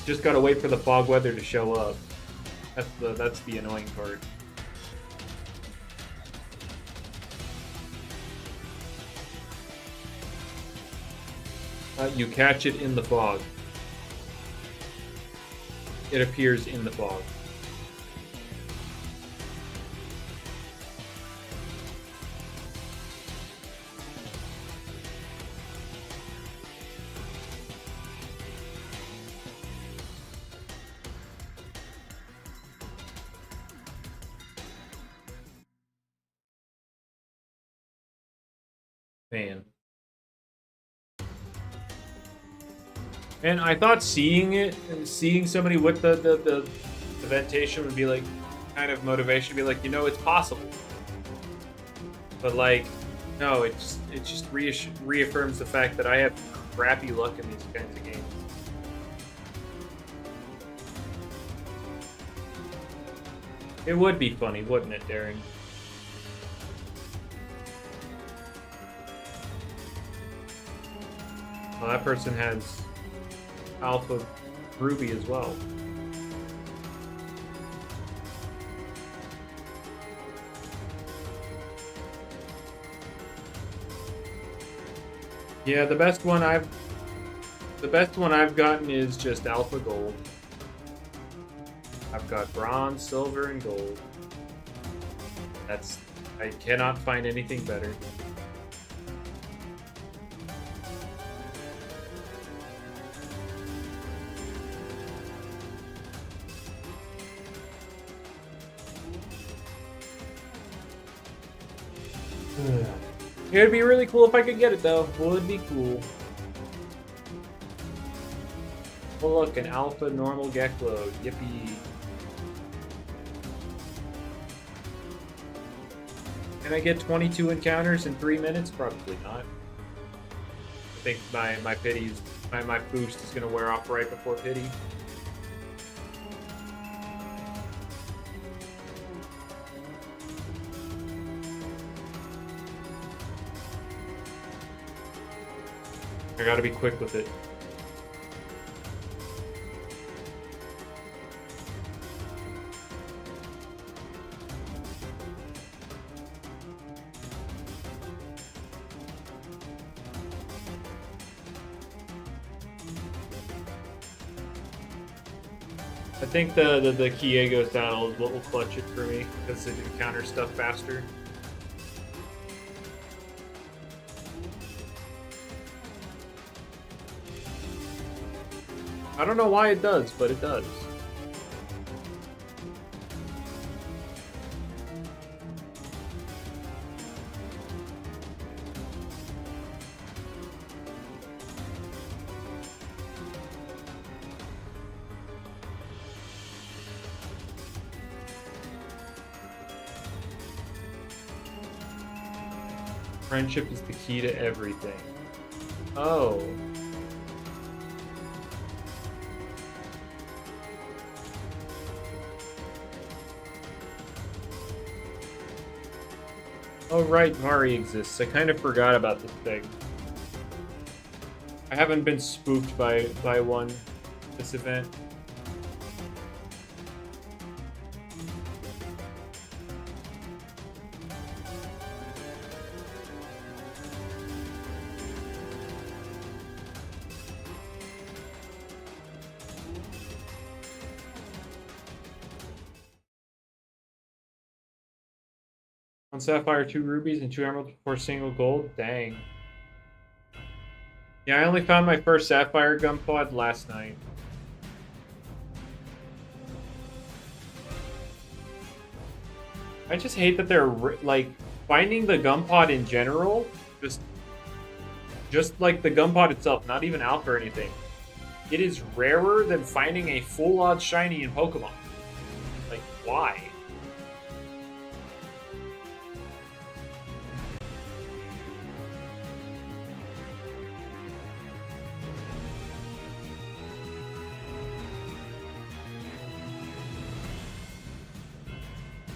Just gotta wait for the fog weather to show up. That's the annoying part. You catch it in the fog. It appears in the fog. Man. And I thought seeing somebody with the Ventacean would be like kind of motivation to be like, you know, it's possible. But like, no, it just reaffirms the fact that I have crappy luck in these kinds of games. It would be funny, wouldn't it, Darren? Well, that person has Alpha Ruby as well. Yeah, the best one I've gotten is just Alpha Gold. I've got bronze, silver, and gold. I cannot find anything better. It would be really cool if I could get it, though. Would be cool. Oh, look, an alpha normal Geklo. Yippee. Can I get 22 encounters in 3 minutes? Probably not. I think my pity's my boost is gonna wear off right before pity. I gotta be quick with it. I think the Kiego saddle is what will clutch it for me, because it can counter stuff faster. I don't know why it does, but it does. Friendship is the key to everything. Oh. Oh right, Mari exists. I kind of forgot about this thing. I haven't been spooked by one this event. One sapphire, 2 rubies, and 2 emeralds for single gold? Dang. Yeah, I only found my first sapphire gun pod last night. I just hate that they're, like, finding the gun pod in general, just like the gun pod itself, not even alpha or anything. It is rarer than finding a full odds shiny in Pokemon. Like, why?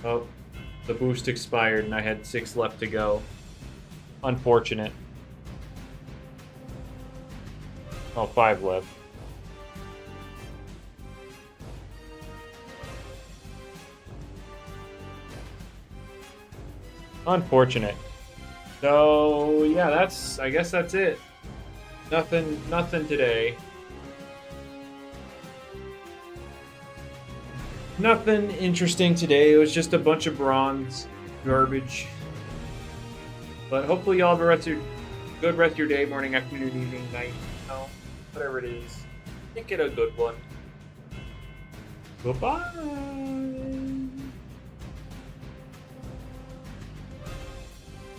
Oh, the boost expired and I had 6 left to go. Unfortunate. Oh, 5 left. Unfortunate. So, yeah, I guess that's it. Nothing today. Nothing interesting today. It was just a bunch of bronze garbage. But hopefully y'all have a good rest of your day, morning, afternoon, evening, night, whatever it is. Make it a good one. Goodbye.